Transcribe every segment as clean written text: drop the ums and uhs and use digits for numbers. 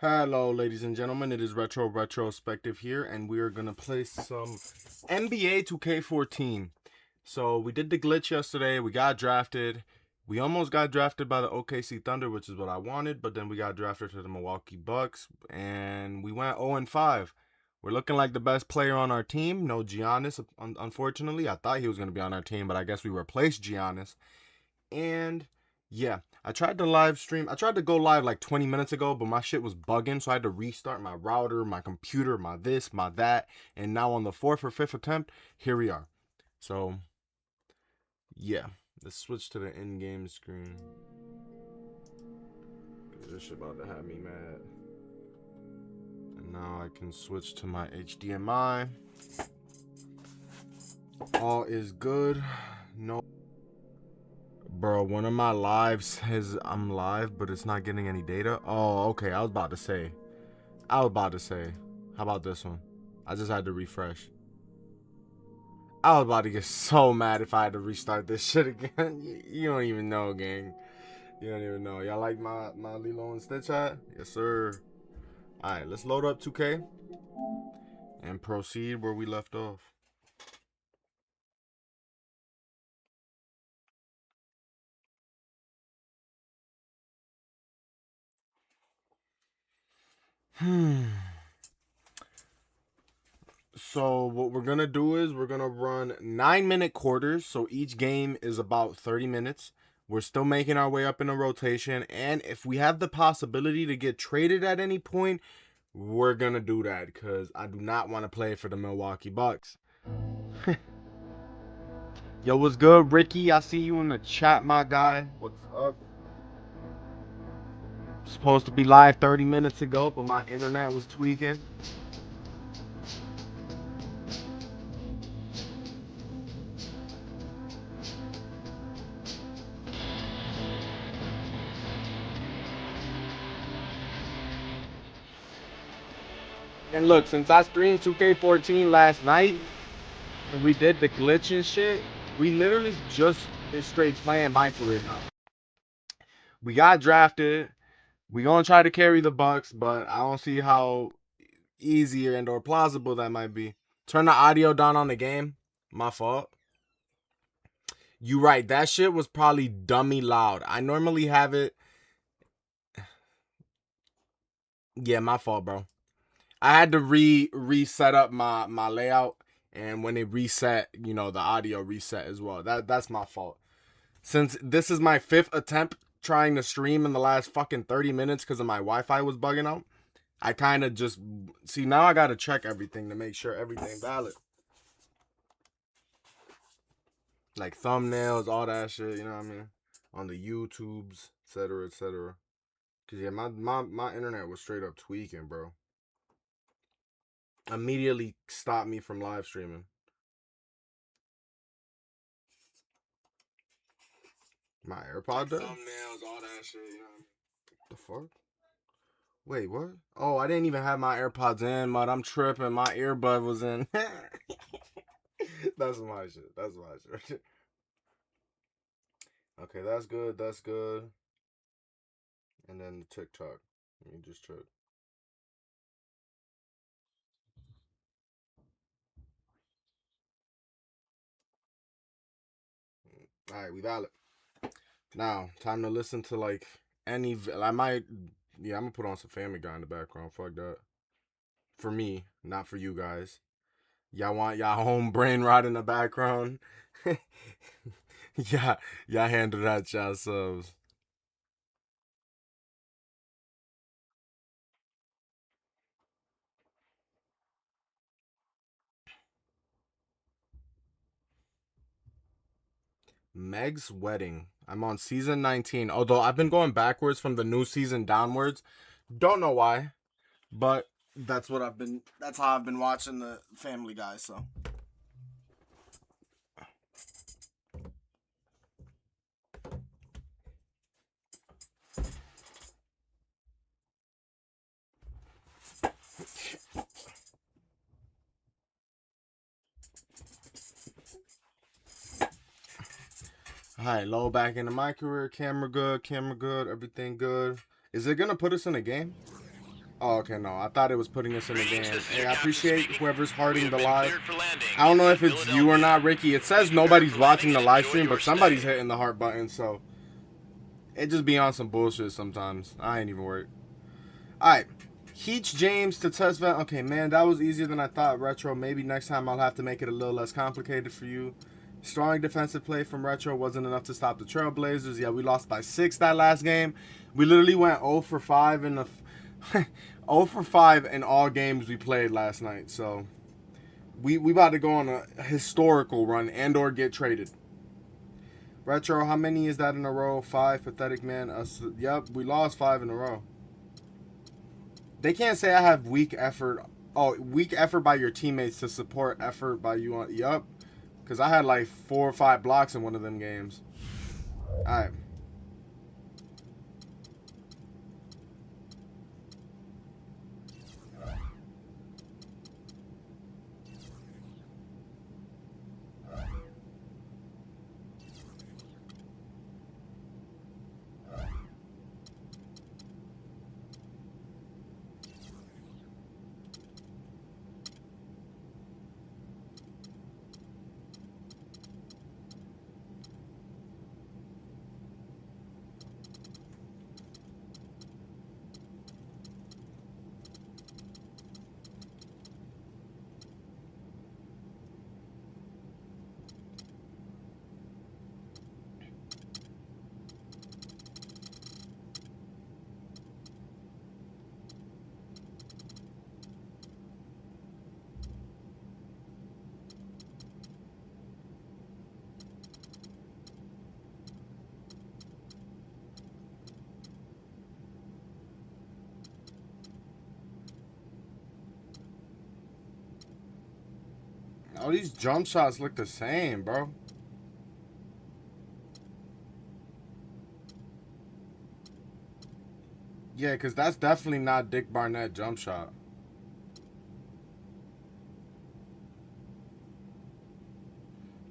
Hello, ladies and gentlemen. It is Retrospective here, and we are gonna play some NBA 2K14. So we did the glitch yesterday. We got drafted. We almost got drafted by the OKC Thunder, which is what I wanted, but then we got drafted to the Milwaukee Bucks, and we went 0-5. We're looking like the best player on our team. No Giannis, unfortunately. I thought he was gonna be on our team, but I guess we replaced Giannis. And yeah, I tried to live stream. I tried to go live like 20 minutes ago, but my shit was bugging, so I had to restart my router, my computer, my this, my that. And now on the fourth or fifth attempt, here we are. So yeah, let's switch to the in-game screen. This shit about to have me mad. And now I can switch to my HDMI. All is good. No. Bro, one of my lives says I'm live, but it's not getting any data. Oh, okay. I was about to say. How about this one? I just had to refresh. I was about to get so mad if I had to restart this shit again. You don't even know, gang. You don't even know. Y'all like my Lilo and Stitch hat? Yes, sir. Alright, let's load up 2K and proceed where we left off. So what we're gonna do is we're gonna run 9-minute quarters. So each game is about 30 minutes. We're still making our way up in a rotation, and if we have the possibility to get traded at any point, we're gonna do that because I do not want to play for the Milwaukee Bucks. Yo, what's good, Ricky? I see you in the chat, my guy. What's up? Supposed to be live 30 minutes ago, but my internet was tweaking. And look, since I streamed 2K14 last night, and we did the glitch and shit, we literally just been straight playing MyCareer now. We got drafted. We gonna try to carry the Bucks, but I don't see how easier and or plausible that might be. Turn the audio down on the game. My fault. You right. That shit was probably dummy loud. I normally have it. Yeah, my fault, bro. I had to reset up my layout, and when it reset, you know, the audio reset as well. That's my fault. Since this is my 5th attempt trying to stream in the last fucking 30 minutes because of my Wi-Fi was bugging out, I kind of just see now I gotta check everything to make sure everything valid. Like thumbnails, all that shit, you know what I mean? On the YouTubes, etc., etc. Cause yeah, my internet was straight up tweaking, bro. Immediately stopped me from live streaming. My AirPod does? Thumbnails, all that shit, you know. The fuck? Wait, what? Oh, I didn't even have my AirPods in, but I'm tripping. My earbud was in. That's my shit. That's my shit. Okay, that's good. That's good. And then the TikTok. Let me just check. All right, we valid. Now, time to listen to like any. I might. Yeah, I'm gonna put on some Family Guy in the background. Fuck that. For me, not for you guys. Y'all want y'all home brain rot in the background? Yeah, y'all handle that yourselves. Meg's Wedding. I'm on season 19. Although I've been going backwards from the new season downwards. Don't know why, but that's how I've been watching the Family Guy, so. Alright, low back into MyCareer, camera good, everything good. Is it gonna put us in a game? Oh, okay, no. I thought it was putting us in the game. Hey, I appreciate whoever's hearting the live. I don't know if it's you or not, Ricky. It says nobody's watching the live stream, but somebody's hitting the heart button, so it just be on some bullshit sometimes. I ain't even worried. Alright. Heach James to test vet. Okay, man, that was easier than I thought, Retro. Maybe next time I'll have to make it a little less complicated for you. Strong defensive play from Retro wasn't enough to stop the Trailblazers. Yeah, we lost by 6 that last game. We literally went 0 for 5 in the 0 for 5 in all games we played last night. So we about to go on a historical run and or get traded. Retro, how many is that in a row? 5, pathetic man. Yep, we lost 5 in a row. They can't say I have weak effort. Oh, weak effort by your teammates to support effort by you on. Yup. Because I had like 4 or 5 blocks in one of them games. Alright. Oh, these jump shots look the same, bro. Yeah, because that's definitely not Dick Barnett jump shot.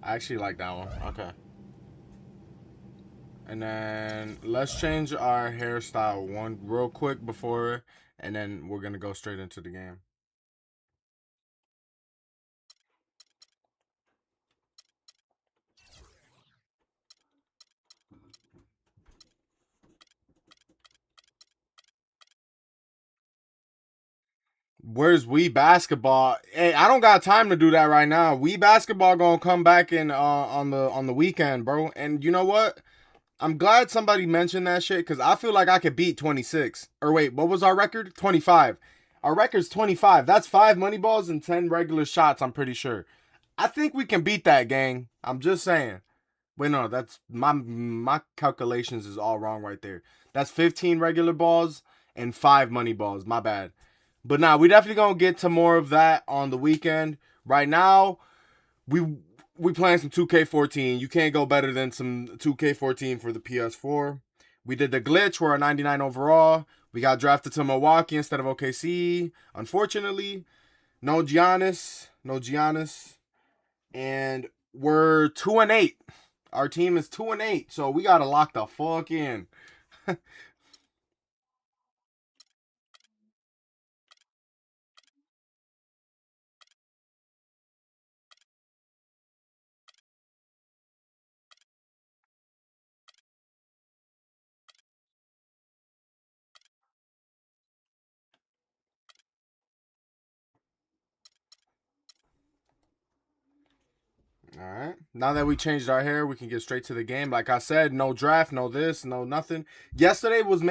I actually like that one. Okay. And then let's change our hairstyle one real quick before, and then we're going to go straight into the game. Where's we basketball? Hey, I don't got time to do that right now. We basketball gonna come back in on the weekend, bro. And you know what? I'm glad somebody mentioned that shit because I feel like I could beat 26. Or wait, what was our record? 25. Our record's 25. That's 5 money balls and 10 regular shots, I'm pretty sure. I think we can beat that, gang. I'm just saying. Wait, no, that's my calculations is all wrong right there. That's 15 regular balls and 5 money balls. My bad. But nah, we definitely gonna get to more of that on the weekend. Right now, we playing some 2K14. You can't go better than some 2K14 for the PS4. We did the glitch. We're a 99 overall. We got drafted to Milwaukee instead of OKC. Unfortunately, no Giannis. No Giannis. And we're 2-8. Our team is 2-8. So we gotta lock the fuck in. All right. Now that we changed our hair, we can get straight to the game. Like I said, no draft, no this, no nothing. Yesterday was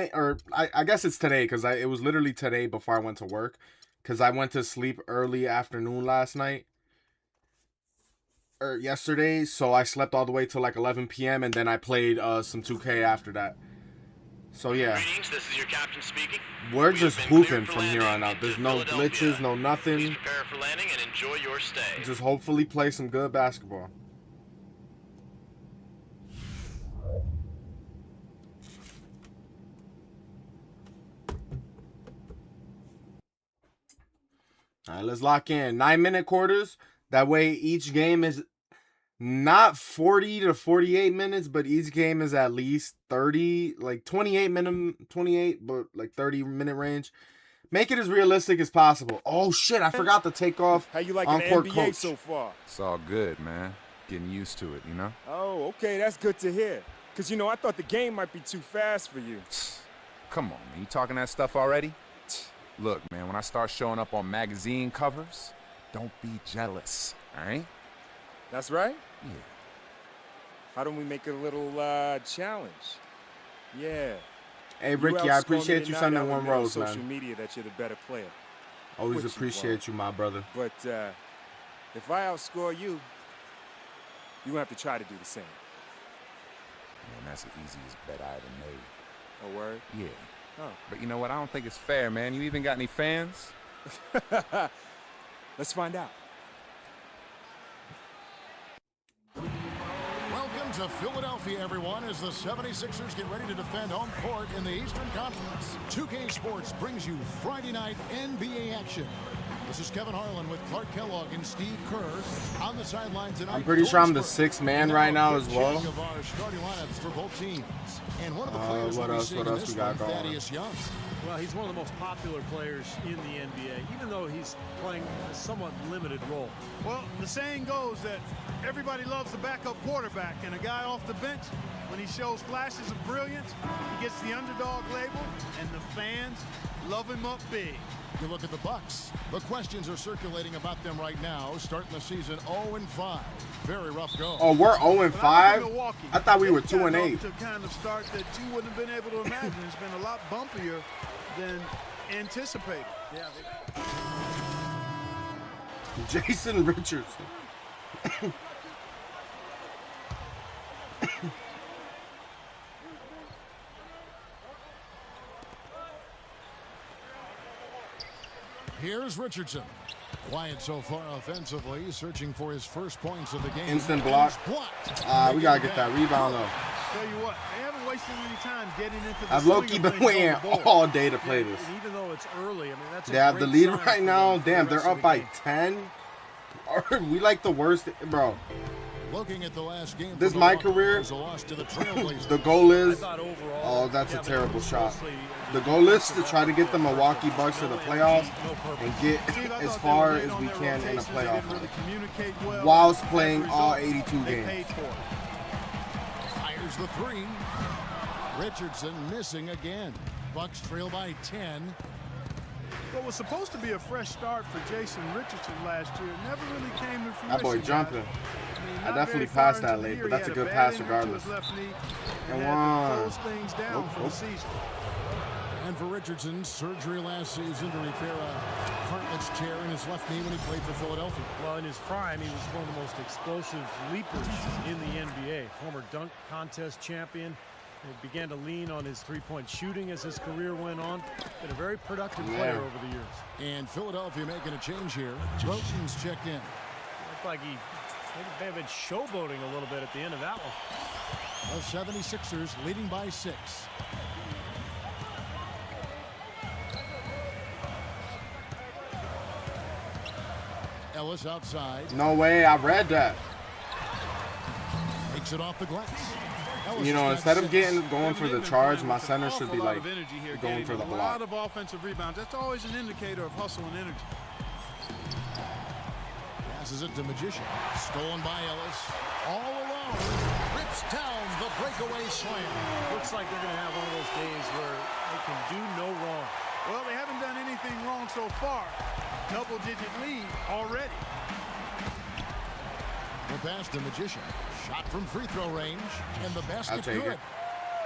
I guess it's today because it was literally today before I went to work because I went to sleep early afternoon last night or yesterday, so I slept all the way till like 11 p.m. and then I played some 2K after that. So yeah, Greetings, this is your captain speaking. we're just hooping from here on out. There's no glitches, no nothing. Please prepare for landing and enjoy your stay. Just hopefully play some good basketball. All right, let's lock in 9-minute quarters. That way, each game is not 40 to 48 minutes, but each game is at least 30, like 28 minimum, 28, but like 30-minute range. Make it as realistic as possible. Oh shit, I forgot to take off How you liking on the court NBA coach. so far? It's all good, man. Getting used to it, you know? Oh, okay, that's good to hear. Because, I thought the game might be too fast for you. Come on, man. You talking that stuff already? Look, man, when I start showing up on magazine covers, don't be jealous, all right? That's right? Yeah. How don't we make it a little challenge? Yeah. Hey You Ricky, I outscored me appreciate you tonight, sending I would one admit on rose, social man. media that you're the better player. Always Which you appreciate you, my brother. But if I outscore you, you're going to have to try to do the same. Man, that's the easiest bet I ever made. A word? Yeah. Oh. But you know what? I don't think it's fair, man. You even got any fans? Let's find out. Welcome to Philadelphia, everyone, as the 76ers get ready to defend home court in the Eastern Conference. 2K Sports brings you Friday night NBA action. This is Kevin Harlan with Clark Kellogg and Steve Kerr on the sidelines tonight. I'm pretty sure I'm the Georgesburg. sixth man right now as well. Of our starting lineups for both teams. And one of the players what we'll be else seeing we in this got one, going? Thaddeus Young. Well, he's one of the most popular players in the NBA, even though he's playing a somewhat limited role. Well, the saying goes that everybody loves the backup quarterback, and a guy off the bench, when he shows flashes of brilliance, he gets the underdog label, and the fans love him up big. You look at the Bucks. The questions are circulating about them right now, starting the season 0-5. Very rough go. Oh, we're 0-5? Milwaukee, I thought we were they've gotten 2-8. off to kind of start that you wouldn't have been able to imagine. It's been a lot bumpier than anticipated. Yeah, Jason Richardson. Here's Richardson. Quiet so far offensively, searching for his first points of the game. Instant block. And it's blocked. We gotta get that rebound though. Tell you what, they haven't wasted any time getting into the I've swing low-key of been things on waiting the board. all day to play this. and even though it's early, I mean, that's a They have the great lead sign right for now. them for the Damn, they're rest of up the by game. 10. We like the worst, bro. Looking at the last game. This for my Milwaukee, career. it was a loss to the Trailblazers. The goal I is, thought overall, oh, that's a yeah, they terrible were shot. mostly The goal is to try to get the Milwaukee Bucks to the playoffs and get Steve, I as thought far they were as late we on can their in a rotations. They playoff didn't really communicate well. whilst As a playing all result, 82 they games. paid for it. Fires the three. Richardson missing again. Bucks trail by 10. What was supposed to be a fresh start for Jason Richardson last year never really came to fruition. That boy guys. jumping. Not definitely very far passed that into the late, year, but he that's had a good bad pass injury to regardless. his left knee And had to one. close things down for the season. And for Richardson, surgery last season to repair a cartilage tear in his left knee when he played for Philadelphia. Well, in his prime, he was one of the most explosive leapers in the NBA. Former dunk contest champion. He began to lean on his three-point shooting as his career went on. Been a very productive player over the years. And Philadelphia making a change here. Groton's checked in. Looked like he may have been showboating a little bit at the end of that one. The 76ers leading by 6. Ellis outside. No way, I read that. Takes it off the glass. Ellis You know, has instead got of 6. getting going for the charge, my center should be like going for the A lot block. of offensive rebounds. That's always an indicator of hustle and energy. Passes it to Magician. Stolen by Ellis. All alone. Rips down the breakaway slam. Looks like they're going to have one of those days where they can do no wrong. Well, they haven't done anything wrong so far. Double-digit lead already. The pass to Magician. Shot from free throw range. And the basket take good. it.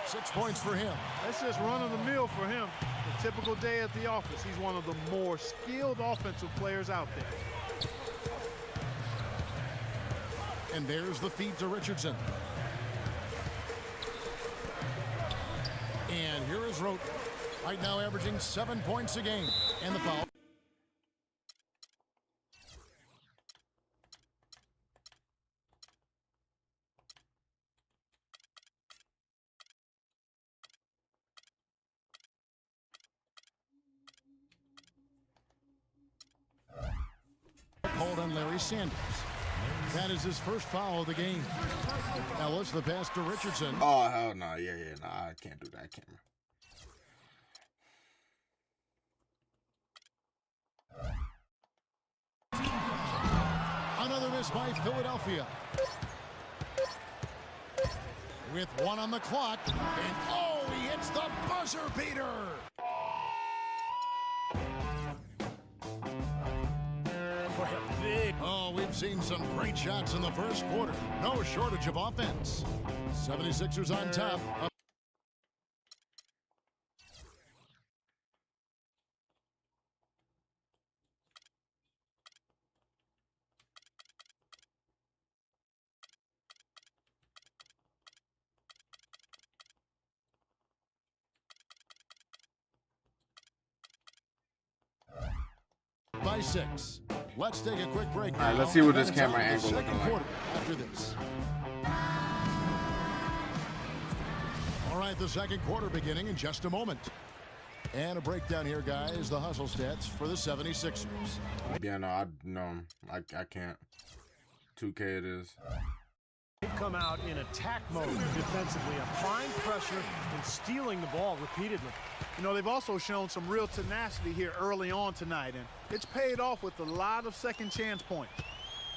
6 points for him. That's just run-of-the-mill for him. A typical day at the office. He's one of the more skilled offensive players out there. And there's the feed to Richardson. And here is Rote. Right now averaging 7 points a game. And the foul. Called on Larry Sanders. That is his first foul of the game. Ellis, the pass to Richardson. Oh, hell no. Yeah, no, I can't do that, camera. this by Philadelphia. With one on the clock. And oh, he hits the buzzer beater. Oh, we've seen some great shots in the first quarter. No shortage of offense. 76ers on top. By 6. Let's take a quick break. All right, let's see what this camera angle looking like. After this. All right, the second quarter beginning in just a moment. And a breakdown here, guys. The hustle stats for the 76ers. Yeah, no, I can't. 2K it is. They've come out in attack mode defensively, applying pressure and stealing the ball repeatedly. You know, they've also shown some real tenacity here early on tonight, and it's paid off with a lot of second chance points.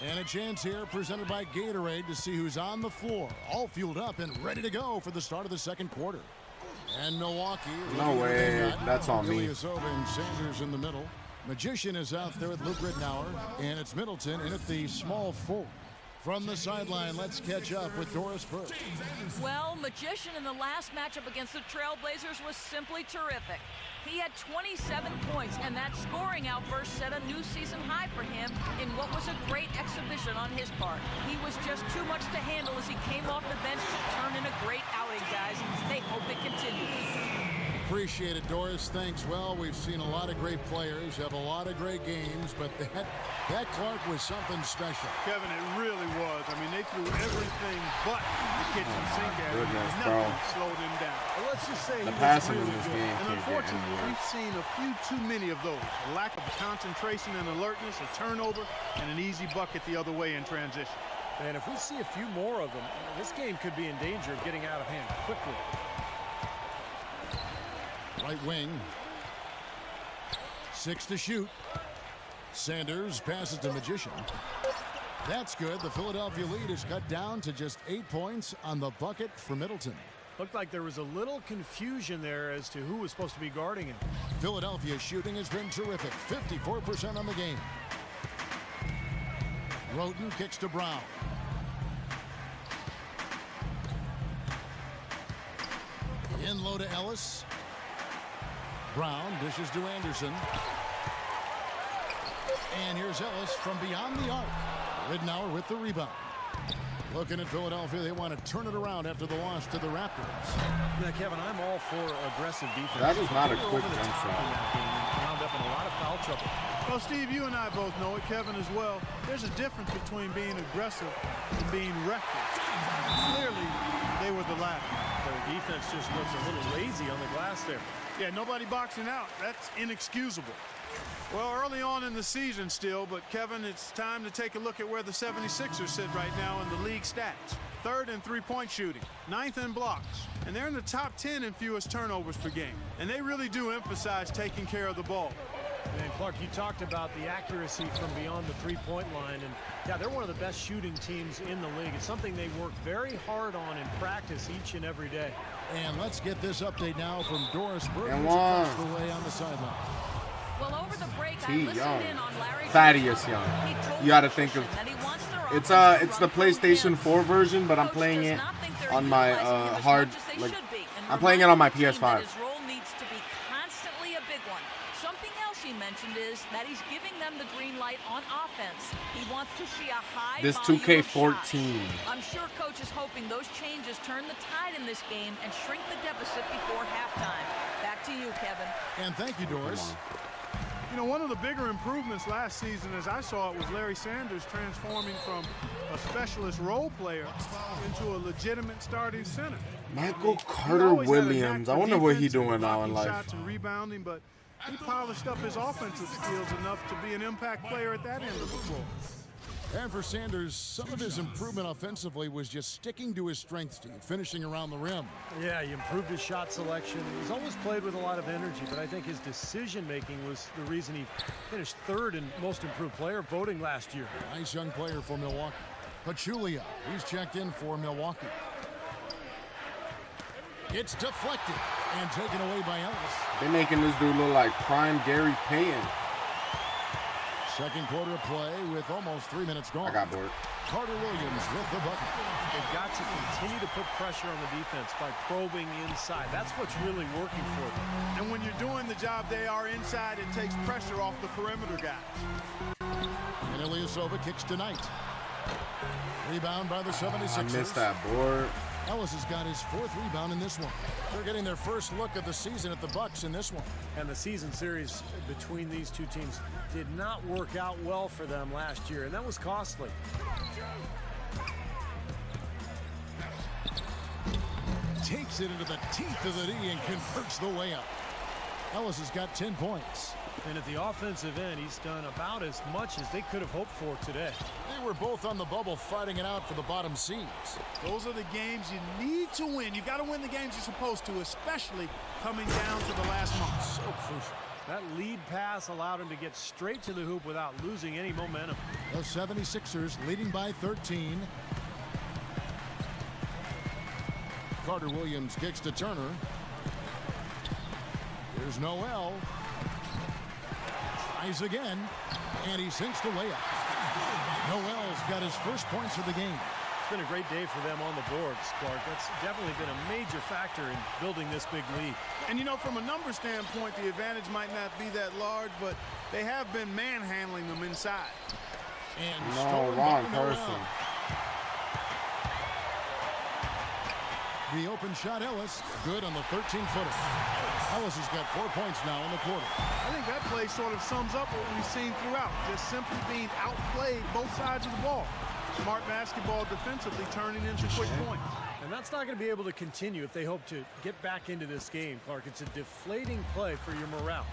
And a chance here presented by Gatorade to see who's on the floor, all fueled up and ready to go for the start of the second quarter. And Milwaukee. No way, that's on me. Ilyasova and Sanders in the middle. Magician is out there with Luke Rittenauer, and it's Middleton in at the small forward. From the sideline, let's catch up with Doris Burke. Well, Magician in the last matchup against the Trailblazers was simply terrific. He had 27 points, and that scoring outburst set a new season high for him in what was a great exhibition on his part. He was just too much to handle as he came off the bench to turn in a great outing, guys. They hope it continues. Appreciate it, Doris. Thanks. Well, we've seen a lot of great players have a lot of great games, but that Clark was something special. Kevin, it really was. I mean, they threw everything but the kitchen sink at him. Nothing slowed him down. Well, let's just say The he was passing in really this good. game And can't get unfortunately, anywhere. we've seen a few too many of those. A lack of concentration and alertness, a turnover, and an easy bucket the other way in transition. And if we see a few more of them, this game could be in danger of getting out of hand quickly. Right wing. 6 to shoot. Sanders passes to Magician. That's good. The Philadelphia lead is cut down to just 8 points on the bucket for Middleton. Looked like there was a little confusion there as to who was supposed to be guarding him. Philadelphia's shooting has been terrific. 54% on the game. Roten kicks to Brown. In low to Ellis. Brown dishes to Anderson. And here's Ellis from beyond the arc. Ridnour with the rebound. Looking at Philadelphia, they want to turn it around after the loss to the Raptors. Yeah, Kevin, I'm all for aggressive defense. That is not a They were quick over the jump top shot. in that game and wound up in a lot of foul trouble. Well, Steve, you and I both know it, Kevin as well. There's a difference between being aggressive and being reckless. Clearly, they were the latter. Their defense just looks a little lazy on the glass there. Yeah, nobody boxing out. That's inexcusable. Well, early on in the season still, but Kevin, it's time to take a look at where the 76ers sit right now in the league stats. 3rd in three-point shooting, 9th in blocks, and they're in the top 10 in fewest turnovers per game. And they really do emphasize taking care of the ball. And Clark, you talked about the accuracy from beyond the three-point line, and yeah, they're one of the best shooting teams in the league. It's something they work very hard on in practice each and every day. And let's get this update now from Doris Burke, And who's across one. the way on the sideline. Well, over the break, I T. listened Young. in on Larry Thaddeus Johnson. Young. He told You gotta the think of- that he wants their It's offense to it's the run through PlayStation him. 4 version, but I'm Coach playing does it not think they're on my utilizing him as hard. much as they Like should be, and I'm playing it on my reminding the team that PS5. his role needs to be constantly a big one. Something else he mentioned is that he's giving them the green light on offense. He wants to see a high This volume of 2K14. shots. I'm sure coach is hoping those changes turn the tide in this game and shrink the deficit before halftime. Back to you, Kevin. And thank you, Doris. You know, one of the bigger improvements last season, as I saw it, was Larry Sanders transforming from a specialist role player into a legitimate starting center. Michael He Carter always had a knack Williams. I for wonder what he's defense and doing now in blocking life. shots and rebounding, but he polished up his offensive skills enough to be an impact player at that end of the floor. And for Sanders, some of his improvement offensively was just sticking to his strength, Steve, finishing around the rim. Yeah, he improved his shot selection. He's always played with a lot of energy, but I think his decision-making was the reason he finished third in most improved player voting last year. Nice young player for Milwaukee. Pachulia, he's checked in for Milwaukee. It's deflected and taken away by Ellis. They're making this dude look like prime Gary Payton. Second quarter of play with almost 3 minutes gone. I got bored. Carter Williams with the bucket. They've got to continue to put pressure on the defense by probing inside. That's what's really working for them. And when you're doing the job they are inside, it takes pressure off the perimeter guys. And Ilyasova kicks tonight. Rebound by the 76ers. I missed that board. Ellis has got his fourth rebound in this one. They're getting their first look of the season at the Bucks in this one. And the season series between these two teams did not work out well for them last year, and that was costly. Takes it into the teeth of the D and converts the layup. Ellis has got 10 points. And at the offensive end, he's done about as much as they could have hoped for today. They were both on the bubble fighting it out for the bottom seeds. Those are the games you need to win. You've got to win the games you're supposed to, especially coming down to the last month. So crucial. That lead pass allowed him to get straight to the hoop without losing any momentum. The 76ers leading by 13. Carter Williams kicks to Turner. Here's Noel. Tries again, and he sinks the layup. Noel's got his first points of the game. It's been a great day for them on the boards, Clark. That's definitely been a major factor in building this big lead. And you know, from a number standpoint, the advantage might not be that large, but they have been manhandling them inside. And No, wrong person. The open shot, Ellis, good on the 13-footer. Ellis has got 4 points now in the quarter. I think that play sort of sums up what we've seen throughout, just simply being outplayed both sides of the ball. Smart basketball defensively turning into quick points. And that's not going to be able to continue if they hope to get back into this game, Clark. It's a deflating play for your morale.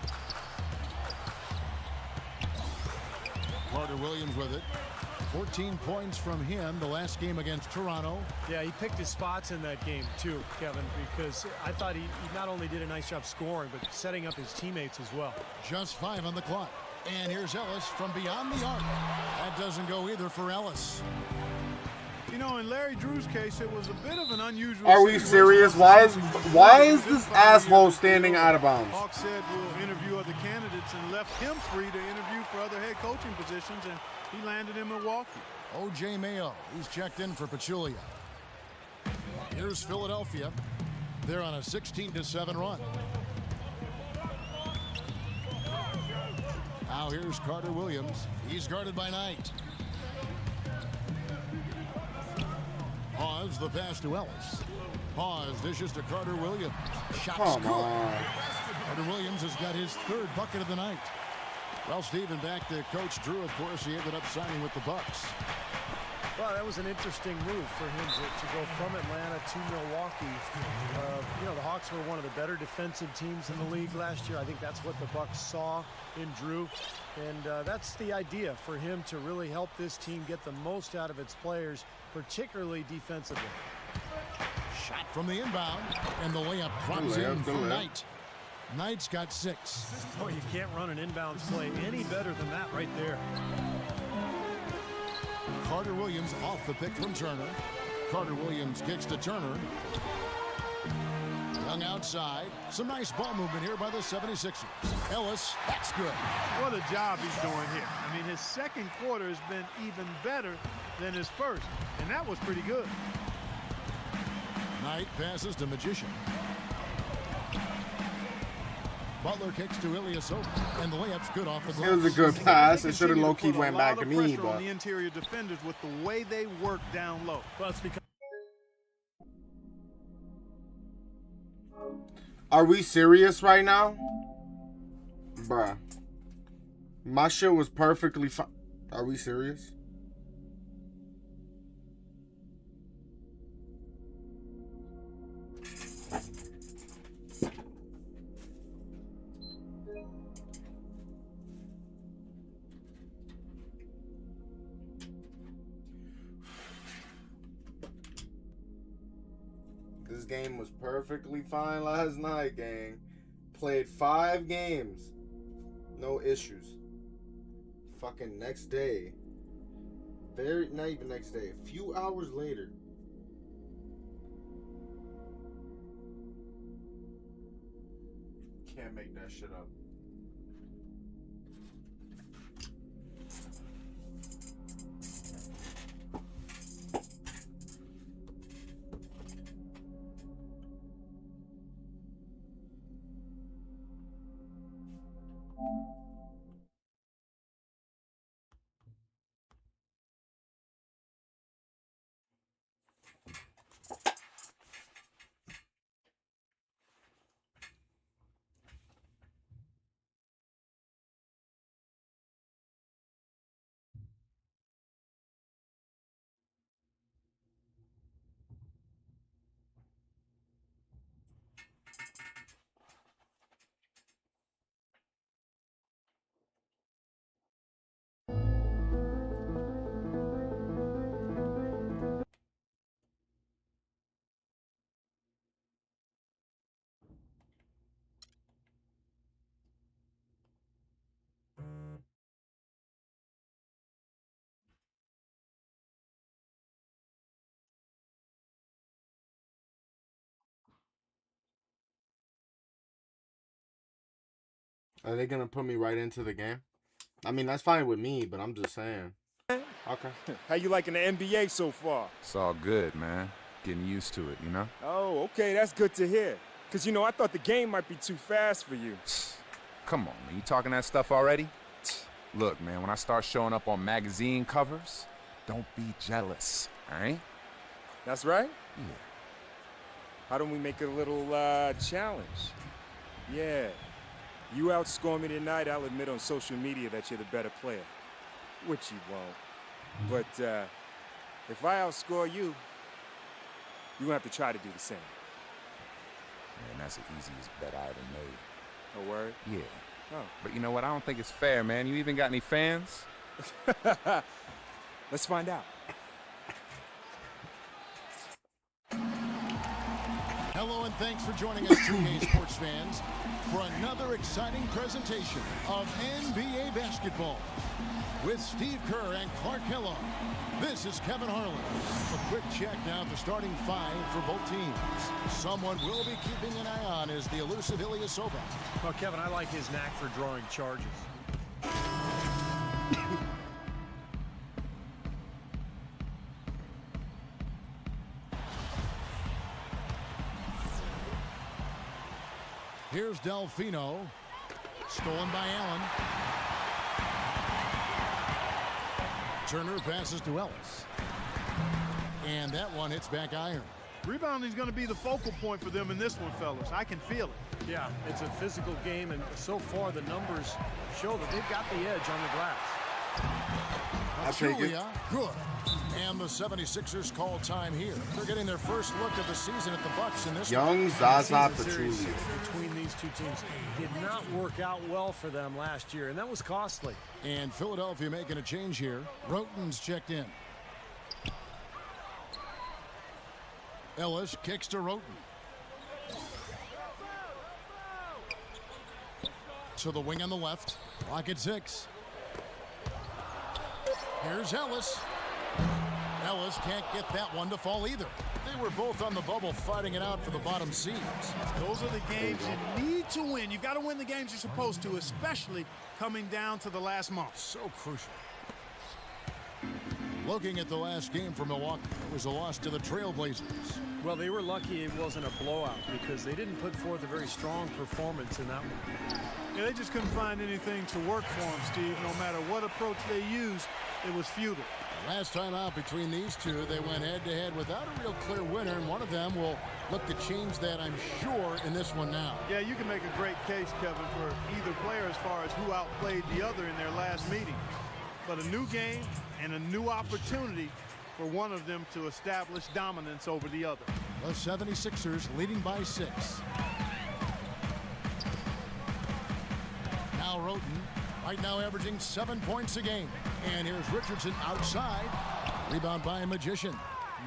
Carter Williams with it. 14 points from him the last game against Toronto. Yeah, he picked his spots in that game too, Kevin, because I thought he not only did a nice job scoring, but setting up his teammates as well. Just 5 on the clock. And here's Ellis from beyond the arc. That doesn't go either for Ellis. You know, in Larry Drew's case, it was a bit of an unusual Are we serious? Why is this asshole standing out of bounds? Hawk said we'll interview other candidates and left him free to interview for other head coaching positions, and he landed in Milwaukee. O.J. Mayo, he's checked in for Pachulia. Here's Philadelphia. They're on a 16-7 run. Now here's Carter Williams. He's guarded by Knight. Pause the pass to Ellis. Pause dishes to Carter Williams. Shots good. Carter Williams has got his third bucket of the night. Well, Stephen, back to Coach Drew, of course, he ended up signing with the Bucks. Well, that was an interesting move for him to go from Atlanta to Milwaukee. You know, the Hawks were one of the better defensive teams in the league last year. I think that's what the Bucks saw in Drew. And that's the idea for him to really help this team get the most out of its players, particularly defensively. Shot from the inbound, and the layup drops in from Knight. Knight's got 6. Oh, you can't run an inbounds play any better than that right there. Carter Williams off the pick from Turner. Carter Williams kicks to Turner. Young outside. Some nice ball movement here by the 76ers. Ellis, that's good. What a job he's doing here. I mean, his second quarter has been even better than his first, and that was pretty good. Knight passes to Magician. Butler kicks to Ilyasova, and the layup's good off the glass. It was a good pass. It should have low-key went back to me, but on the interior defenders with the way they work down low. Well, it's because are we serious right now? Bruh. My shit was perfectly fine. Are we serious? This game was perfectly fine last night, gang. Played 5 games. No issues. Fucking next day. Not even next day. A few hours later. Can't make that shit up. Are they gonna put me right into the game? I mean, that's fine with me, but I'm just saying. Okay. How you liking the NBA so far? It's all good, man. Getting used to it, you know? Oh, okay, that's good to hear. Because, I thought the game might be too fast for you. Come on, man. You talking that stuff already? Look, man, when I start showing up on magazine covers, don't be jealous, all right? That's right? Yeah. How don't we make it a little challenge? Yeah. You outscore me tonight, I'll admit on social media that you're the better player. Which you won't. But if I outscore you, you're going to have to try to do the same. Man, that's the easiest bet I ever made. A word? Yeah. Oh. But you know what? I don't think it's fair, man. You even got any fans? Let's find out. Hello and thanks for joining us, 2K Sports fans, for another exciting presentation of NBA basketball. With Steve Kerr and Clark Kellogg, this is Kevin Harlan. A quick check now at the starting 5 for both teams. Someone we'll be keeping an eye on is the elusive Ilyasova. Well, Kevin, I like his knack for drawing charges. Here's Delfino. Stolen by Allen. Turner passes to Ellis. And that one hits back iron. Rebounding is going to be the focal point for them in this one, fellas. I can feel it. Yeah, it's a physical game, and so far the numbers show that they've got the edge on the glass. I'll take it. Julia, good. And the 76ers call time here. They're getting their first look of the season at the Bucks in this Young one. Zaza The season series Pachulia. between these two teams did not work out well for them last year, and that was costly. And Philadelphia making a change here. Roten's checked in. Ellis kicks to Roten. To the wing on the left. Clock at 6. Here's Ellis. Ellis can't get that one to fall either. They were both on the bubble fighting it out for the bottom seeds. Those are the games you need to win. You've got to win the games you're supposed to, especially coming down to the last month. So crucial. Looking at the last game for Milwaukee, it was a loss to the Trailblazers. Well, they were lucky it wasn't a blowout because they didn't put forth a very strong performance in that one. Yeah, they just couldn't find anything to work for them, Steve. No matter what approach they used, it was futile. Last time out between these two, they went head-to-head without a real clear winner, and one of them will look to change that, I'm sure, in this one now. Yeah, you can make a great case, Kevin, for either player as far as who outplayed the other in their last meeting. But a new game and a new opportunity for one of them to establish dominance over the other. The 76ers leading by 6. Now Roten, right now averaging 7 points a game. And here's Richardson outside. Rebound by Magician.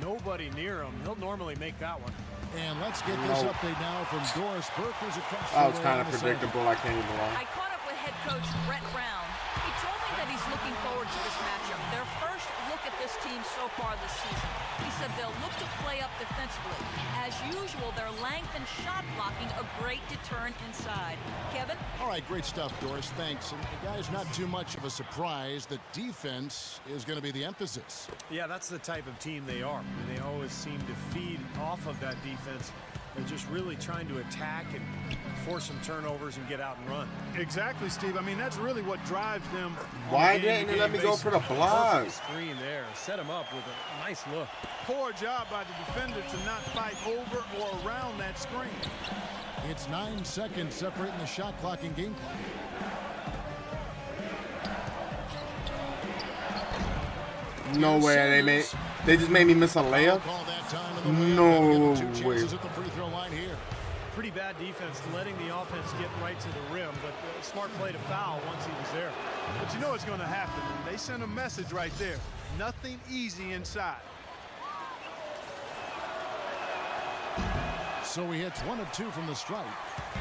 Nobody near him. He'll normally make that one. And let's get this update now from Doris Burke, who's across the That was way kind on of the predictable. I can't even lie. I caught up with head coach Brett Brown. He told me that he's looking forward to this matchup. Their first look at this team so far this season. He said they'll look to play up defensively. As usual, their length and shot blocking a great deterrent inside. Kevin? All right, great stuff, Doris. Thanks. And guys, not too much of a surprise that defense is going to be the emphasis. Yeah, that's the type of team they are. And they always seem to feed off of that defense. They're just really trying to attack and force some turnovers and get out and run. Exactly, Steve. I mean, that's really what drives them. Why didn't they let me go for the block? Screen there. Set him up with a nice look. Poor job by the defender to not fight over or around that screen. It's 9 seconds separating the shot clock and game clock. No way. They just made me miss a layup. No way. Pretty bad defense, letting the offense get right to the rim, but a smart play to foul once he was there. But you know what's going to happen. They send a message right there. Nothing easy inside. So he hits 1 of 2 from the stripe.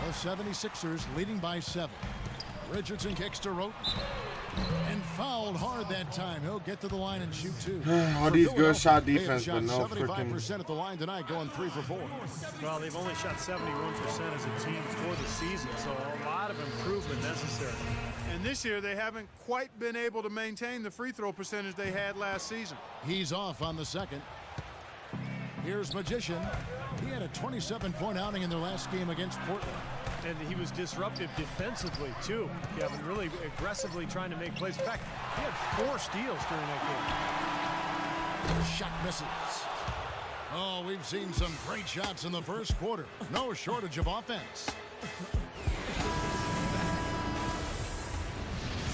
The 76ers leading by 7. Richardson kicks to Roten. And fouled hard that time. He'll get to the line and shoot 2. All these good shot defense, but no 75% freaking. at the line tonight, going 3 for 4. Well, they've only shot 71% as a team for the season, so a lot of improvement necessary. And this year, they haven't quite been able to maintain the free throw percentage they had last season. He's off on the second. Here's Magician. He had a 27-point outing in their last game against Portland. And he was disruptive defensively, too. Kevin, really aggressively trying to make plays. In fact, he had 4 steals during that game. Shot misses. Oh, we've seen some great shots in the first quarter. No shortage of offense.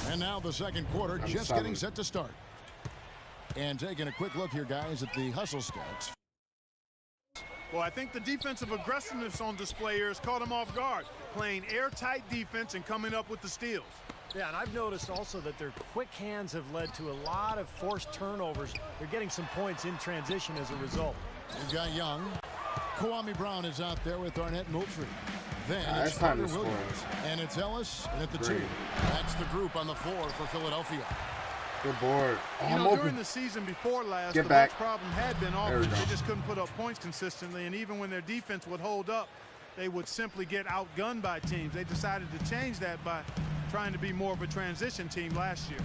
And now the second quarter just getting set to start. And taking a quick look here, guys, at the hustle stats. Well, I think the defensive aggressiveness on display here has caught them off guard, playing airtight defense and coming up with the steals. Yeah, and I've noticed also that their quick hands have led to a lot of forced turnovers. They're getting some points in transition as a result. We've got Young. Kwame Brown is out there with Arnett Moultrie. Then it's it's time Carter to score. Williams. And it's Ellis and at the Great. 2. That's the group on the floor for Philadelphia. Good board. Oh, You I'm know, open. during the season before last, Get the back. Bucks' problem had been There we offense. go. They just couldn't put up points consistently, and even when their defense would hold up, they would simply get outgunned by teams. They decided to change that by trying to be more of a transition team last year.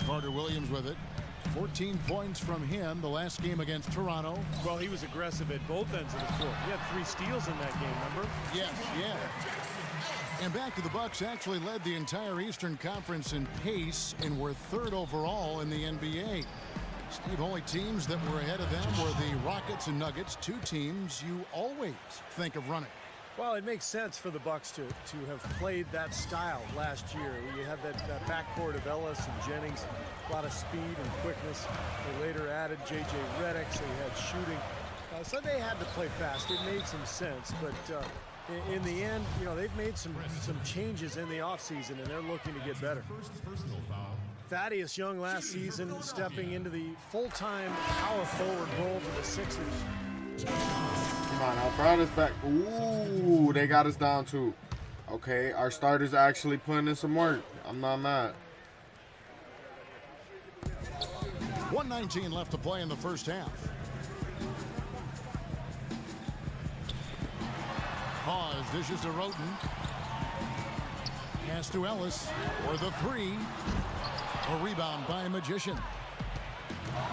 Carter Williams with it. 14 points from him the last game against Toronto. Well, he was aggressive at both ends of the floor. He had 3 steals in that game, remember? Yes, yeah. And back to the Bucks actually led the entire Eastern Conference in pace and were 3rd overall in the NBA. Steve, only teams that were ahead of them were the Rockets and Nuggets, 2 teams you always think of running. Well, it makes sense for the Bucks to have played that style last year. You had that backcourt of Ellis and Jennings, a lot of speed and quickness. They later added J.J. Redick, so you had shooting. So they had to play fast. It made some sense, but in the end, you know, they've made some changes in the offseason, and they're looking to get better. Thaddeus Young last season stepping into the full-time power forward role for the Sixers. Come on, our brother's back. Ooh, they got us down too. Okay, our starters actually putting in some work. I'm not mad. 1:19 left to play in the first half. Pause, dishes to Roten. Pass to Ellis for the 3. A rebound by Magician.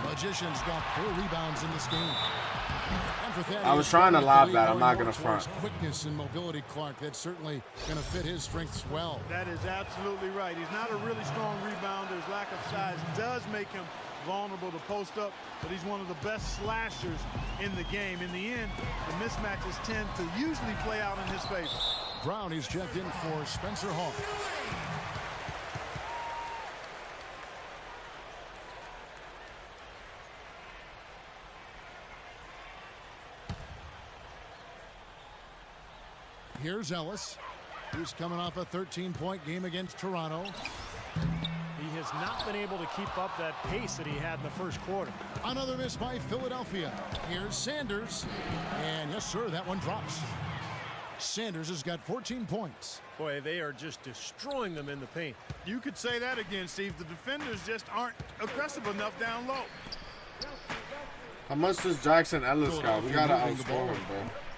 Magician's got 4 rebounds in this game. And for Thaddeus, I was trying to lob really that. I'm not going gonna more towards front. Quickness and mobility, Clark. That's certainly going to fit his strengths well. That is absolutely right. He's not a really strong rebounder. His lack of size does make him vulnerable to post up, but he's one of the best slashers in the game. In the end, the mismatches tend to usually play out in his favor. Brown, he's checked in for Spencer Hall. Here's Ellis. He's coming off a 13-point game against Toronto. He has has not been able to keep up that pace that he had in the first quarter. Another miss by Philadelphia. Here's Sanders. And yes, sir, that one drops. Sanders has got 14 points. Boy, they are just destroying them in the paint. You could say that again, Steve. The defenders just aren't aggressive enough down low. How much does Jackson Ellis got? We gotta moving the ball. outscore him, bro.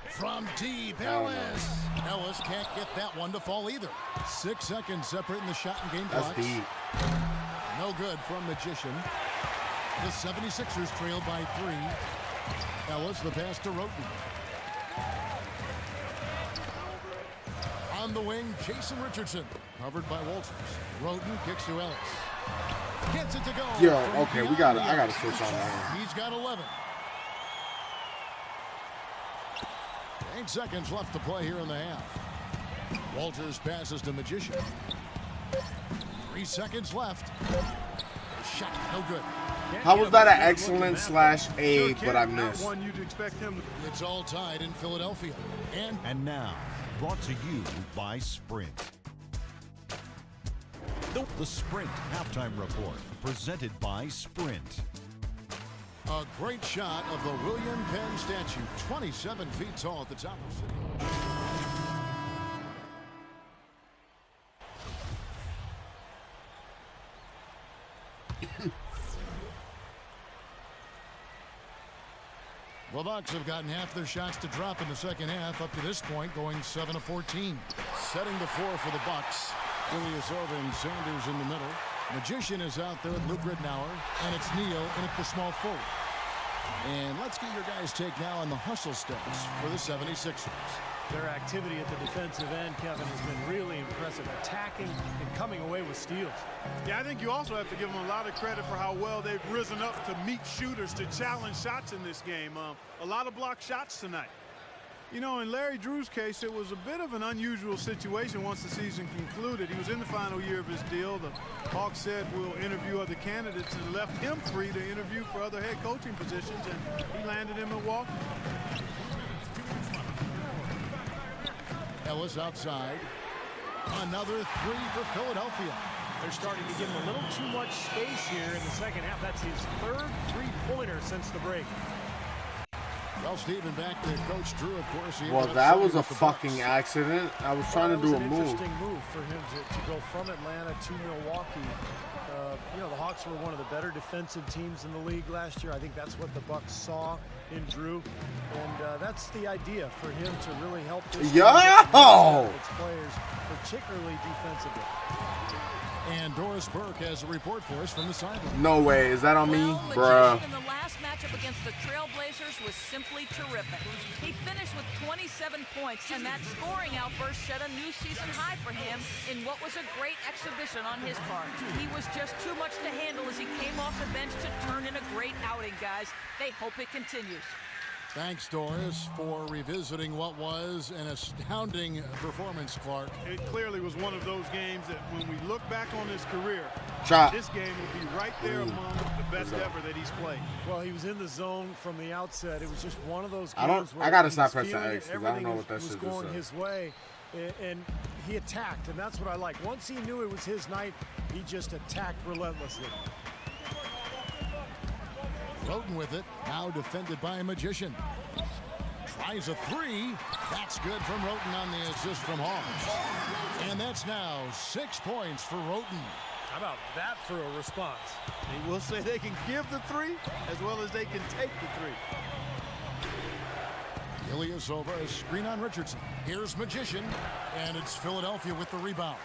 From deep, Ellis. Ellis can't get that one to fall either. 6 seconds separating the shot and game That's clocks. deep. No good from Magician. The 76ers trail by 3. Ellis, the pass to Roten. On the wing, Jason Richardson. Covered by Walters. Roten kicks to Ellis. Gets it to go. Yo, from okay, I beyond gotta the switch on that. He's got 11. 8 seconds left to play here in the half. Walters passes to Magician. 3 seconds left. Shot, no good. How was that an excellent /A, but I missed? One you'd expect him to. It's all tied in Philadelphia. And now, brought to you by Sprint. The Sprint Halftime Report, presented by Sprint. A great shot of the William Penn statue, 27 feet tall at the top of the city. The Bucks have gotten half their shots to drop in the second half up to this point, going 7 of 14. Setting the floor for the Bucks. Ilyasova and Sanders in the middle. Magician is out there with Luke Ridnour, and it's Neal in at the small forward. And let's get your guys' take now on the hustle steps for the 76ers. Their activity at the defensive end, Kevin, has been really impressive. Attacking and coming away with steals. Yeah, I think you also have to give them a lot of credit for how well they've risen up to meet shooters, to challenge shots in this game. A lot of blocked shots tonight. You know, in Larry Drew's case, it was a bit of an unusual situation once the season concluded. He was in the final year of his deal. The Hawks said we'll interview other candidates and left him free to interview for other head coaching positions, and he landed in Milwaukee. Ellis outside. Another 3 for Philadelphia. They're starting to give him a little too much space here in the second half. That's his 3rd three-pointer since the break. Well, Stephen, back to Coach Drew, of course. Well, that was a fucking accident. I was trying to do a move. Interesting move for him to go from Atlanta to Milwaukee. You know, the Hawks were one of the better defensive teams in the league last year. I think that's what the Bucks saw in Drew, and that's the idea for him to really help this team its players, particularly defensively. And Doris Burke has a report for us from the sideline. No way. Is that on me? Well, Bruh. in the last matchup against the Trailblazers was simply terrific. He finished with 27 points, and that scoring outburst set a new season high for him in what was a great exhibition on his part. He was just too much to handle as he came off the bench to turn in a great outing, guys. They hope it continues. Thanks, Doris, for revisiting what was an astounding performance, Clark. It clearly was one of those games that when we look back on his career, this game will be right there among the best ever that he's played. Well, he was in the zone from the outset. It was just one of those games I gotta stop pressing X because I don't know what that was shit going is. his way, and he attacked, and that's what I like. Once he knew it was his night, he just attacked relentlessly. Roten with it, now defended by a Magician. Tries a 3. That's good from Roten on the assist from Hawks. And that's now 6 points for Roten. How about that for a response? They will say they can give the 3 as well as they can take the 3. Ilyasova, a screen on Richardson. Here's Magician, and it's Philadelphia with the rebound.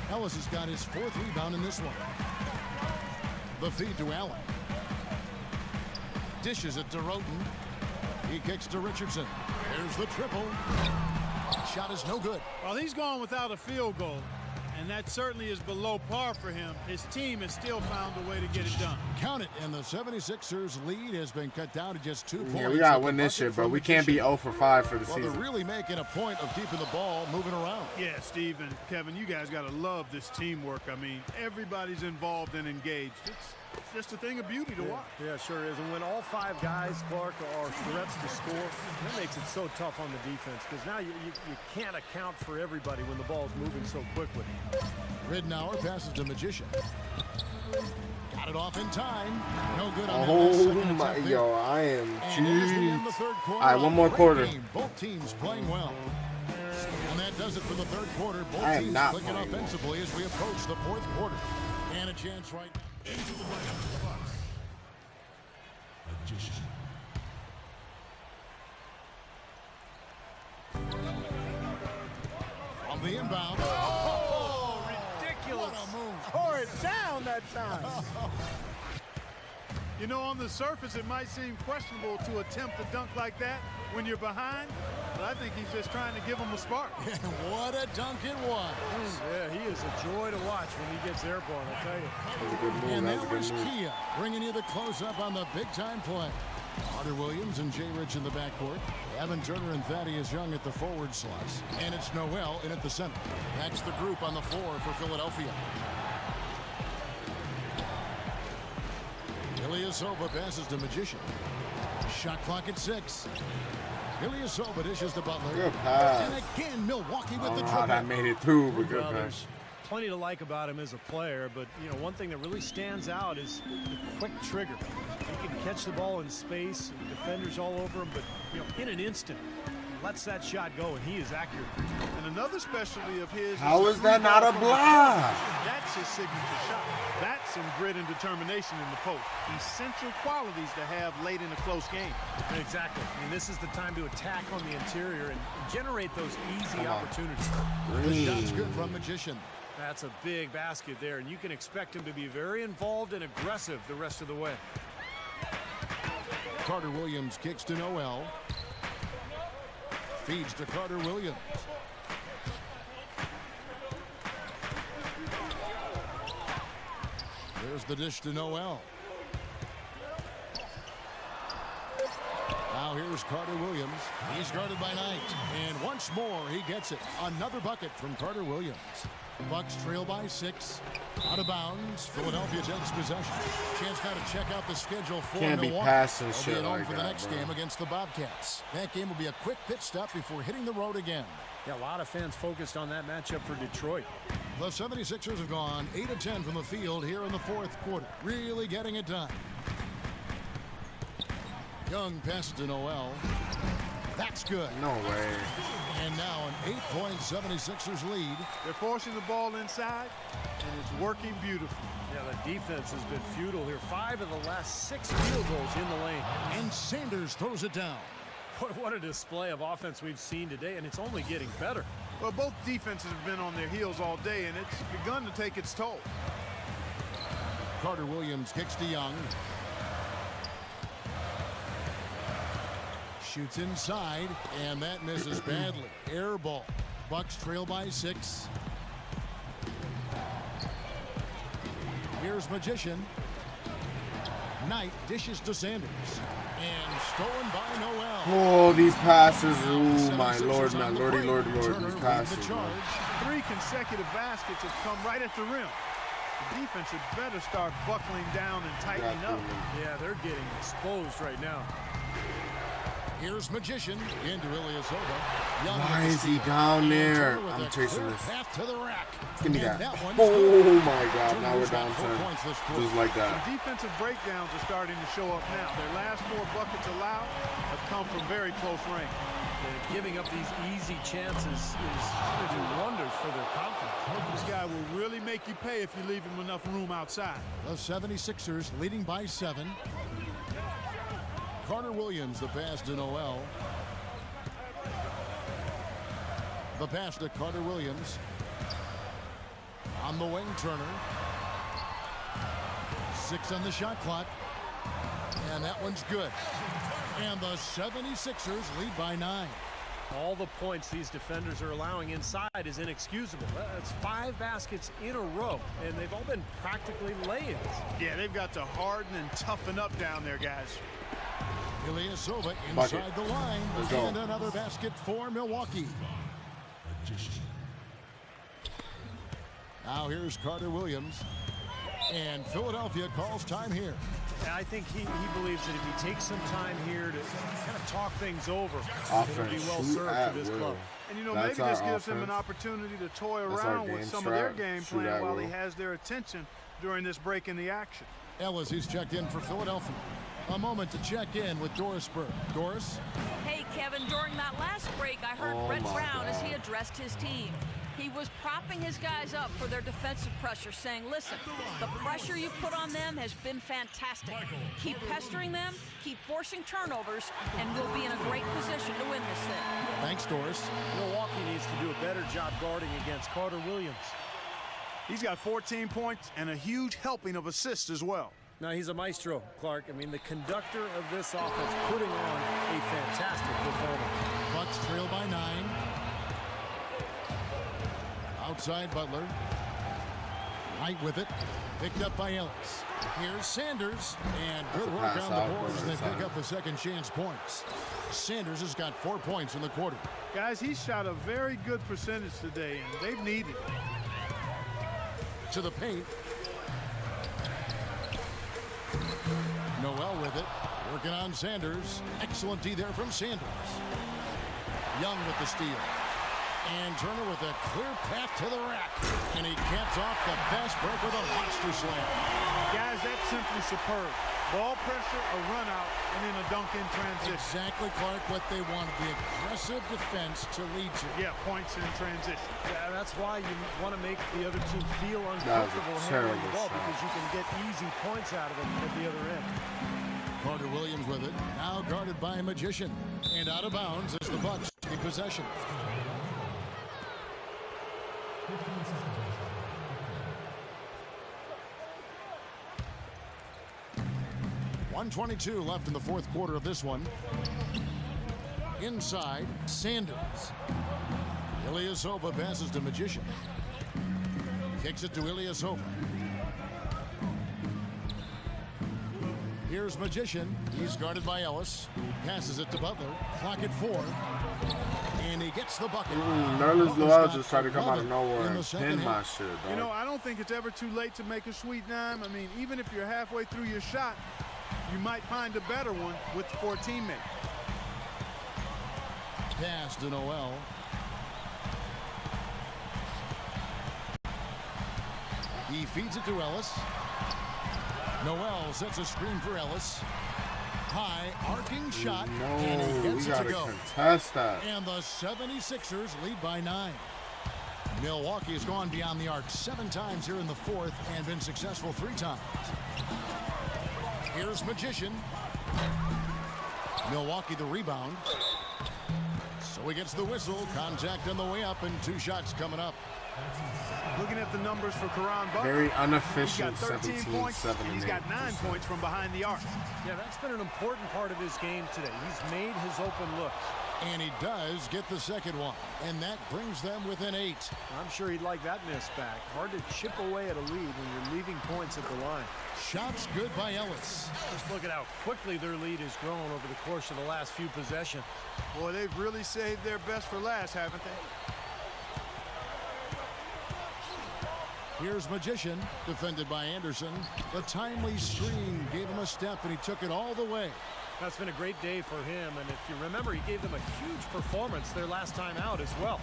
Ellis has got his 4th rebound in this one. The feed to Allen. Dishes it to Roten. He kicks to Richardson. There's the triple. Shot is no good. Well, he's gone without a field goal, and that certainly is below par for him. His team has still found a way to get it done. Count it, and the 76ers lead has been cut down to just 2 points. Yeah, we gotta win this shit, bro. We can't be 0 for 5 for the Well, season. they're really making a point of keeping the ball moving around. Yeah, Steve and Kevin, you guys got to love this teamwork. I mean, everybody's involved and engaged. It's just a thing of beauty to watch. Yeah, sure is. And when all 5 guys, Clark, are threats to score, that makes it so tough on the defense because now you can't account for everybody when the ball's moving so quickly. Ridnour passes to Magician. Got it off in time. No good on that Oh second my, attempt there. yo, I am And here's the end of the jeez. third quarter. All right, one more Great quarter. game. Both teams playing well. And that does it for the third quarter. Both I am teams not clicking playing well. offensively as we approach the fourth quarter. And a chance right now. On the inbound. Oh, ridiculous. What a move. Tore it down that time. You know, on the surface, it might seem questionable to attempt a dunk like that when you're behind, but I think he's just trying to give him a spark. And what a dunk it was. Yeah, he is a joy to watch when he gets airborne, I'll tell you. That was a good move. And That that was was a good move. Kia bringing you the close-up on the big-time play. Carter Williams and Jay Rich in the backcourt. Evan Turner and Thaddeus Young at the forward slots. And it's Noel in at the center. That's the group on the floor for Philadelphia. Ilyasova passes to Magician. Shot clock at 6. Ilyasova dishes to Butler. Good pass. And again, Milwaukee I with don't the know how that triple. made it through, but good Well, pass. there's plenty to like about him as a player, but you know, one thing that really stands out is the quick trigger. He can catch the ball in space, defenders all over him, but you know, in an instant, lets that shot go, and he is accurate. And another specialty of his How is is the that not a free ball block? from the That's his signature shot. That's some grit and determination in the post. Essential qualities to have late in a close game. Exactly. I mean, this is the time to attack on the interior and generate those easy opportunities. The shot's good from Magician. That's a big basket there, and you can expect him to be very involved and aggressive the rest of the way. Carter Williams kicks to Noel. Feeds to Carter Williams. There's the dish to Noel. Now here's Carter Williams. He's guarded by Knight. And once more, he gets it. Another bucket from Carter Williams. Bucks trail by 6. Out of bounds. Philadelphia takes possession. Chance now to check out the schedule for Can't be Milwaukee. passing They'll be shit at home like for the that, next bro. game against the Bobcats. That game will be a quick pit stop before hitting the road again. Yeah, a lot of fans focused on that matchup for Detroit. The 76ers have gone 8 of 10 from the field here in the fourth quarter. Really getting it done. Young passes to Noel. That's good. No way. And now an 8-point 76ers lead. They're forcing the ball inside, and it's working beautifully. Yeah, the defense has been futile here. 5 of the last 6 field goals in the lane. And Sanders throws it down. What a display of offense we've seen today, and it's only getting better. Well, both defenses have been on their heels all day, and it's begun to take its toll. Carter Williams kicks to Young. Shoots inside, and that misses badly. Air ball. Bucks trail by 6. Here's Magician. Knight dishes to Sanders. And stolen by Noel. Oh, these passes. Oh, my 76ers lord, on my the lordy, break. lordy, lord. Turner These lead passes. the man. charge. 3 consecutive baskets have come right at the rim. The defense had better start buckling down and tightening up. Yeah, they're getting exposed right now. Here's Magician into Ilyasova. Young Why with is the he steal. down And there? Turner with I'm a chasing clear this. path to the rack. Give me And that. one's Oh good. my God! Now we're Turner's down got 4 points 10. this quarter. Just like that. The defensive breakdowns are starting to show up now. Their last 4 buckets allowed have come from very close range. Giving up these easy chances is going to do wonders for their confidence. This guy will really make you pay if you leave him enough room outside. The 76ers leading by 7. Carter Williams, the pass to Noel. The pass to Carter Williams. On the wing, Turner. 6 on the shot clock. And that one's good. And the 76ers lead by 9. All the points these defenders are allowing inside is inexcusable. That's 5 baskets in a row, and they've all been practically lay-ins. Yeah, they've got to harden and toughen up down there, guys. Ilyasova inside Bucket. the line. Let's go. And another basket for Milwaukee. Now here's Carter Williams. And Philadelphia calls time here. And I think he believes that if he takes some time here to kind of talk things over, Offense, it'll be well shoot served at for this will. club. And, you know, That's maybe this our gives him an offense. opportunity to toy That's our around with game some of their strat. game Shoot plan at while he will. has their attention during this break in the action. Ellis, who's checked in for Philadelphia. A moment to check in with Doris Burke. Doris? Hey, Kevin, during that last break, I heard Brett Brown as he addressed his team. He was propping his guys up for their defensive pressure, saying, listen, the pressure you put on them has been fantastic. Keep pestering them, keep forcing turnovers, and we'll be in a great position to win this thing. Thanks, Doris. Milwaukee needs to do a better job guarding against Carter Williams. He's got 14 points and a huge helping of assists as well. Now, he's a maestro, Clark. I mean, the conductor of this offense putting on a fantastic performance. Bucks trail by 9. Outside Butler. Knight with it. Picked up by Ellis. Here's Sanders. And good work on the boards. They pick up the second chance points. Sanders has got 4 points in the quarter. Guys, he shot a very good percentage today, and they've needed it. To the paint. Noel with it. Working on Sanders. Excellent D there from Sanders. Young with the steal. And Turner with a clear path to the rack. And he caps off the fast break with a monster slam. Guys, that's simply superb. Ball pressure, a run out, and then a dunk in transition. Exactly, Clark, what they want. The aggressive defense to lead to. Yeah, points in transition. Yeah, that's why you want to make the other team feel uncomfortable handling the ball, because you can get easy points out of them at the other end. Carter Williams with it. Now guarded by a Magician. And out of bounds as the Bucks take possession. .122 left in the fourth quarter of this one. Inside, Sanders. Ilyasova passes to Magician. Kicks it to Ilyasova. Here's Magician. He's guarded by Ellis. Passes it to Butler. Clock at 4. And he gets the bucket. Nerlens Noel just tried to come out of nowhere and pin my shit, dog. You know, I don't think it's ever too late to make a sweet dime. I mean, even if you're halfway through your shot, you might find a better one for a teammate. Pass to Noel. He feeds it to Ellis. Noel sets a screen for Ellis. High arcing shot. And he gets it to go. Contest that. And the 76ers lead by 9. Milwaukee has gone beyond the arc 7 times here in the fourth and been successful 3 times. Here's Magician. Milwaukee the rebound. So he gets the whistle. Contact on the way up and 2 shots coming up. Looking at the numbers for Caron Butler. Very unefficient. He's got 13 points. He's got 9 points from behind the arc. Yeah, that's been an important part of his game today. He's made his open looks. And he does get the second one. And that brings them within 8. I'm sure he'd like that miss back. Hard to chip away at a lead when you're leaving points at the line. Shots good by Ellis. Just look at how quickly their lead has grown over the course of the last few possessions. Boy, they've really saved their best for last, haven't they? Here's Magician, defended by Anderson. The timely screen gave him a step, and he took it all the way. That's been a great day for him, and if you remember, he gave them a huge performance their last time out as well.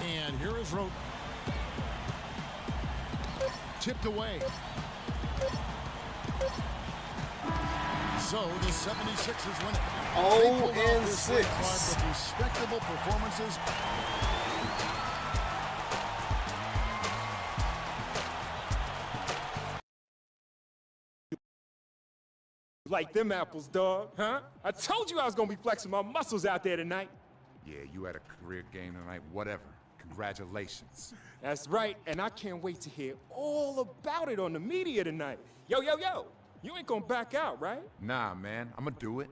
And here is Rote. Tipped away. So the 76ers win it. 0-6. With respectable performances. Like them apples, dog. Huh? I told you I was gonna be flexing my muscles out there tonight. Yeah, you had a career game tonight, whatever. Congratulations. That's right, and I can't wait to hear all about it on the media tonight. Yo, you ain't gonna back out, right? Nah, man, I'm gonna do it.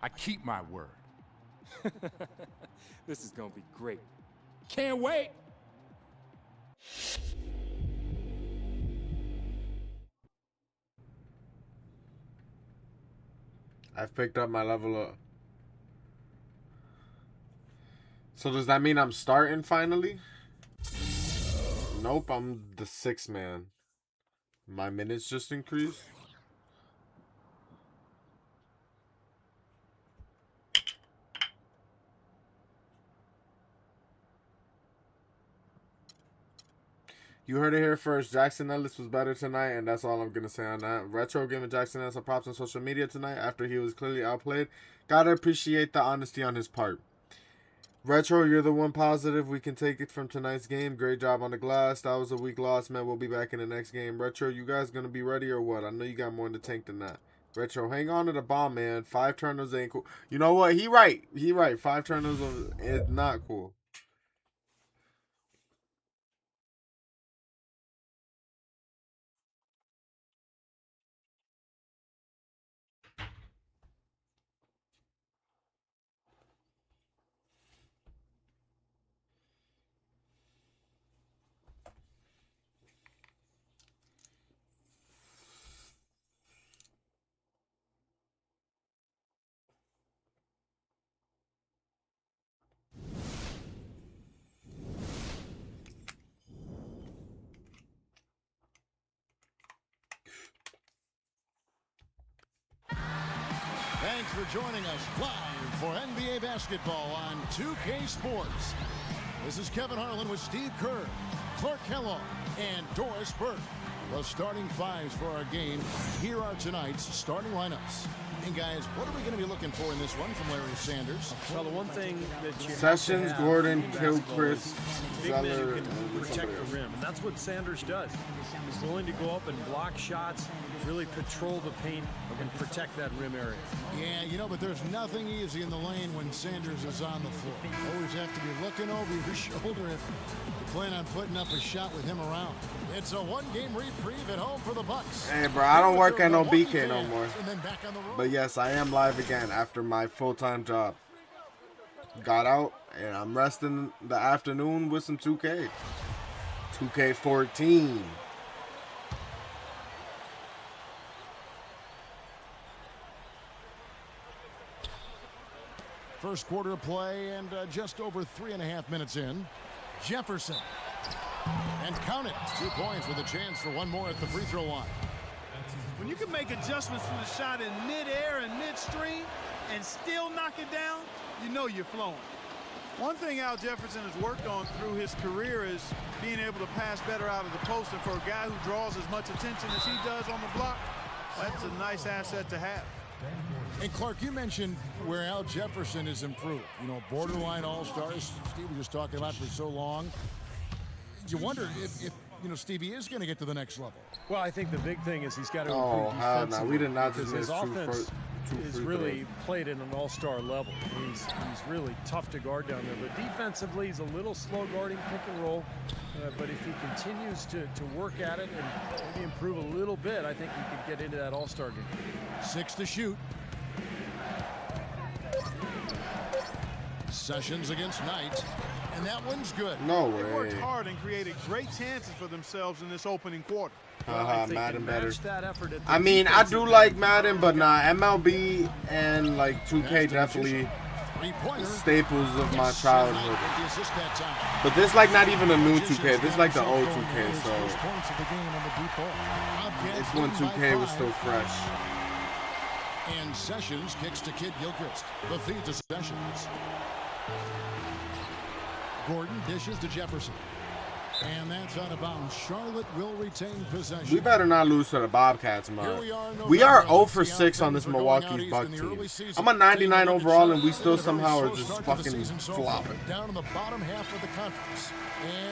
I keep my word. This is gonna be great. Can't wait. I've picked up my level up. So does that mean I'm starting finally? Nope, I'm the 6th man. My minutes just increased. You heard it here first. Jackson Ellis was better tonight, and that's all I'm going to say on that. Retro giving Jackson Ellis some props on social media tonight after he was clearly outplayed. Gotta appreciate the honesty on his part. Retro, you're the one positive we can take it from tonight's game. Great job on the glass. That was a weak loss, man. We'll be back in the next game. Retro, you guys going to be ready or what? I know you got more in the tank than that. Retro, hang on to the bomb, man. 5 turnovers ain't cool. You know what? He right. 5 turnovers is not cool. Thanks for joining us live for NBA basketball on 2K Sports. This is Kevin Harlan with Steve Kerr, Clark Kellogg, and Doris Burke. The starting fives for our game. Here are tonight's starting lineups. And guys, what are we going to be looking for in this one from Larry Sanders? Well, the one thing that you Sessions, have to Gordon, have in Gilchrist, basketball is big men Zeller, who can and protect somebody the else. rim, and that's what Sanders does. He's willing to go up and block shots, really patrol the paint, and protect that rim area. Yeah, you know, but there's nothing easy in the lane when Sanders is on the floor. You always have to be looking over your shoulder if you plan on putting up a shot with him around. It's a one-game reprieve at home for the Bucks. Hey, bro, I don't work at no Milwaukee BK no fans, more. and then back on the road. But yes, I am live again after my full-time job. Got out, and I'm resting the afternoon with some 2K. 2K14. First quarter of play and just over 3.5 minutes in. Jefferson. And count it. 2 points with a chance for one more at the free throw line. When you can make adjustments from the shot in mid-air and midstream and still knock it down, you know you're flowing. One thing Al Jefferson has worked on through his career is being able to pass better out of the post. And for a guy who draws as much attention as he does on the block, that's a nice asset to have. And Clark, you mentioned where Al Jefferson has improved. You know, borderline all-stars. Steve was just talking about for so long. You wonder if you know, Stevie is going to get to the next level. Well, I think the big thing is he's got to Oh, improve hell no. defensively, We did not because just his miss offense two is free really throws. played at an all-star level. He's really tough to guard down there, but defensively he's a little slow guarding pick and roll. But if he continues to work at it and maybe improve a little bit, I think he could get into that all-star game. 6 to shoot. Sessions against Knight, and that one's good. No They worked way. hard and created great chances for themselves in this opening quarter. If they Madden can better. match that effort at the I mean, I defensive do end, like Madden, but nah, MLB and like 2K That's the definitely three-pointer. staples of my It's childhood. Knight with the assist that time. But this like not even a new 2K. This is like the old 2K, His so first points of the game on the deep ball. Bobcats it's when lead by 2K was 5. still fresh. And Sessions kicks to Kid Gilchrist. The feed to Sessions. Gordon dishes to Jefferson. And that's out of bounds. Charlotte will retain possession. We better not lose to the Bobcats, Here man. we are in We are November. 0 for See how 6 on things this are going out Milwaukee's east Buck in the team. early season. I'm a 99 Taking overall, and we a still very somehow slow are just start to the fucking season so far. flopping. Down in the bottom half of the conference.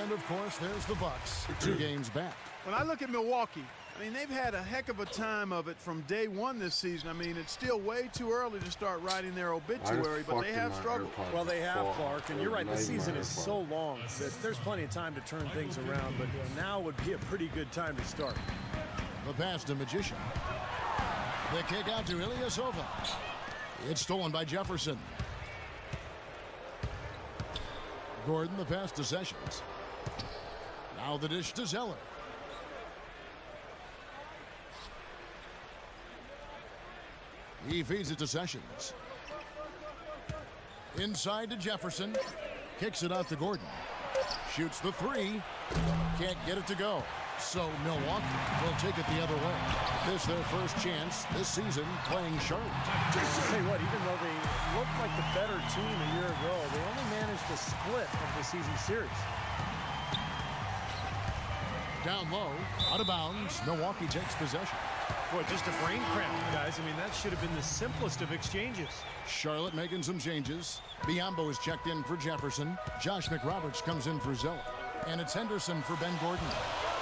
And of course, there's the Bucks. 2 games back. When I look at Milwaukee, I mean, they've had a heck of a time of it from day one this season. I mean, it's still way too early to start writing their obituary, but they have struggled. Well, they have, Clark, and you're right, the season is so long. There's plenty of time to turn things around, but now would be a pretty good time to start. The pass to Magician. The kick out to Ilyasova. It's stolen by Jefferson. Gordon, the pass to Sessions. Now the dish to Zeller. He feeds it to Sessions. Inside to Jefferson. Kicks it out to Gordon. Shoots the 3. Can't get it to go. So Milwaukee will take it the other way. This their first chance this season playing Charlotte. I'll tell you what, even though they looked like the better team a year ago, they only managed a split of the season series. Down low, out of bounds. Milwaukee takes possession. Boy, just a brain cramp, guys. I mean, that should have been the simplest of exchanges. Charlotte making some changes. Biombo is checked in for Jefferson. Josh McRoberts comes in for Zoe. And it's Henderson for Ben Gordon.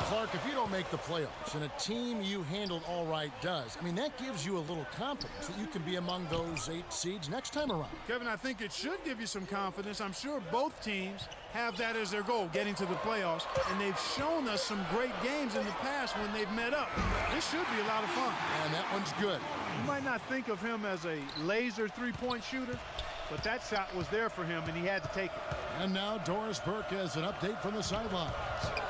Clark, if you don't make the playoffs and a team you handled all right does, I mean, that gives you a little confidence that you can be among those 8 seeds next time around. Kevin, I think it should give you some confidence. I'm sure both teams have that as their goal, getting to the playoffs, and they've shown us some great games in the past when they've met up. This should be a lot of fun. And that one's good. You might not think of him as a laser three-point shooter, but that shot was there for him, and he had to take it. And now Doris Burke has an update from the sidelines.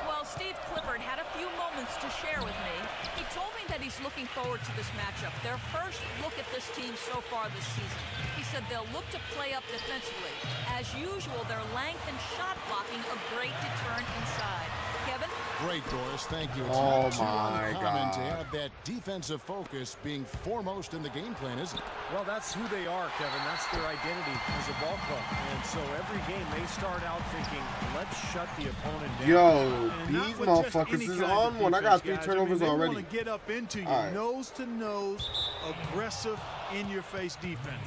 Well, Steve Clifford had a few moments to share with me. He told me that he's looking forward to this matchup, their first look at this team so far this season. He said they'll look to play up defensively. As usual, their length and shot blocking a great deterrent inside. Kevin? Great, Doris. Thank you. It's Oh, not too my uncommon to God. have that defensive focus being foremost in the game plan, isn't it? Well, that's who they are, Kevin. That's their identity as a ball club. And so every game they start out thinking, let's shut the opponent down. Yo, And not these with just motherfuckers any is kind of on one. I defense, got 3 guys. turnovers they already. want to get up into you, All right. nose-to-nose, aggressive, in-your-face defense.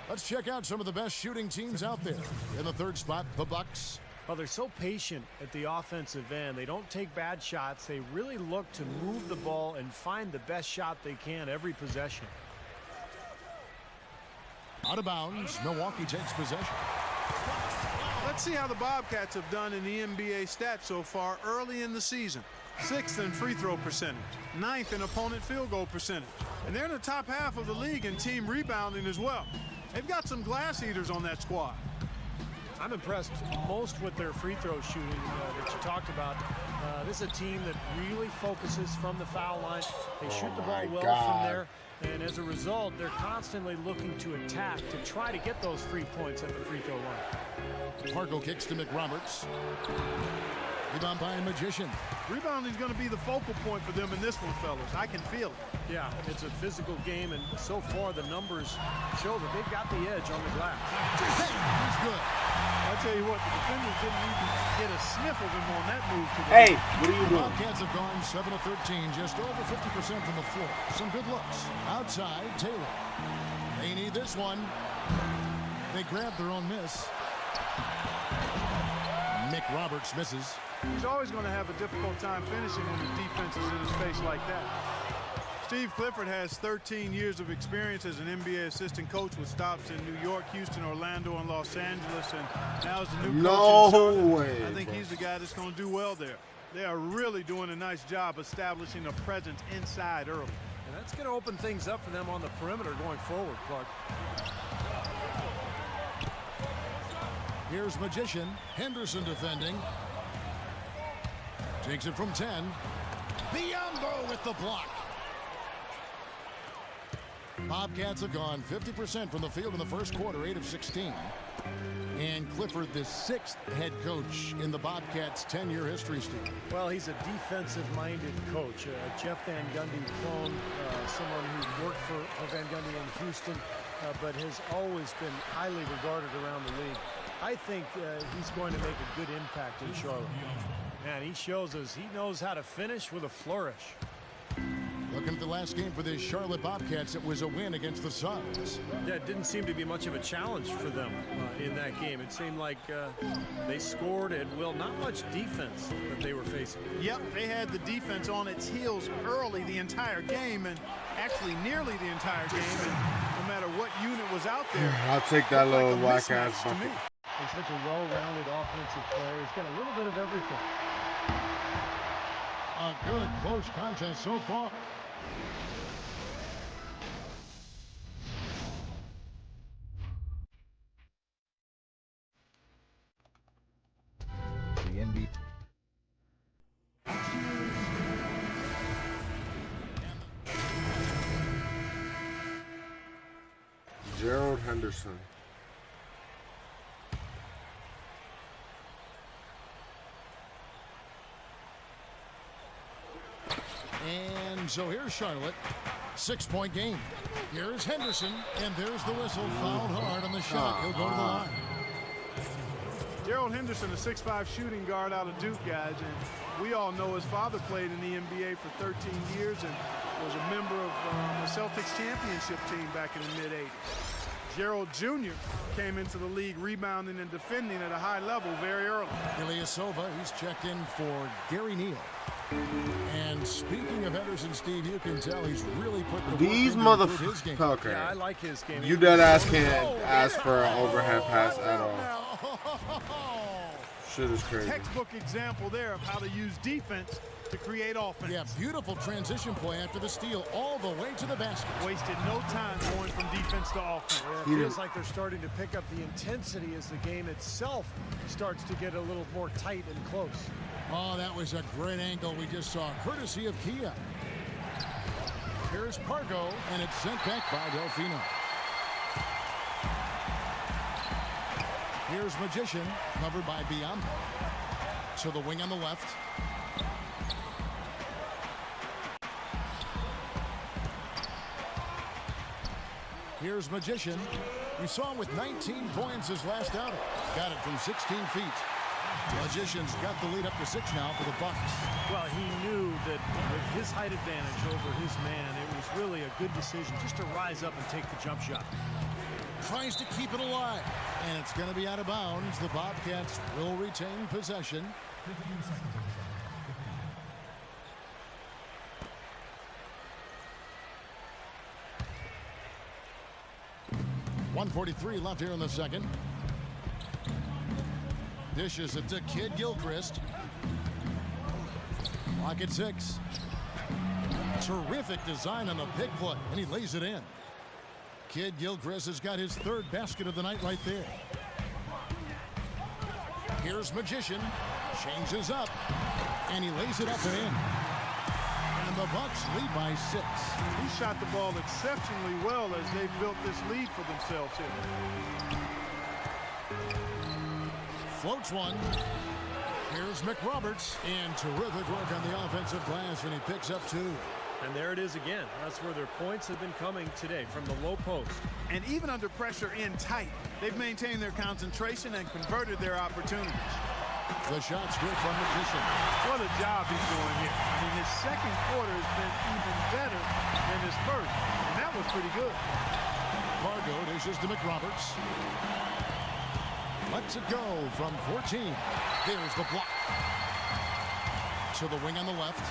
Let's check out some of the best shooting teams out there. In the third spot, the Bucks. Well, they're so patient at the offensive end. They don't take bad shots. They really look to move the ball and find the best shot they can every possession. Out of bounds, Milwaukee takes possession. Let's see how the Bobcats have done in the NBA stats so far early in the season. 6th in free throw percentage, 9th in opponent field goal percentage. And they're in the top half of the league in team rebounding as well. They've got some glass eaters on that squad. I'm impressed most with their free throw shooting that you talked about. This is a team that really focuses from the foul line. They shoot the ball my well God. from there. And as a result, they're constantly looking to attack to try to get those 3 points at the free throw line. Parko kicks to McRoberts. Rebound by Magician. Rebounding is going to be the focal point for them in this one, fellas. I can feel it. Yeah, it's a physical game, and so far the numbers show that they've got the edge on the glass. He's good. I tell you what, the defenders didn't even get a sniff of him on that move today. Hey, what are you doing? Bobcats have gone 7 of 13, just over 50% from the floor. Some good looks. Outside, Taylor. They need this one. They grab their own miss. McRoberts misses. He's always going to have a difficult time finishing when the defense is in his face like that. Steve Clifford has 13 years of experience as an NBA assistant coach with stops in New York, Houston, Orlando, and Los Angeles, and now as the new coach in Charlotte. way, I think bro. he's the guy that's going to do well there. They are really doing a nice job establishing a presence inside early. And that's going to open things up for them on the perimeter going forward, Clark. Here's Magician. Henderson defending. Takes it from 10. Biombo with the block. Bobcats have gone 50% from the field in the first quarter, 8 of 16. And Clifford, the 6th head coach in the Bobcats' 10-year history, Steve. Well, he's a defensive-minded coach, a Jeff Van Gundy clone, someone who worked for Van Gundy in Houston, but has always been highly regarded around the league. I think he's going to make a good impact in Charlotte. Man, he shows us he knows how to finish with a flourish. Looking at the last game for the Charlotte Bobcats, it was a win against the Suns. Yeah, it didn't seem to be much of a challenge for them in that game. It seemed like they scored at will, not much defense that they were facing. Yep, they had the defense on its heels early the entire game, and actually nearly the entire game, and no matter what unit was out there. I'll take that looked little like a whack-ass mismatch to bucket. me. He's such a well-rounded offensive player. He's got a little bit of everything. A good close contest so far. The NBA. Gerald Henderson. And so here's Charlotte. 6-point game. Here's Henderson, and there's the whistle. Fouled hard on the shot. He'll go to the line. Gerald Henderson, a 6'5" shooting guard out of Duke, guys, and we all know his father played in the NBA for 13 years and was a member of the Celtics championship team back in the mid-'80s. Gerald Jr. came into the league rebounding and defending at a high level very early. Ilyasova, he's checked in for Gary Neal. And speaking of Henderson, Steve, you can tell he's really put the These work into his game. motherfuckers. Okay. Yeah, I like his game. You dead ass can't ask for an overhead pass at all. Shit is crazy. Textbook example there of how to use defense to create offense. Yeah, beautiful transition play after the steal all the way to the basket. Wasted no time going from defense to offense. Yeah, it feels like they're starting to pick up the intensity as the game itself starts to get a little more tight and close. Oh, that was a great angle we just saw, courtesy of Kia. Here's Pargo, and it's sent back by Delfino. Here's Magician, covered by Biamba. To the wing on the left. Here's Magician. We saw him with 19 points his last outing. Got it from 16 feet. Magician's got the lead up to 6 now for the Bucks. Well, he knew that with his height advantage over his man, it was really a good decision just to rise up and take the jump shot. Tries to keep it alive, and it's going to be out of bounds. The Bobcats will retain possession. 1:43 left here in the second. Dishes it to Kid Gilchrist. Clock at 6. Terrific design on the pick play, and he lays it in. Kid Gilchrist has got his 3rd basket of the night right there. Here's Magician. Changes up, and he lays it up and in. And the Bucks lead by 6. He shot the ball exceptionally well as they built this lead for themselves here. Floats one. Here's McRoberts, and terrific work on the offensive glass, and he picks up 2. And there it is again. That's where their points have been coming today, from the low post. And even under pressure in tight, they've maintained their concentration and converted their opportunities. The shot's good from Magician. What a job he's doing here. I mean, his second quarter has been even better than his first, and that was pretty good. Pargo dishes to McRoberts. Lets it go from 14. Here's the block. To the wing on the left.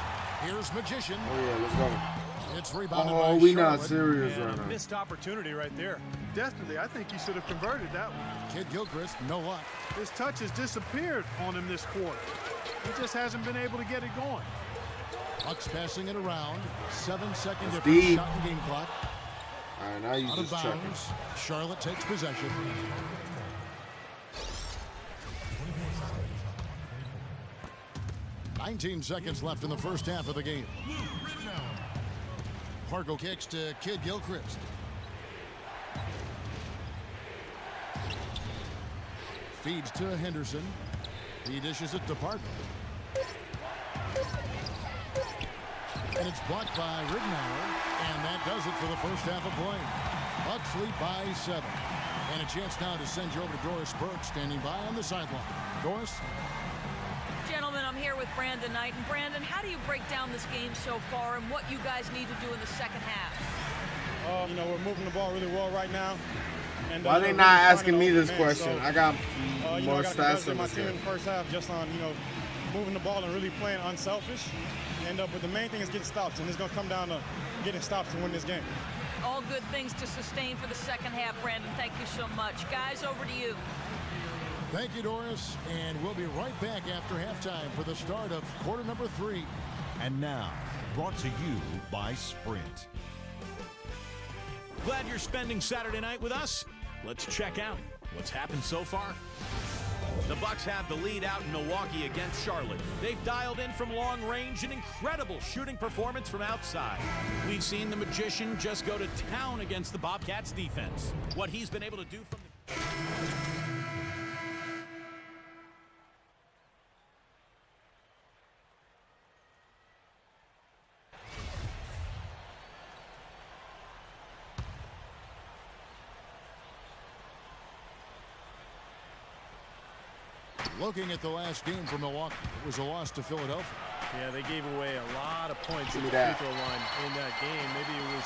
Here's Magician. Oh yeah, let's go. It's rebounded Oh, by we Charlotte. not serious And right a now. missed opportunity right there. Definitely, I think he should have converted that one. Kid Gilchrist, no luck. His touch has disappeared on him this quarter. He just hasn't been able to get it going. Bucks passing it around. 7-second That's difference. deep. Shot and game clock. All right, now you Out of just checking. bounds. Charlotte takes possession. $19 seconds left in the first half of the game. Pargo kicks to Kid Gilchrist. Feeds to Henderson. He dishes it to Pargo. And it's blocked by Ridenour. And that does it for the first half of play. Bucks lead by 7. And a chance now to send you over to Doris Burke, standing by on the sideline. Doris? Gentlemen, I'm here with Brandon Knight. And Brandon, how do you break down this game so far and what you guys need to do in the second half? You know, we're moving the ball really well right now. And, Why they we're not really asking finding me the this open man. question? So, I got you know, more I got to stats congratulate than my this team in game. the first half just on, you know, moving the ball and really playing unselfish. But the main thing is getting stops, and it's going to come down to getting stops to win this game. All good things to sustain for the second half, Brandon. Thank you so much. Guys, over to you. Thank you, Doris. And we'll be right back after halftime for the start of quarter number 3. And now, brought to you by Sprint. Glad you're spending Saturday night with us. Let's check out what's happened so far. The Bucks have the lead out in Milwaukee against Charlotte. They've dialed in from long range an incredible shooting performance from outside. We've seen the Magician just go to town against the Bobcats defense. What he's been able to do from the Looking at the last game for Milwaukee, it was a loss to Philadelphia. Yeah, they gave away a lot of points at the free that. throw line in that game. Maybe it was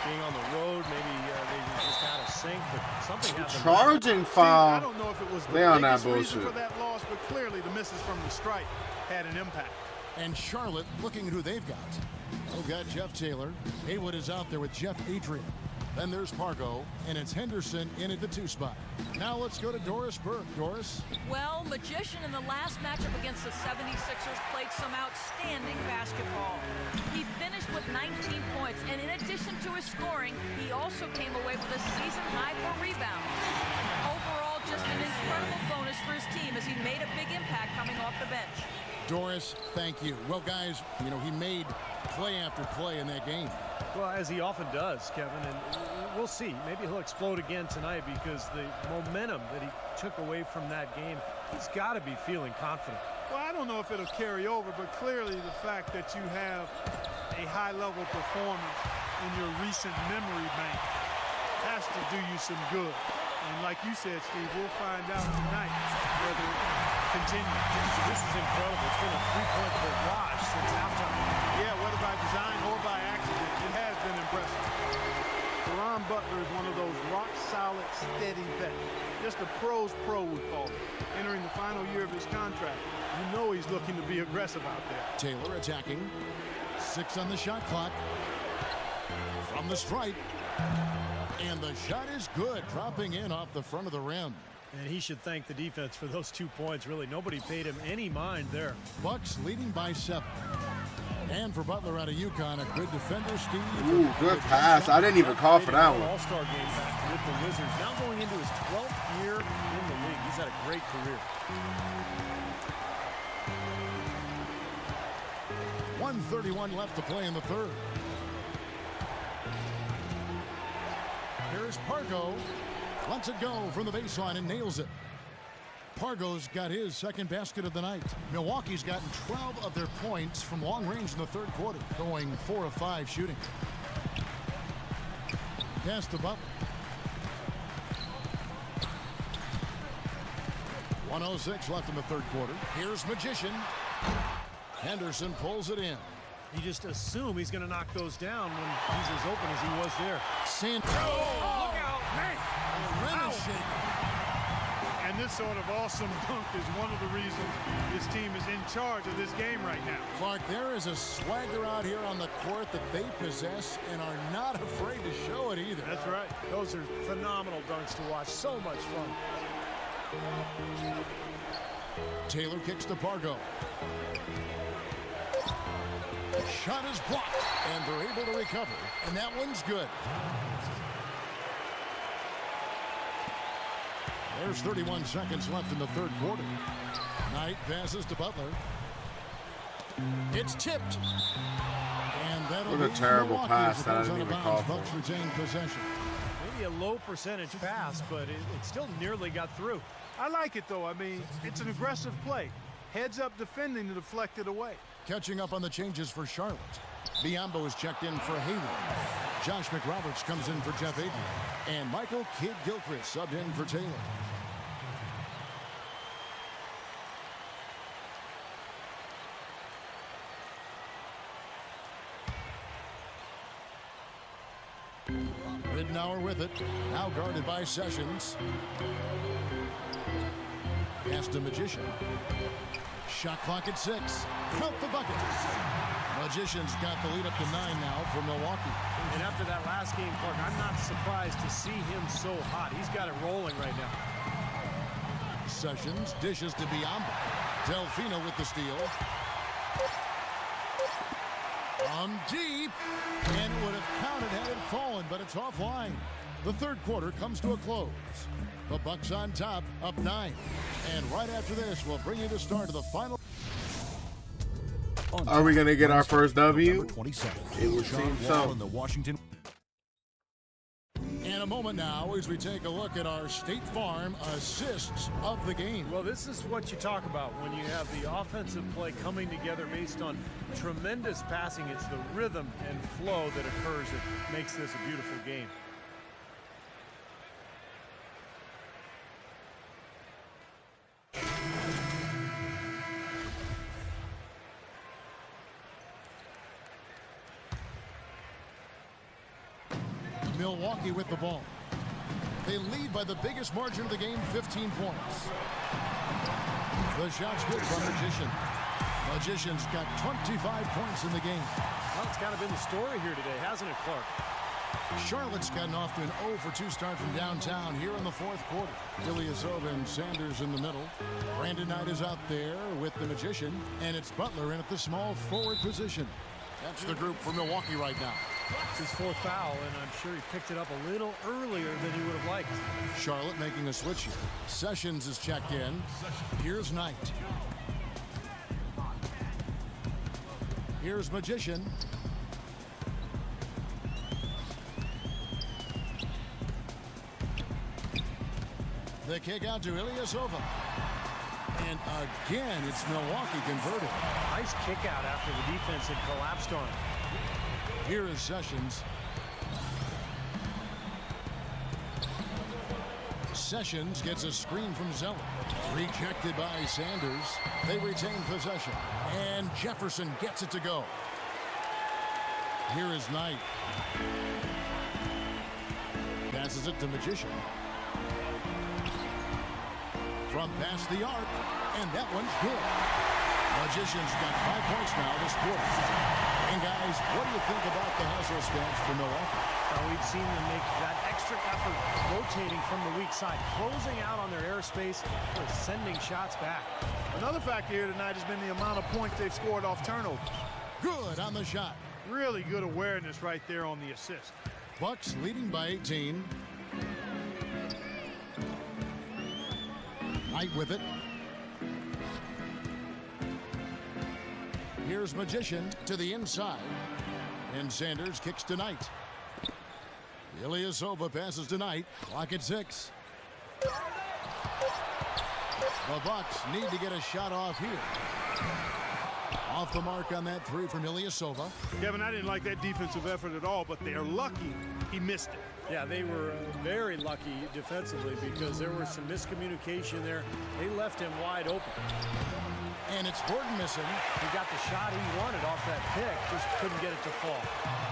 being on the road. Maybe they just had a sink, but something happened. Charging I foul. don't know if it was the They on that biggest reason bullshit. for that loss, but clearly the misses from the stripe had an impact. And Charlotte looking at who they've got. They've got Jeff Taylor. Haywood is out there with Jeff Adrian. Then there's Pargo, and it's Henderson in at the 2 spot. Now let's go to Doris Burke. Doris? Well, Magician in the last matchup against the 76ers played some outstanding basketball. He finished with 19 points, and in addition to his scoring, he also came away with a season high for rebounds. Overall, just an incredible bonus for his team as he made a big impact coming off the bench. Doris, thank you. Well, guys, you know, he made play after play in that game. Well, as he often does, Kevin, and we'll see. Maybe he'll explode again tonight because the momentum that he took away from that game, he's got to be feeling confident. Well, I don't know if it'll carry over, but clearly the fact that you have a high-level performance in your recent memory bank has to do you some good. And like you said, Steve, we'll find out tonight whether it continues. This is incredible. It's been a three-point barrage since halftime. Yeah, whether by design or by accident, it has been impressive. Deron Butler is one of those rock-solid, steady vets. Just a pro's pro, we call it. Entering the final year of his contract, you know he's looking to be aggressive out there. Taylor attacking. 6 on the shot clock. From the stripe. And the shot is good, dropping in off the front of the rim. And he should thank the defense for those 2 points. Really, nobody paid him any mind there. Bucks leading by 7. And for Butler out of UConn, a good defender, Steve. Ooh, good pass. I didn't even call for that one. All-Star game back with the Wizards. Now going into his 12th year in the league. He's had a great career. 1:31 left to play in the third. Here's Pargo. Lets it go from the baseline and nails it. Pargo's got his second basket of the night. Milwaukee's gotten 12 of their points from long range in the third quarter, going 4 of 5 shooting. Pass to Butler. 1:06 left in the third quarter. Here's Magician. Henderson pulls it in. You just assume he's going to knock those down when he's as open as he was there. Look out, man! Rim is shaking. And this sort of awesome dunk is one of the reasons this team is in charge of this game right now. Clark, there is a swagger out here on the court that they possess and are not afraid to show it either. That's right. Those are phenomenal dunks to watch. So much fun. Taylor kicks to Pargo. Shot is blocked, and they're able to recover, and that one's good. There's 31 seconds left in the third quarter. Knight passes to Butler. It's tipped. And that'll What a be terrible Milwaukee pass as it that I goes didn't out of even bounds. call for. Bucks retain possession. Maybe a low percentage pass, but it still nearly got through. I like it, though. I mean, it's an aggressive play. Heads up defending to deflect it away. Catching up on the changes for Charlotte. Biombo is checked in for Haywood. Josh McRoberts comes in for Jeff Adrian. And Michael Kidd-Gilchrist subbed in for Taylor. Ridnour with it. Now guarded by Sessions. Pass to Magician. Shot clock at 6. Count the bucket. Magician's got the lead up to 9 now for Milwaukee. And after that last game, Clark, I'm not surprised to see him so hot. He's got it rolling right now. Sessions dishes to Biombo. Delfino with the steal. From deep. And it would have counted had it fallen, but it's offline. The third quarter comes to a close. The Bucks on top, up 9. And right after this, we'll bring you the start of the final. Are we going to get our first W? November 27th. It would seem so. In the Washington. In a moment now, as we take a look at our State Farm assists of the game. Well, this is what you talk about when you have the offensive play coming together based on tremendous passing. It's the rhythm and flow that occurs that makes this a beautiful game. Milwaukee with the ball. They lead by the biggest margin of the game, 15 points. The shot's good from Magician. Magician's got 25 points in the game. Well, it's kind of been the story here today, hasn't it, Clark? Charlotte's gotten off to an 0 for 2 start from downtown here in the fourth quarter. Ilyasova and Sanders in the middle. Brandon Knight is out there with the Magician, and it's Butler in at the small forward position. That's the group for Milwaukee right now. It's his fourth foul, and I'm sure he picked it up a little earlier than he would have liked. Charlotte making a switch here. Sessions is checked in. Here's Knight. Here's Magician. The kick out to Ilyasova. And again, it's Milwaukee converted. Nice kick out after the defense had collapsed on him. Here is Sessions. Sessions gets a screen from Zeller. Rejected by Sanders. They retain possession. And Jefferson gets it to go. Here is Knight. Passes it to Magician. From past the arc. And that one's good. Magician's got 5 points now this quarter. And guys, what do you think about the hustle stance for Milwaukee? We've seen them make that extra effort rotating from the weak side, closing out on their airspace, or sending shots back. Another factor here tonight has been the amount of points they've scored off turnover. Good on the shot. Really good awareness right there on the assist. Bucks leading by 18. Knight with it. Here's Magician to the inside. And Sanders kicks to Knight. Ilyasova passes to Knight. Clock at 6. The Bucks need to get a shot off here. Off the mark on that 3 from Ilyasova. Kevin, I didn't like that defensive effort at all, but they're lucky he missed it. Yeah, they were very lucky defensively because there was some miscommunication there. They left him wide open. And it's Gordon missing. He got the shot he wanted off that pick, just couldn't get it to fall.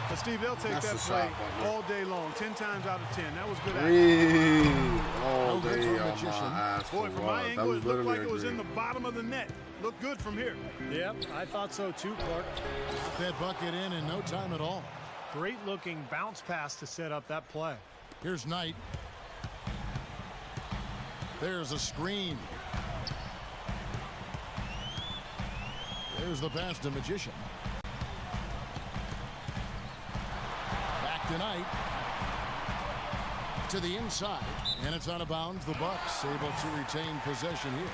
But Steve, they'll take that play all day long, 10 times out of 10. That was good All day on my ass. Boy, from my angle, it looked like it was in the bottom of the net. Looked good from here. Yep, I thought so too, Clark. Got that bucket in no time at all. Great looking bounce pass to set up that play. Here's Knight. There's a screen. There's the pass to Magician. Back to Knight. To the inside. And it's out of bounds. The Bucks able to retain possession here.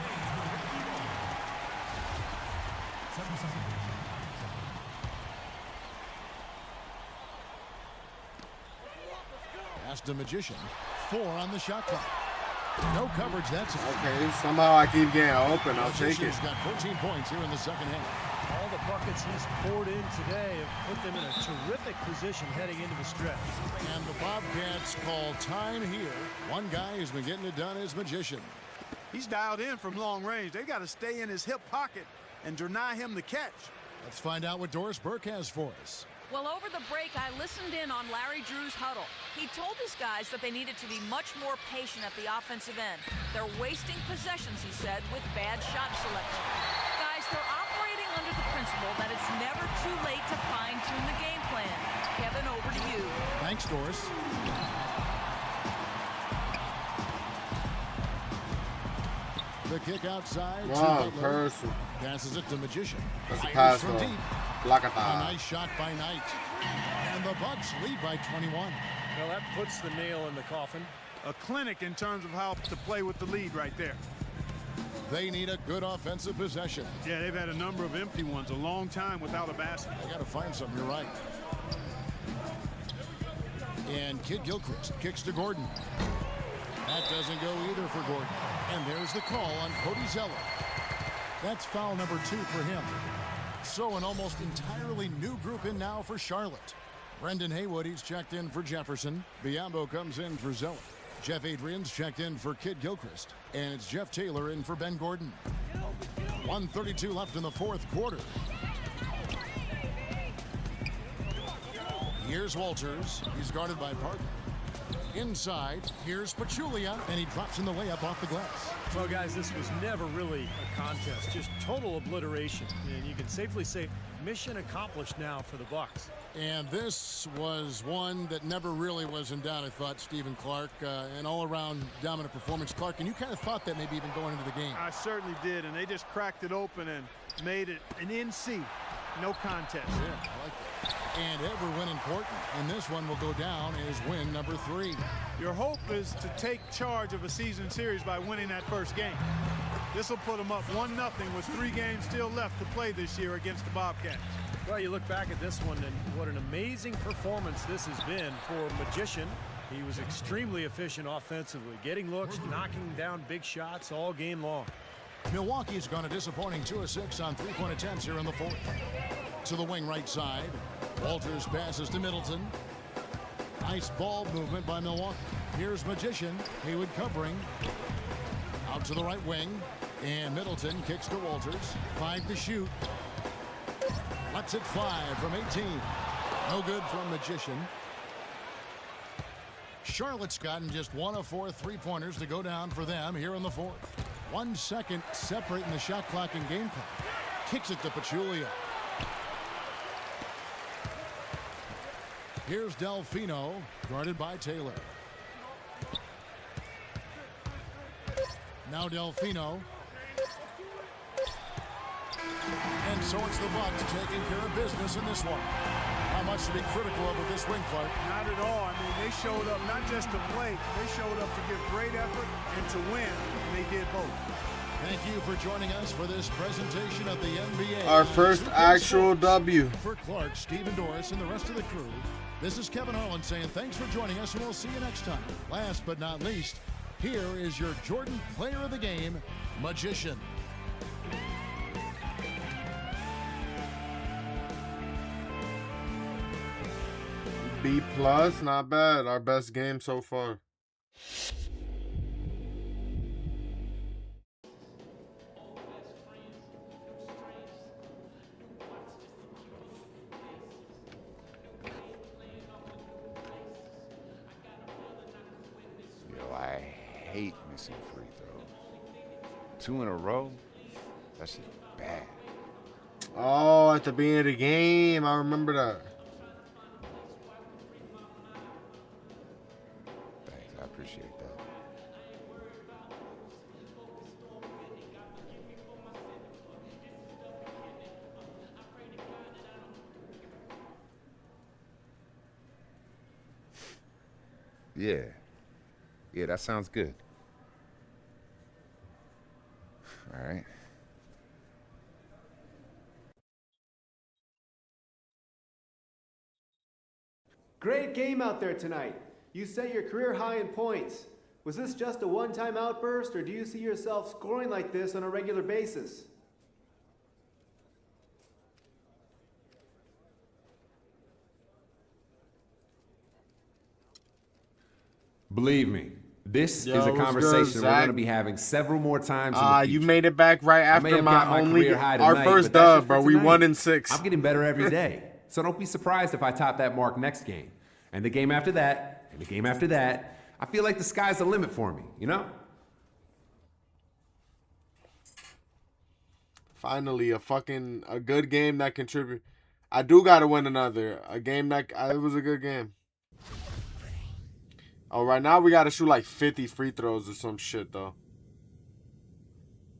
Pass to Magician. 4 on the shot clock. No coverage, that's it. Okay, somehow I keep getting open. I'll take it. He's got 14 points here in the second half. All the buckets he's poured in today have put them in a terrific position heading into the stretch. And the Bobcats call time here. One guy who's been getting it done is Magician. He's dialed in from long range. They got to stay in his hip pocket and deny him the catch. Let's find out what Doris Burke has for us. Well, over the break, I listened in on Larry Drew's huddle. He told his guys that they needed to be much more patient at the offensive end. They're wasting possessions, he said, with bad shot selection. Guys, they're operating under the principle that it's never too late to fine-tune the game plan. Kevin, over to you. Thanks, Doris. The kick outside. Wow, person. Passes it to Magician. That's a pass from though. deep. A nice shot by Knight. And the Bucks lead by 21. Well, that puts the nail in the coffin. A clinic in terms of how to play with the lead right there. They need a good offensive possession. Yeah, they've had a number of empty ones, a long time without a basket. They got to find something, you're right. And Kid Gilchrist kicks to Gordon. That doesn't go either for Gordon. And there's the call on Cody Zeller. That's foul number 2 for him. So an almost entirely new group in now for Charlotte. Brendan Haywood, he's checked in for Jefferson. Biombo comes in for Zeller. Jeff Adrian's checked in for Kid Gilchrist. And it's Jeff Taylor in for Ben Gordon. 1:32 left in the fourth quarter. Here's Walters. He's guarded by Parker. Inside, here's Pachulia, and he drops in the layup off the glass. Well, guys, this was never really a contest, just total obliteration. And you can safely say mission accomplished now for the Bucks. And this was one that never really was in doubt, I thought, Stephen Clark. An all-around dominant performance. Clark, and you kind of thought that maybe even going into the game. I certainly did, and they just cracked it open and made it an NC. No contest. Yeah, I like that. And every win important, and this one will go down as win number 3. Your hope is to take charge of a season series by winning that first game. This will put them up 1-0 with 3 games still left to play this year against the Bobcats. Well, you look back at this one, and what an amazing performance this has been for Magician. He was extremely efficient offensively, getting looks, knocking down big shots all game long. Milwaukee's gone a disappointing 2 of 6 on 3-point attempts here in the 4th. To the wing right side. Walters passes to Middleton. Nice ball movement by Milwaukee. Here's Magician. Haywood covering. Out to the right wing. And Middleton kicks to Walters. 5 to shoot. Lets it fly from 18. No good from Magician. Charlotte's gotten just 1 of 4 3-pointers to go down for them here in the 4th. 1 second separating the shot clock and game clock. Kicks it to Pachulia. Here's Delfino, guarded by Taylor. Now Delfino. And so it's the Bucks taking care of business in this one. How much to be critical of with this win, Clark? Not at all. I mean, they showed up not just to play, they showed up to give great effort and to win, and they did both. Thank you for joining us for this presentation of the NBA. Our first actual W. For Clark, Stephen Doris, and the rest of the crew, this is Kevin Harlan saying thanks for joining us, and we'll see you next time. Last but not least, here is your Jordan Player of the Game, Magician. B+, not bad. Our best game so far. Yo, I hate missing free throws. 2 in a row? That's just bad. Oh, at the beginning of the game. I remember that. Thanks, I appreciate that. Yeah, that sounds good. All right. Great game out there tonight. You set your career high in points. Was this just a one-time outburst, or do you see yourself scoring like this on a regular basis? Believe me, this Yo, is a what's conversation good, we're going to Zach? be having several more times in the future. You made it back right I may after have got my career high our tonight, first but that's dub, just for bro. We tonight. 1 and 6. I'm getting better every day. So don't be surprised if I top that mark next game. And the game after that, and the game after that. I feel like the sky's the limit for me, you know? Finally, a good game that contribute. I do gotta win another. A game that it was a good game. Oh, right now we gotta shoot like 50 free throws or some shit though.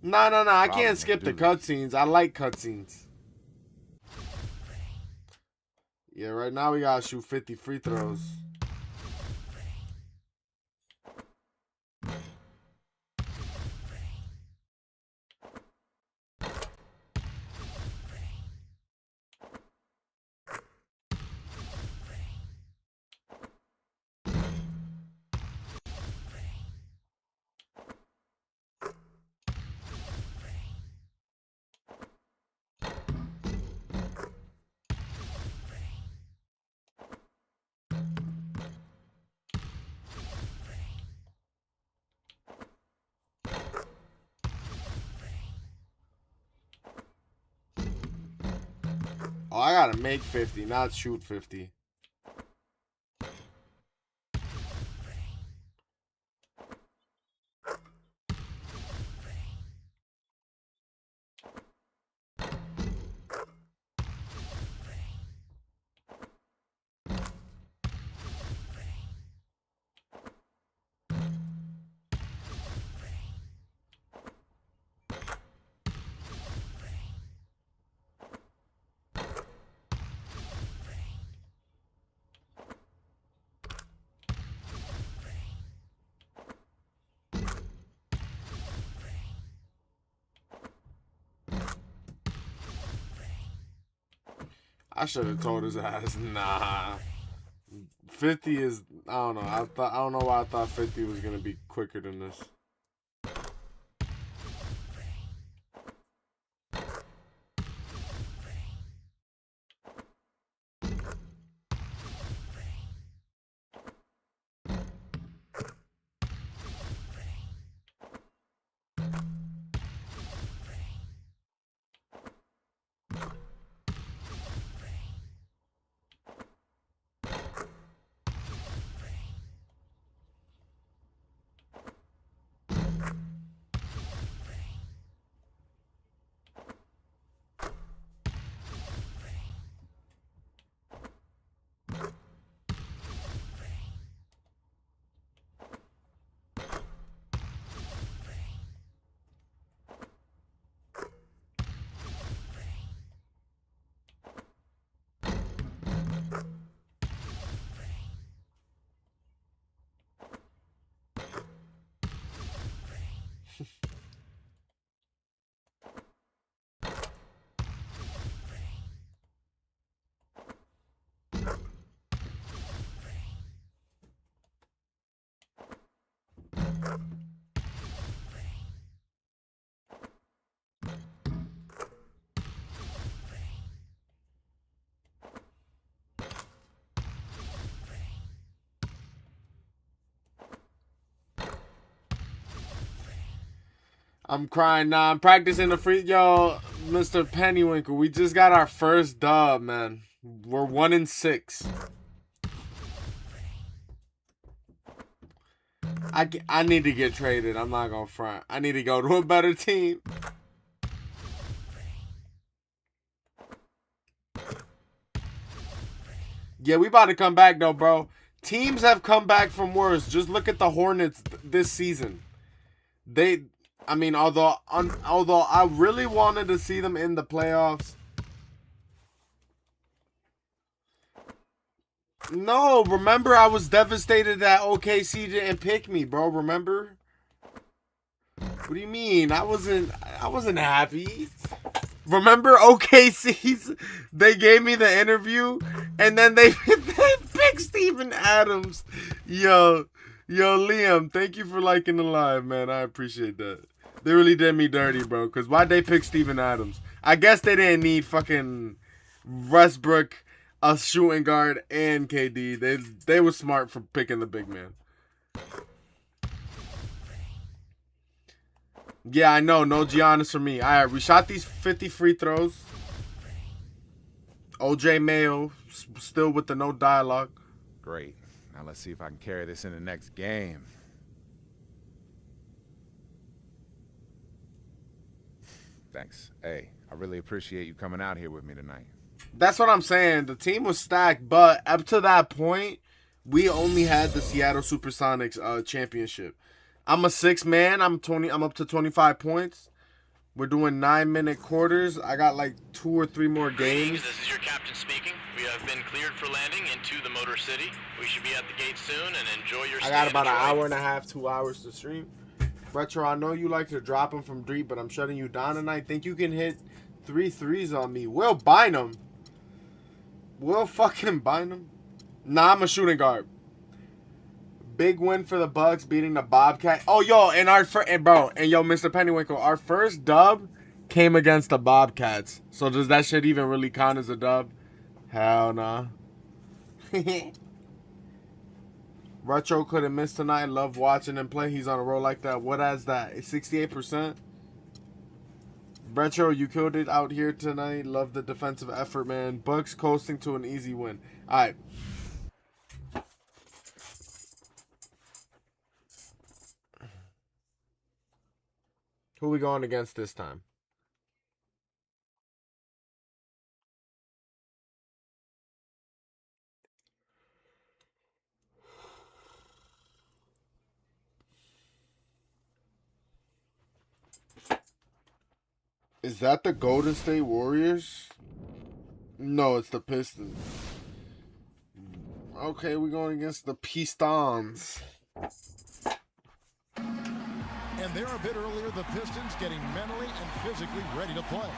No. I can't skip the cutscenes. I like cutscenes. Yeah, right now we gotta shoot 50 free throws. Oh, I gotta make 50, not shoot 50. I should have told his ass, nah. 50 is, I don't know. I don't know why I thought 50 was gonna be quicker than this. I'm crying now. I'm practicing the free. Yo, Mr. Pennywinkle, we just got our first dub, man. We're 1-6. I need to get traded. I'm not gonna front. I need to go to a better team. Yeah, we about to come back though, bro. Teams have come back from worse. Just look at the Hornets this season. I mean, although I really wanted to see them in the playoffs. No, remember I was devastated that OKC didn't pick me, bro. Remember? What do you mean? I wasn't happy. Remember OKC's? They gave me the interview, and then they picked Steven Adams. Yo, Liam, thank you for liking the live, man. I appreciate that. They really did me dirty, bro. Because why'd they pick Steven Adams? I guess they didn't need fucking Westbrook, a shooting guard, and KD. They were smart for picking the big man. Yeah, I know. No Giannis for me. All right, we shot these 50 free throws. OJ Mayo still with the no dialogue. Great. Now let's see if I can carry this in the next game. Thanks. Hey, I really appreciate you coming out here with me tonight. That's what I'm saying. The team was stacked, but up to that point, we only had the Seattle Supersonics championship. I'm a 6-man. I'm up to 25 points. We're doing 9-minute quarters. I got like 2 or 3 more games. This is your captain speaking. We have been cleared for landing into the Motor City. We should be at the gate soon and enjoy your stay. I got about an hour and a half, 2 hours to stream. Retro, I know you like to drop them from deep, but I'm shutting you down tonight. Think you can hit 3 threes on me? We'll bind them. We'll fucking bind them. Nah, I'm a shooting guard. Big win for the Bucks beating the Bobcats. Oh, yo, and Mr. Pennywinkle, our first dub came against the Bobcats. So does that shit even really count as a dub? Hell nah. Retro couldn't miss tonight. Love watching him play. He's on a roll like that. What has that? It's 68%. Retro, you killed it out here tonight. Love the defensive effort, man. Bucks coasting to an easy win. All right. Who we going against this time? Is that the Golden State Warriors? No, it's the Pistons. Okay, we're going against the Pistons. And there a bit earlier, the Pistons getting mentally and physically ready to play.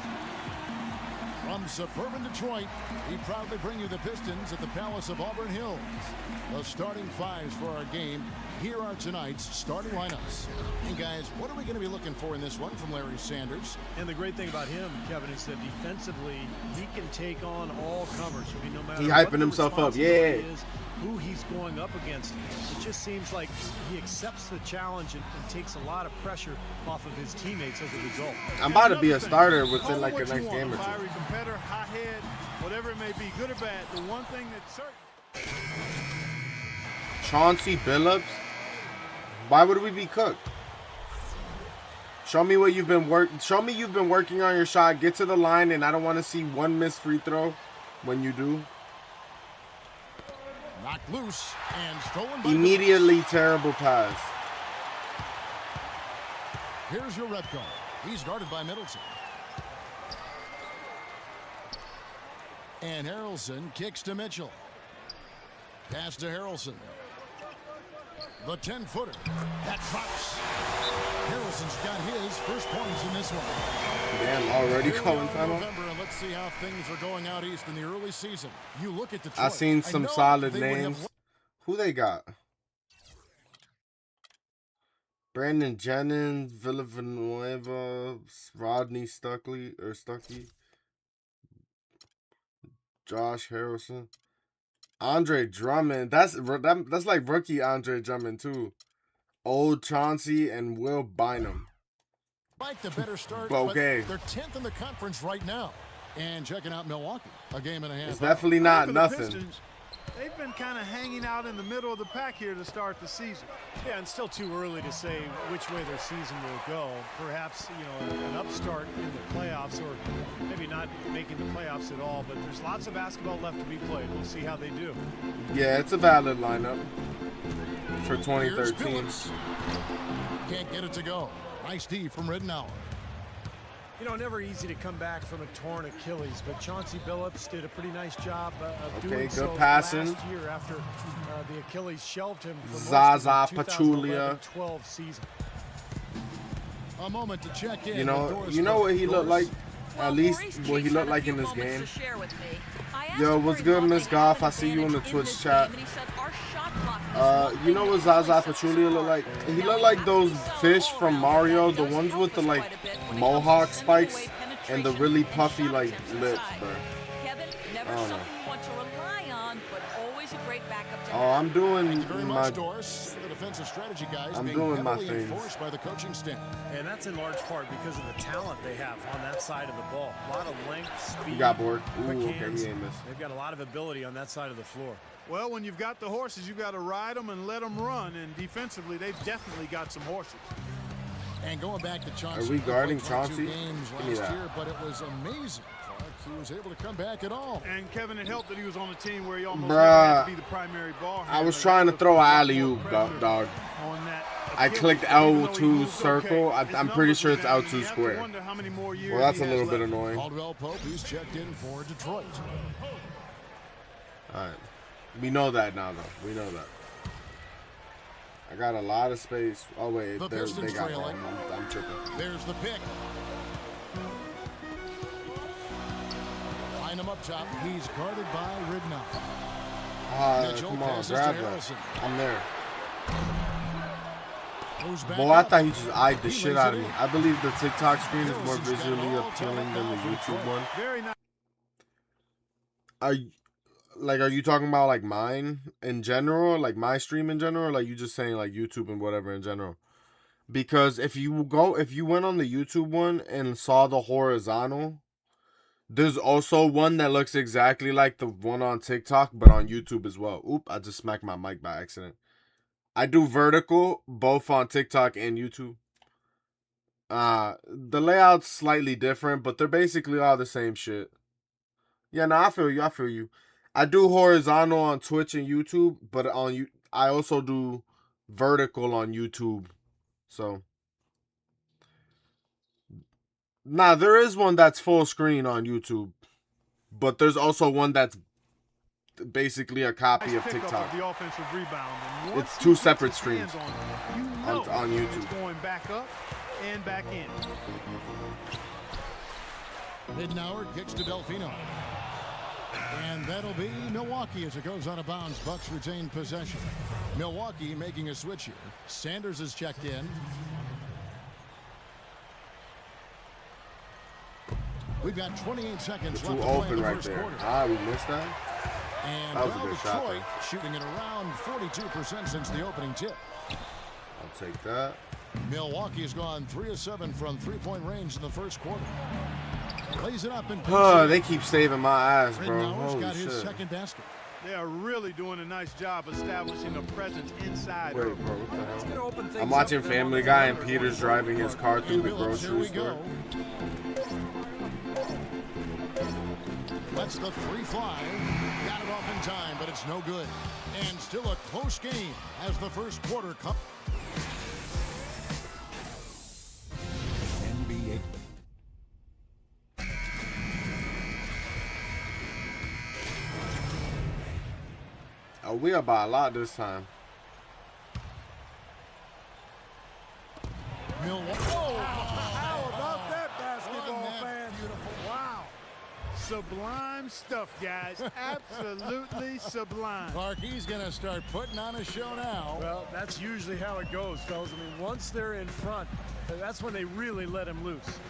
From suburban Detroit, we proudly bring you the Pistons at the Palace of Auburn Hills. The starting fives for our game. Here are tonight's starting lineups. And guys, what are we going to be looking for in this one from Larry Sanders? And the great thing about him, Kevin, is that defensively, he can take on all comers. I mean, no matter he what hyping the himself up, responsibility is, who he's going up against. It just seems like he accepts the challenge and takes a lot of pressure off of his teammates as a result. I'm about to be a starter within like the next game or two. Fiery competitor, hot head, whatever it may be, good or bad. The one thing that's certain. Chauncey Billups. Why would we be cooked? Show me what you've been working on your shot. Get to the line, and I don't want to see one missed free throw when you do. Knocked loose and stolen by Immediately terrible pass. Here's your Repco. He's guarded by Middleton. And Harrelson kicks to Mitchell. Pass to Harrelson. The 10-footer. That drops. Harrelson's got his first points in this one. Damn, already calling timeout. Let's see how things are going out east in the early season. You look at Detroit. I seen some solid names. Who they got? Brandon Jennings, Villanueva, Rodney Stuckey, Josh Harrelson, Andre Drummond. That's like rookie Andre Drummond too. Old Chauncey and Will Bynum. Like the better start, okay. But they're 10th in the conference right now. And checking out Milwaukee, a game and a half. It's definitely not nothing. Pistons, they've been kind of hanging out in the middle of the pack here to start the season. Yeah, and still too early to say which way their season will go. Perhaps, an upstart in the playoffs, or maybe not making the playoffs at all, but there's lots of basketball left to be played. We'll see how they do. Yeah, it's a valid lineup for 2013. Can't get it to go. Nice D from Ridenour. Never easy to come back from a torn Achilles, but Chauncey Billups did a pretty nice job of doing so passing. last year after the Achilles shelved him for Zaza most of the Pachulia. 2011-12 season. A moment to check in. You know what he looked like? At least what he looked like in this game. Yo, what's good, Miss Goff? I see you in the Twitch chat. You know what Zaza Pachulia looked like? He looked like those fish from Mario, the ones with the like mohawk spikes and the really puffy like lips, bro. I don't know. Oh, I'm doing my things. By the coaching staff. And that's in large part because of the talent they have on that side of the ball. A lot of length, speed. You got bored. Quick Ooh, hands. okay, he ain't missed. They've got a lot of ability on that side of the floor. Well, when you've got the horses, you've got to ride them and let them run. And defensively, they've definitely got some horses. And going back to Chauncey. Are we guarding Chauncey? Games last year, but it was amazing. He was able to come back at all. And Kevin, it helped that he was on a team where he almost Bruh, had to be the primary ball handler. I was trying to throw an alley-oop, dog. I clicked L2 circle. I'm pretty sure it's L2 square. Well, that's a little bit annoying. Caldwell Pope, who's checked in for Detroit. All right. We know that now, though. We know that. I got a lot of space. Oh, wait. The They Pistons got trailing. I'm tripping. There's the pick. Line him up top. He's guarded by Ridenour. Come on. Grab that. I'm there. Back Boy, I up. thought he just eyed the shit out of me. I believe the TikTok screen is more visually appealing than the YouTube one. Very nice. Are you talking about like mine in general, like my stream in general, or like you just saying like YouTube and whatever in general? Because if you went on the YouTube one and saw the horizontal, there's also one that looks exactly like the one on TikTok, but on YouTube as well. Oop, I just smacked my mic by accident. I do vertical both on TikTok and YouTube. The layout's slightly different, but they're basically all the same shit. Yeah, no, I feel you. I do horizontal on Twitch and YouTube, but I also do vertical on YouTube. So, there is one that's full screen on YouTube, but there's also one that's basically a copy of TikTok. The offensive rebound. It's two separate streams on YouTube. Going back up and back in. Midnauer kicks to Delfino. And that'll be Milwaukee as it goes out of bounds. Bucks retain possession. Milwaukee making a switch here. Sanders is checked in. We've got 28 seconds left to play in the first quarter. Ah, we missed that? And That was a good shot, Detroit shooting at around 42% since the opening tip. I'll take that. Milwaukee has gone 3 of 7 from three-point range in the first quarter. Plays it up and They keep saving my ass, bro. Ridnour's Holy got his shit. second basket. They are really doing a nice job establishing a presence inside. Wait, bro, what the hell? I'm watching Family Guy and Peter's driving his car through the grocery store. Lets the three fly. Got it off in time, but it's no good. And still a close game as the first quarter comes. NBA. Oh, we are by a lot this time. Milwaukee. How about that, basketball fans? Wow. Sublime stuff, guys. Absolutely sublime. Clark, he's going to start putting on a show now. Well, that's usually how it goes, fellas. I mean, once they're in front, that's when they really let him loose.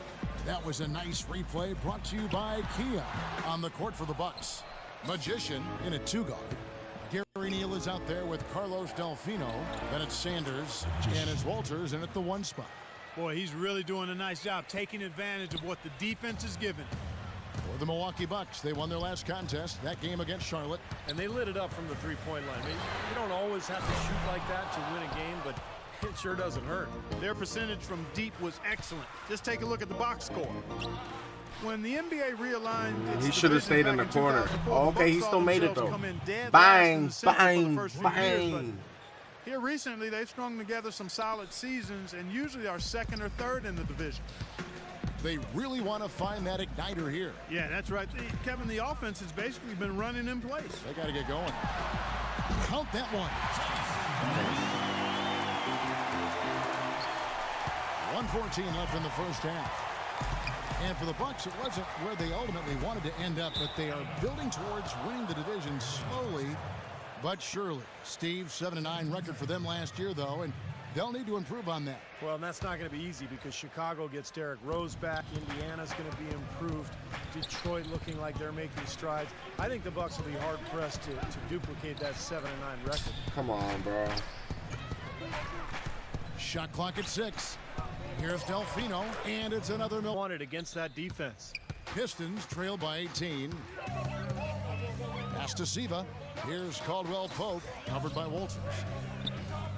That was a nice replay brought to you by Kia on the court for the Bucks. Magician in a two-guard. Gary Neal is out there with Carlos Delfino. Then it's Sanders and it's Walters in at the one spot. Boy, he's really doing a nice job taking advantage of what the defense is giving. For the Milwaukee Bucks, they won their last contest, that game against Charlotte. And they lit it up from the three-point line. I mean, you don't always have to shoot like that to win a game, but it sure doesn't hurt. Their percentage from deep was excellent. Just take a look at the box score. When the NBA realigned, He should have stayed in the corner. Oh, okay, he still made it though. Bang, bang, bang. Here recently, they've strung together some solid seasons and usually are second or third in the division. They really want to find that igniter here. Yeah, that's right. Kevin, the offense has basically been running in place. They got to get going. Count that one. 1:14 left in the first half. And for the Bucks, it wasn't where they ultimately wanted to end up, but they are building towards winning the division slowly but surely. Steve, 7-9 record for them last year, though, and they'll need to improve on that. Well, and that's not going to be easy because Chicago gets Derrick Rose back. Indiana's going to be improved. Detroit looking like they're making strides. I think the Bucks will be hard-pressed to duplicate that 7-9 record. Come on, bro. Shot clock at 6. Here's Delfino, and it's another wanted against that defense. Pistons trail by 18. Pass to Siva. Here's Caldwell Pope, covered by Walters.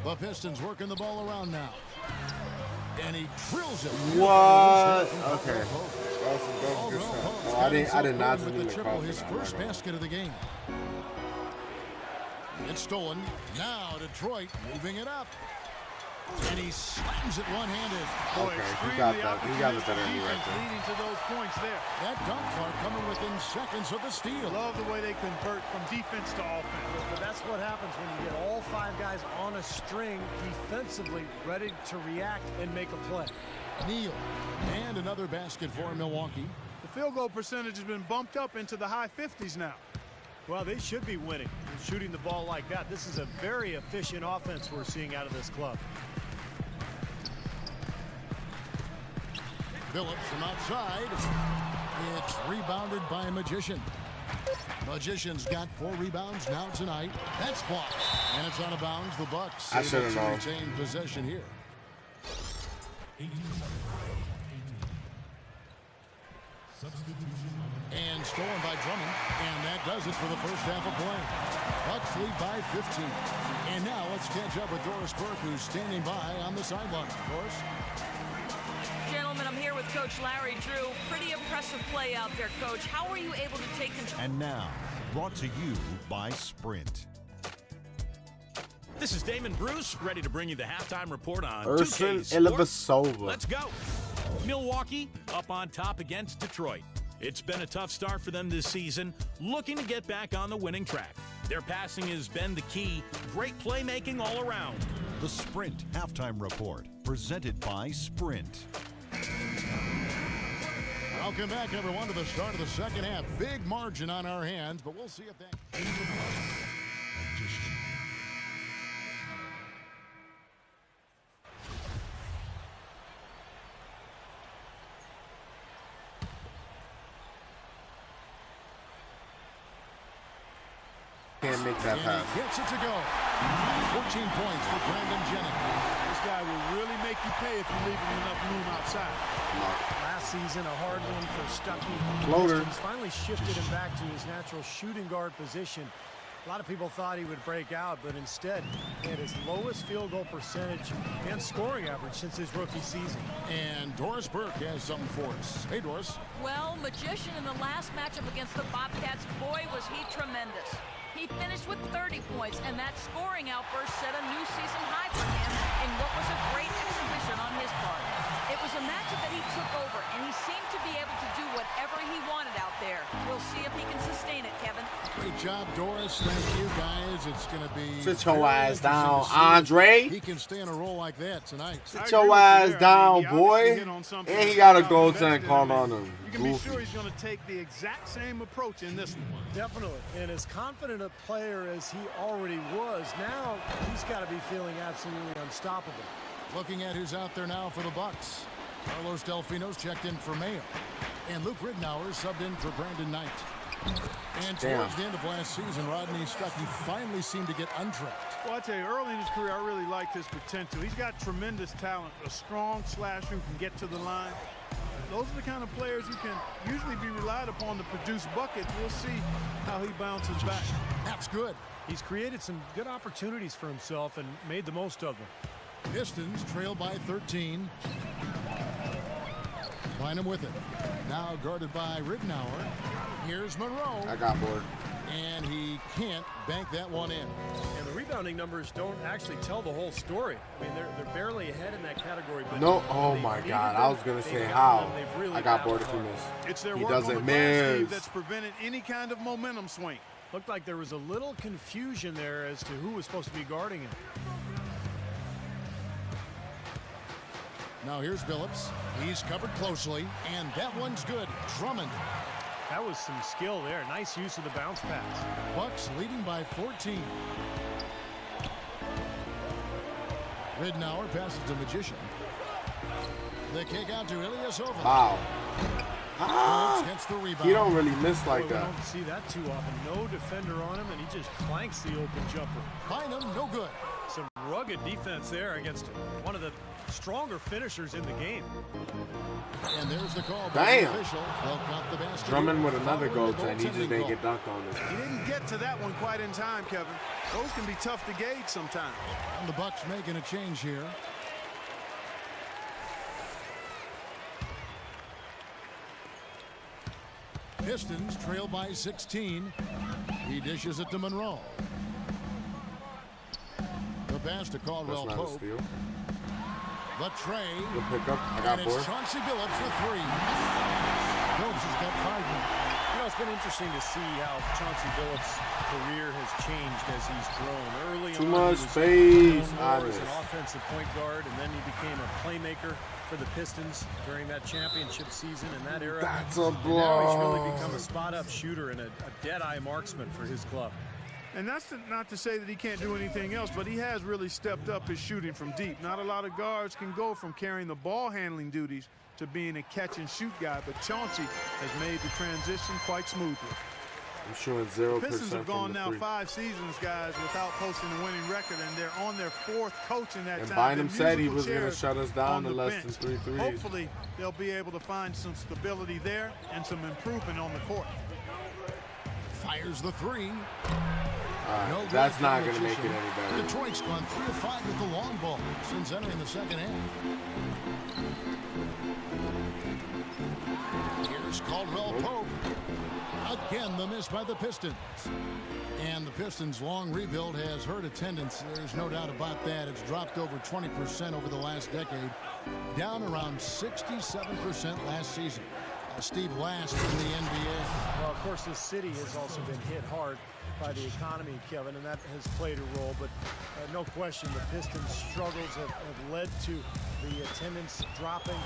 The Pistons working the ball around now. And he drills it. What? Okay. That was good stuff. Oh, I did not see the triple. His first basket of the game. It's stolen. Now Detroit moving it up. And he slams it one-handed. Okay, he got that. He got it better than you right there. Leading to those points there. That dunk clock coming within seconds of the steal. Love the way they convert from defense to offense. But that's what happens when you get all five guys on a string defensively, ready to react and make a play. Neal, and another basket for Milwaukee. The field goal percentage has been bumped up into the high 50s now. Well, they should be winning, shooting the ball like that. This is a very efficient offense we're seeing out of this club. Phillips from outside. It's rebounded by Magician. Magician's got 4 rebounds now tonight. That's blocked. And it's out of bounds. The Bucks I should have known. Retain possession here. And stolen by Drummond. And that does it for the first half of play. Bucks lead by 15. And now let's catch up with Doris Burke, who's standing by on the sideline. Doris? Gentlemen, I'm here with Coach Larry Drew. Pretty impressive play out there, Coach. How were you able to take control? And now, brought to you by Sprint. This is Damon Bruce, ready to bring you the halftime report on Urson 2K Sports. Ilyasova. Let's go. Milwaukee up on top against Detroit. It's been a tough start for them this season, looking to get back on the winning track. Their passing has been the key. Great playmaking all around. The Sprint halftime report, presented by Sprint. Welcome back, everyone, to the start of the second half. Big margin on our hands, but we'll see if that... Can't make that pass. Gets it to go. 14 points for Brandon Jennings. This guy will really make you pay if you leave him enough room outside. Last season, a hard one for Stuckey. Floater. Pistons finally shifted him back to his natural shooting guard position. A lot of people thought he would break out, but instead, he had his lowest field goal percentage and scoring average since his rookie season. And Doris Burke has something for us. Hey, Doris. Well, Magician in the last matchup against the Bobcats, boy, was he tremendous. He finished with 30 points, and that scoring outburst set a new season high for him in what was a great exhibition on his part. It was a matchup that he took over, and he seemed to be able to do whatever he wanted out there. We'll see if he can sustain it, Kevin. Great job, Doris. Thank you, guys. It's going to be... Sit your ass down, Andre. He can stay in a role like that tonight. Sit your ass down, boy. And he got a goaltend called on him. You can be sure he's going to take the exact same approach in this one. Definitely. And as confident a player as he already was, now he's got to be feeling absolutely unstoppable. Looking at who's out there now for the Bucks. Carlos Delfino's checked in for Mayo. And Luke Ridnour subbed in for Brandon Knight. And towards the end of last season, Rodney Stuckey finally seemed to get untrapped. Well, I tell you, early in his career, I really liked his potential. He's got tremendous talent, a strong slasher who can get to the line. Those are the kind of players who can usually be relied upon to produce buckets. We'll see how he bounces back. That's good. He's created some good opportunities for himself and made the most of them. Pistons trail by 13. Bynum with it. Now guarded by Ridnour. Here's Monroe. I got bored. And he can't bank that one in. And the rebounding numbers don't actually tell the whole story. I mean, they're barely ahead in that category. But No, oh my God. I was going to say how. Really I got bored if he missed. It's their He work on doesn't the glass miss. that's prevented any kind of momentum swing. Looked like there was a little confusion there as to who was supposed to be guarding him. Now here's Billups. He's covered closely, and that one's good. Drummond. That was some skill there. Nice use of the bounce pass. Bucks leading by 14. Ridnour passes to Magician. The kick out to Ilyasova. Wow. Billups gets the rebound. He don't really miss like that. We don't see that too often. No defender on him, and he just clanks the open jumper. Bynum, no good. Some rugged defense there against one of the stronger finishers in the game. And there's the call. Damn. Official. They'll count the basket. Drummond with another goaltend. He just didn't get dunked on it. He didn't get to that one quite in time, Kevin. Those can be tough to gauge sometimes. And the Bucks making a change here. Pistons trail by 16. He dishes it to Monroe. The pass to Caldwell That's not a Pope. steal. The tray. Good pickup. I got And bored. it's Chauncey Billups for three. Billups has got 5 more. You know, it's been interesting to see how Chauncey Billups' career has changed as he's grown. Early Too on, much he was space. known more as an offensive point guard, and then he became a playmaker for the Pistons during that championship season in that era. That's a And now he's really blow. become a spot-up shooter and a dead-eye marksman for his club. And that's not to say that he can't do anything else, but he has really stepped up his shooting from deep. Not a lot of guards can go from carrying the ball handling duties to being a catch and shoot guy, but Chauncey has made the transition quite smoothly. I'm shooting 0% Pistons have gone from the now three. 5 seasons, guys, without posting a winning record, and they're on their 4th coach in that And time. Bynum The said he musical was going to chairs shut us down on to the less bench. than 3 threes. Hopefully, they'll be able to find some stability there and some improvement on the court. Fires the three. Right, No good that's for not the going to make it Magician. any better. Detroit's gone 3 of 5 with the long ball since entering the second half. Here's Caldwell Pope. Again, the miss by the Pistons. And the Pistons' long rebuild has hurt attendance. There's no doubt about that. It's dropped over 20% over the last decade, down around 67% last season. Steve, last in the NBA. Well, of course, this city has also been hit hard by the economy, Kevin, and that has played a role. But no question, the Pistons' struggles have led to the attendance dropping.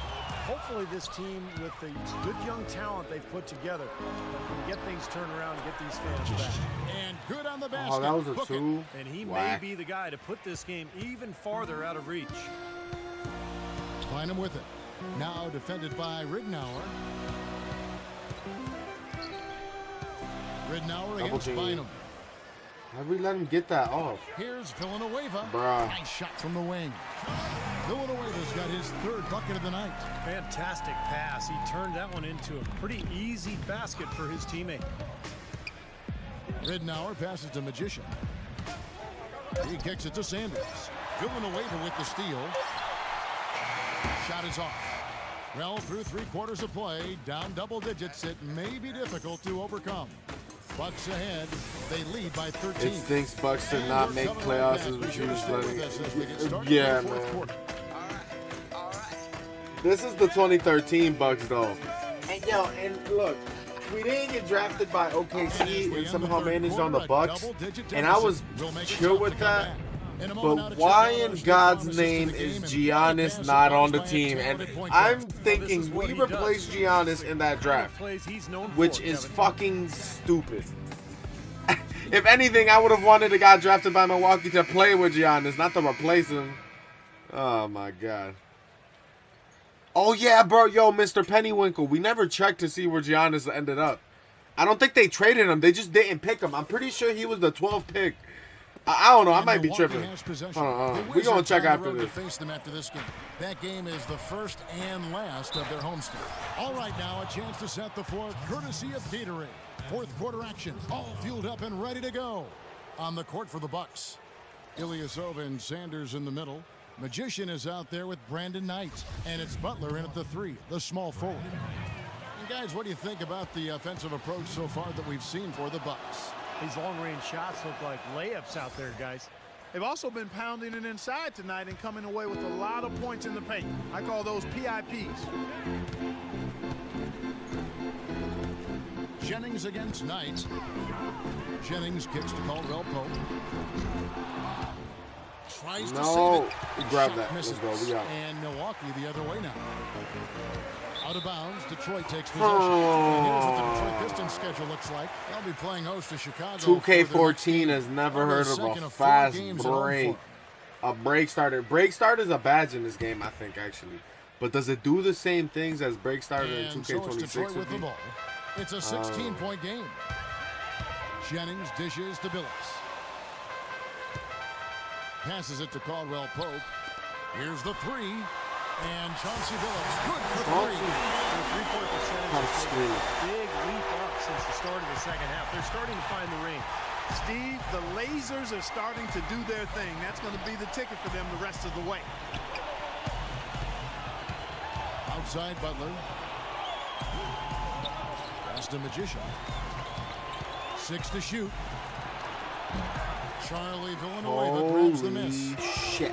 Hopefully this team, with the good young talent they've put together, can get things turned around and get these fans back. And good on the basket. Oh, that was a two. And he Whack. may be the guy to put this game even farther out of reach. Bynum with it. Now defended by Ridnour. Ridnour against Bynum. How'd we let him get that off? Here's Villanueva. Bruh. Nice shot from the wing. Villanueva's got his third bucket of the night. Fantastic pass. He turned that one into a pretty easy basket for his teammate. Ridnour passes to Magician. He kicks it to Sanders. Villanueva with the steal. Shot is off. Well, through 3/4 of play, down double digits, it may be difficult to overcome. Bucks ahead. They lead by 13. It stinks Bucks to not make playoffs as we just letting. Yeah, man. This is the 2013 Bucks, though. And yo, and look, we didn't get drafted by OKC and somehow managed on the Bucks, and I was chill with that. But why in God's name is Giannis not on the team? And I'm thinking we replaced Giannis in that draft, which is fucking stupid. If anything, I would have wanted a guy drafted by Milwaukee to play with Giannis, not to replace him. Oh my God. Oh yeah, bro. Yo, Mr. Pennywinkle, we never checked to see where Giannis ended up. I don't think they traded him. They just didn't pick him. I'm pretty sure he was the 12th pick. I don't know. I might be tripping. Hold on. We're going to check after this. Face them after this game. That game is the first and last of their homestand. All right, now a chance to set the floor courtesy of Gatorade. Fourth quarter action, all fueled up and ready to go. On the court for the Bucks, Ilyasova and Sanders in the middle. Magician is out there with Brandon Knight, and it's Butler in at the 3, the small forward. And guys, what do you think about the offensive approach so far that we've seen for the Bucks? These long-range shots look like layups out there, guys. They've also been pounding it inside tonight and coming away with a lot of points in the paint. I call those PIPs. Jennings against Knight. Jennings kicks to Caldwell Pope. Tries to save it. Grab that. Let's go. We got it. And Milwaukee the other way now. Out of bounds, Detroit takes possession. And here's what the Detroit Pistons schedule looks like. They'll be playing host to Chicago. 2K14 has never heard of a fast break. A break starter. Break starter is a badge in this game, I think, actually. But does it do the same things as break starter in 2K26? So it's Detroit with the ball. It's a 16-point game. Jennings dishes to Billups. Passes it to Caldwell Pope. Here's the 3. And Chauncey Billups, good for 3. Their three-point percentage is a big leap up since the start of the second half. They're starting to find the range. Steve, the lasers are starting to do their thing. That's going to be the ticket for them the rest of the way. Outside Butler. Pass to Magician. 6 to shoot. Charlie Villanueva grabs the miss. Shit.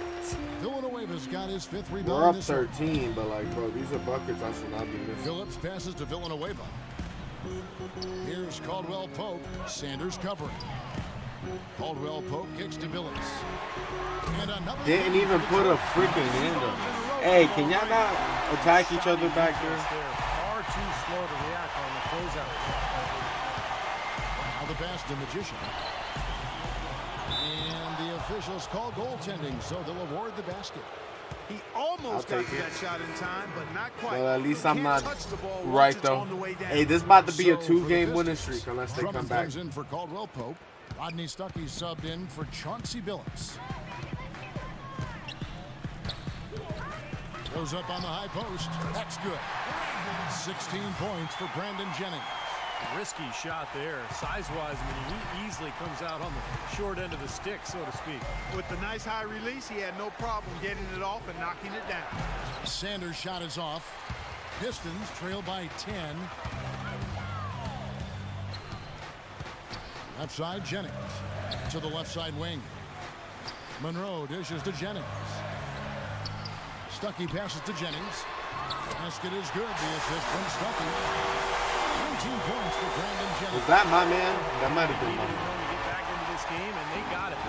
Villanueva's got his 5th rebound. We're up 13, but like, bro, these are buckets I should not be missing. Phillips passes to Villanueva. Here's Caldwell Pope. Sanders covering. Caldwell Pope kicks to Billups. And another. Didn't even put a freaking hand up. Hey, can y'all not attack each other back there? They're far too slow to react on the closeout. Now the pass to Magician. And the officials call goaltending, so they'll award the basket. He almost got to that shot in time, but not quite. Well, at least I'm not right, though. Hey, this is about to be a 2-game winning streak unless they come back. Comes in for Caldwell Pope. Rodney Stuckey subbed in for Chauncey Billups. Goes up on the high post. That's good. 16 points for Brandon Jennings. Risky shot there. Size-wise, I mean, he easily comes out on the short end of the stick, so to speak. With the nice high release, he had no problem getting it off and knocking it down. Sanders' shot is off. Pistons trail by 10. Left side, Jennings. To the left side wing. Monroe dishes to Jennings. Stuckey passes to Jennings. Basket is good. The assist from Stuckey. 19 points for Brandon Jennings. Was that my man? That might have been my man. To get back into this game, and they got it.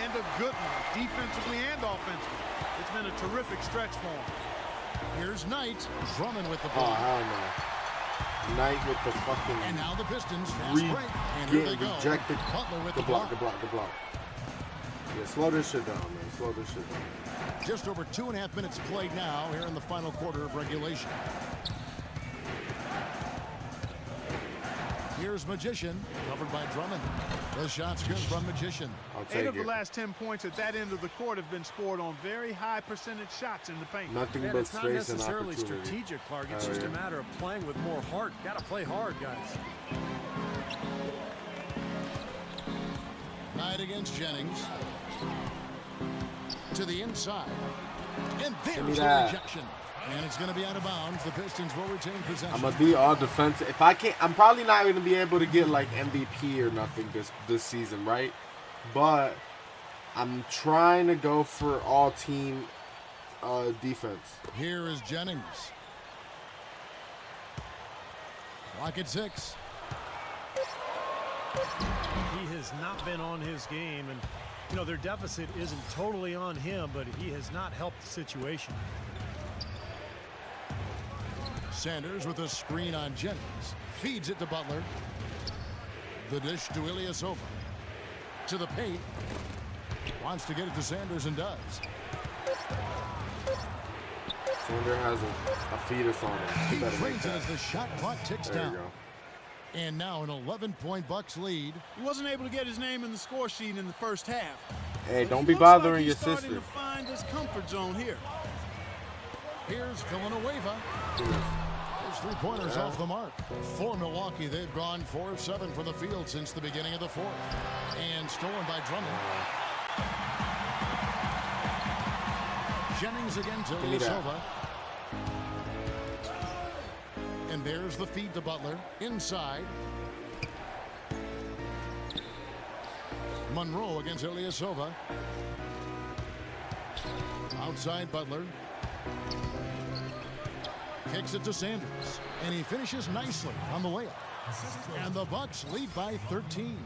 And a good one, defensively and offensively. It's been a terrific stretch for him. Here's Knight. Drummond with the Oh, ball. hell no. Knight with the fucking And now the Pistons fast break. And here they go. rejected. Butler with Good the block. Good block. Yeah, slow this shit down, man. Slow this shit down. Just over 2.5 minutes played now here in the final quarter of regulation. Here's Magician, covered by Drummond. The shot's good from Magician. 8 of the last 10 points at that end of the court have been scored on very high percentage shots in the paint. Nothing And but it's not space and necessarily opportunity. strategic, Clark. It's just a matter of playing with more heart. Got to play hard, guys. Knight against Jennings. To the inside. And Give me there's the that. rejection. And it's going to be out of bounds. The Pistons will retain possession. I'm gonna be all defensive. If I can't, I'm probably not gonna be able to get like MVP or nothing this season, right? But I'm trying to go for all team defense. Here is Jennings. Clock at 6. He has not been on his game, and you know their deficit isn't totally on him, but he has not helped the situation. Sanders with a screen on Jennings. Feeds it to Butler. The dish to Ilyasova. To the paint. Wants to get it to Sanders and does. Sanders has a fetus on him. He better make trades it that. as the shot clock ticks There down. you go. And now an 11-point Bucks lead. He wasn't able to get his name in the score sheet in the first half. Hey, But don't he be looks like bothering he's your starting sister. to find his comfort zone here. Here's Villanueva. His three-pointers off the mark. For Milwaukee, they've gone 4 of 7 from the field since the beginning of the fourth. And stolen by Drummond. Jennings again to me that. Ilyasova. And there's the feed to Butler. Inside. Monroe against Ilyasova. Outside Butler. Kicks it to Sanders. And he finishes nicely on the layup. And the Bucks lead by 13.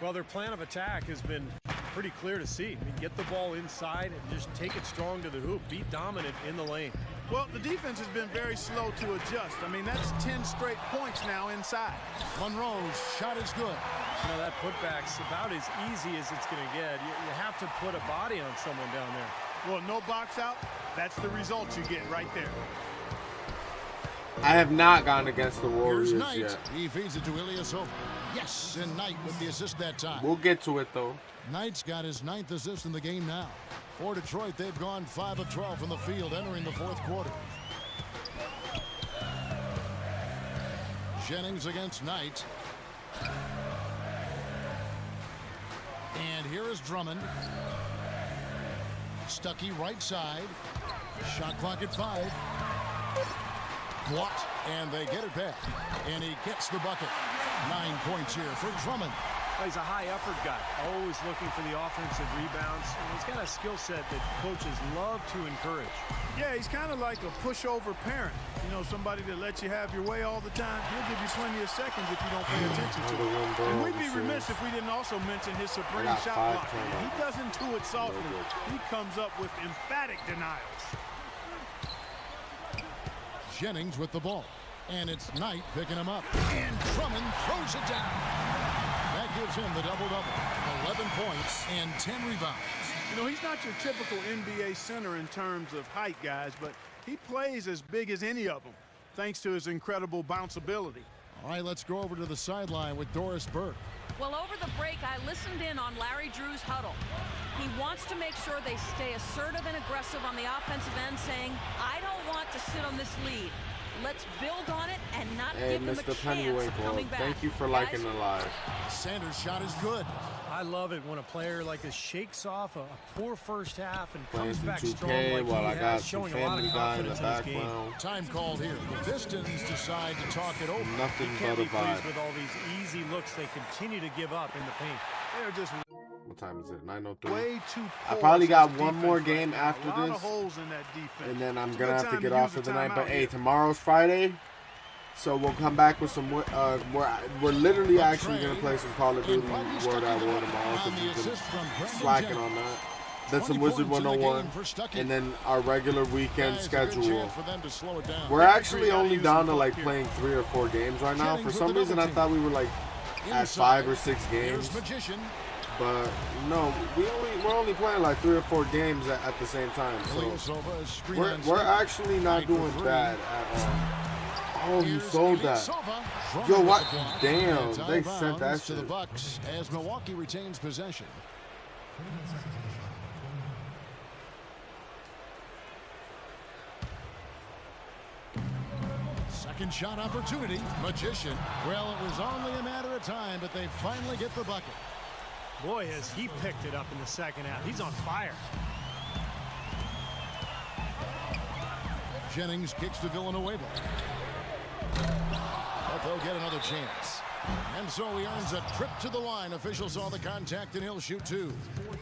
Well, their plan of attack has been pretty clear to see. I mean, get the ball inside and just take it strong to the hoop. Be dominant in the lane. Well, the defense has been very slow to adjust. I mean, that's 10 straight points now inside. Monroe's shot is good. You know, that putback's about as easy as it's going to get. You have to put a body on someone down there. Well, no box out. That's the result you get right there. I have not gone against the Here's Warriors Knight. yet. He feeds it to Ilyasova. Yes, and Knight with the assist that time. We'll get to it though. Knight's got his 9th assist in the game now. For Detroit, they've gone 5 of 12 from the field entering the fourth quarter. Jennings against Knight. And here is Drummond. Stuckey right side. Shot clock at 5. Blocked, and they get it back. And he gets the bucket. 9 points here for Drummond. He's a high-effort guy, always looking for the offensive rebounds. And he's got a skill set that coaches love to encourage. Yeah, he's kind of like a pushover parent. You know, somebody that lets you have your way all the time. He'll give you plenty of seconds if you don't pay attention to him. And we'd be remiss if we didn't also mention his supreme got shot 5 blocking. turnovers. He doesn't do it softly. He comes up with emphatic denials. Jennings with the ball. And it's Knight picking him up. And Drummond throws it down. That gives him the double-double. 11 points and 10 rebounds. You know, he's not your typical NBA center in terms of height, guys, but he plays as big as any of them, thanks to his incredible bounceability. All right, let's go over to the sideline with Doris Burke. Well, over the break, I listened in on Larry Drew's huddle. He wants to make sure they stay assertive and aggressive on the offensive end, saying, I don't want to sit on this lead. Let's build on it and not give them a Mr. chance of coming back. Thank you for Guys, liking the live. Sanders' shot is good. I love it when a player like this shakes off a poor first half and Playing comes some back 2K strong like while he I got has, some showing a lot Family of Guy in the confidence in his game. background. Time called here. The Pistons decide to talk it over. Nothing Can't but a be pleased vibe. with all these easy looks they continue to give up in the paint. They're just What time is it? 9:03. Way too I poor probably got as one defense more right game now. after A lot this, of holes in that defense. and then I'm It's a gonna good have to time get use off for the night. timeout But hey, here. tomorrow's Friday, so we'll come back with some. We're literally actually gonna play some Call of Duty World at War tomorrow because we've been slacking on that. Then some Wizard 101, and then our regular weekend schedule. We're actually only down to like playing 3 or 4 games right now. For some reason, I thought we were like at 5 or 6 games. But no, we're only playing like 3 or 4 games at the same time. So we're actually not doing bad at all. Oh, you sold that. Yo, what? Damn, they sent that to the shit. Bucks as Milwaukee retains possession. Second shot opportunity. Magician. Well, it was only a matter of time, but they finally get the bucket. Boy, has he picked it up in the second half. He's on fire. Jennings kicks to Villanueva. But they'll get another chance. And so he earns a trip to the line. Officials saw the contact, and he'll shoot 2.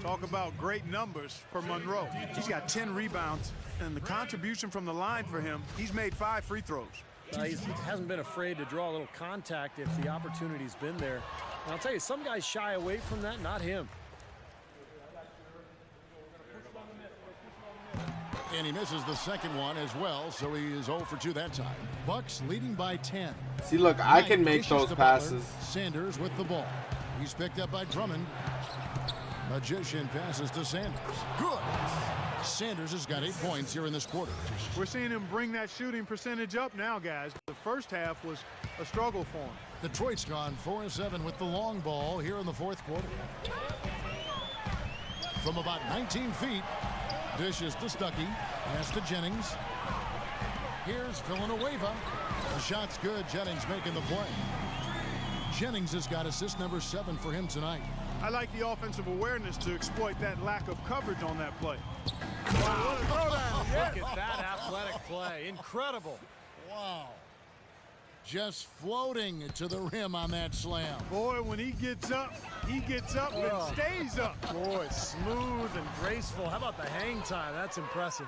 Talk about great numbers for Monroe. He's got 10 rebounds, and the contribution from the line for him, he's made 5 free throws. He hasn't been afraid to draw a little contact if the opportunity's been there. And I'll tell you, some guys shy away from that, not him. And he misses the second one as well, so he is 0 for 2 that time. Bucks leading by 10. See, look, I can make those passes. Sanders with the ball. He's picked up by Drummond. Magician passes to Sanders. Good. Sanders has got 8 points here in this quarter. We're seeing him bring that shooting percentage up now, guys. The first half was a struggle for him. Detroit's gone 4-7 with the long ball here in the fourth quarter. From about 19 feet, dishes to Stuckey. Pass to Jennings. Here's Villanueva. The shot's good. Jennings making the play. Jennings has got assist number 7 for him tonight. I like the offensive awareness to exploit that lack of coverage on that play. Wow. Look at that athletic play. Incredible. Wow. Just floating to the rim on that slam. Boy, when he gets up and stays up. Boy, smooth and graceful. How about the hang time? That's impressive.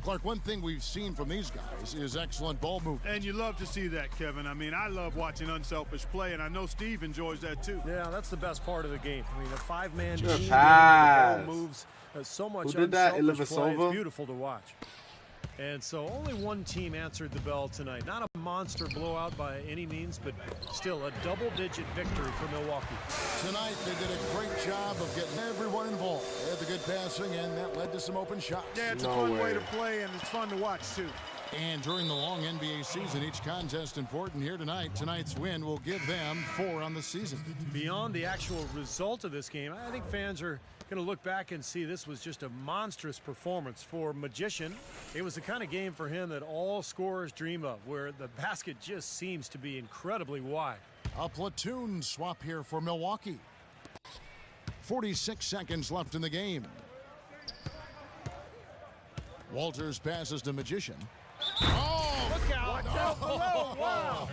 Clark, one thing we've seen from these guys is excellent ball movement. And you love to see that, Kevin. I mean, I love watching unselfish play, and I know Steve enjoys that too. Yeah, that's the best part of the game. I mean, a 5-man team, the ball moves so much. Who did that? Unselfish play. It's beautiful to watch. And so only one team answered the bell tonight. Not a monster blowout by any means, but still a double-digit victory for Milwaukee. Tonight they did a great job of getting everyone involved. They had the good passing, and that led to some open shots. Yeah, it's a fun way to play, and it's fun to watch too. And during the long NBA season, each contest important here tonight. Tonight's win will give them 4 on the season. Beyond the actual result of this game, I think fans are going to look back and see this was just a monstrous performance for Magician. It was the kind of game for him that all scorers dream of, where the basket just seems to be incredibly wide. A platoon swap here for Milwaukee. 46 seconds left in the game. Walters passes to Magician. Oh, look out. Watch out below. Wow.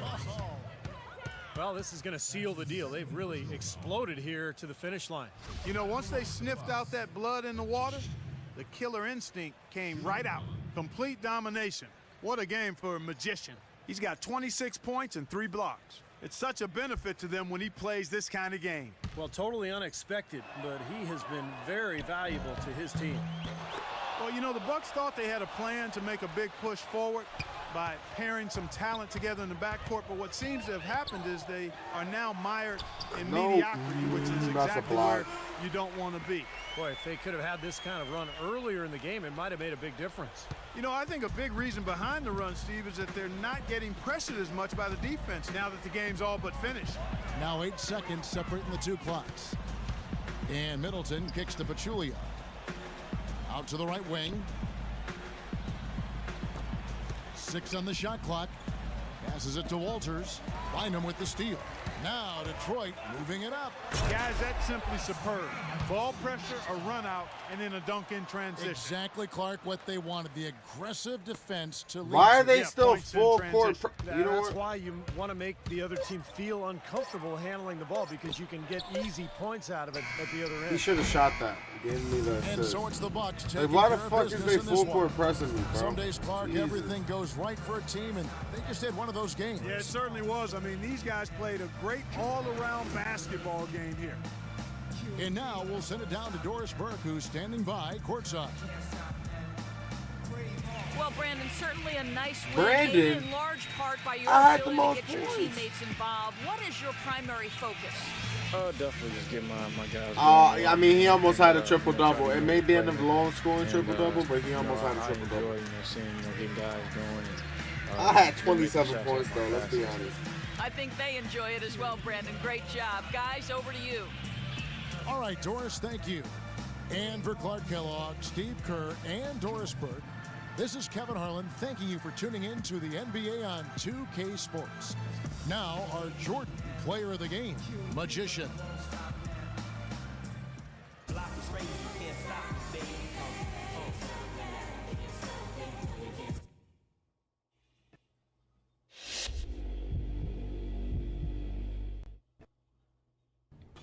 Well, this is going to seal the deal. They've really exploded here to the finish line. You know, once they sniffed out that blood in the water, the killer instinct came right out. Complete domination. What a game for a Magician. He's got 26 points and 3 blocks. It's such a benefit to them when he plays this kind of game. Well, totally unexpected, but he has been very valuable to his team. Well, you know, the Bucks thought they had a plan to make a big push forward by pairing some talent together in the backcourt, but what seems to have happened is they are now mired in mediocrity, which is exactly where you don't want to be. Boy, if they could have had this kind of run earlier in the game, it might have made a big difference. You know, I think a big reason behind the run, Steve, is that they're not getting pressured as much by the defense now that the game's all but finished. Now 8 seconds separating the 2 clocks. And Middleton kicks to Pachulia. Out to the right wing. 6 on the shot clock. Passes it to Walters. Bynum with the steal. Now Detroit moving it up. Guys, that's simply superb. Ball pressure, a run out, and then a dunk in transition. Exactly, Clark, what they wanted. The aggressive defense to lead. Why are to they still full court? You know That's what? why you want to make the other team feel uncomfortable handling the ball, because you can get easy points out of it at the other end. He should have shot that. Gave me the And assist. so it's the Bucks Like, taking why the care of fuck is business they in this full one. court pressing me, bro? Some days, Clark, Jesus. everything goes right for a team, and they just had one of those games. Yeah, it certainly was. I mean, these guys played a great all-around basketball game here. And now we'll send it down to Doris Burke, who's standing by courtside. Well, Brandon, certainly a nice win, Brandon? aided in large part by your I had the ability most to get your points. teammates involved. What is your primary focus? Definitely just get my guys. I mean, he almost had a triple-double. It may be in the long-scoring triple-double, but he almost had a triple-double. I enjoy, seeing, getting guys going. And, I had 27 points, though, let's be honest. I think they enjoy it as well, Brandon. Great job. Guys, over to you. All right, Doris, thank you. And for Clark Kellogg, Steve Kerr, and Doris Burke, this is Kevin Harlan thanking you for tuning in to the NBA on 2K Sports. Now, our Jordan Player of the Game, Magician.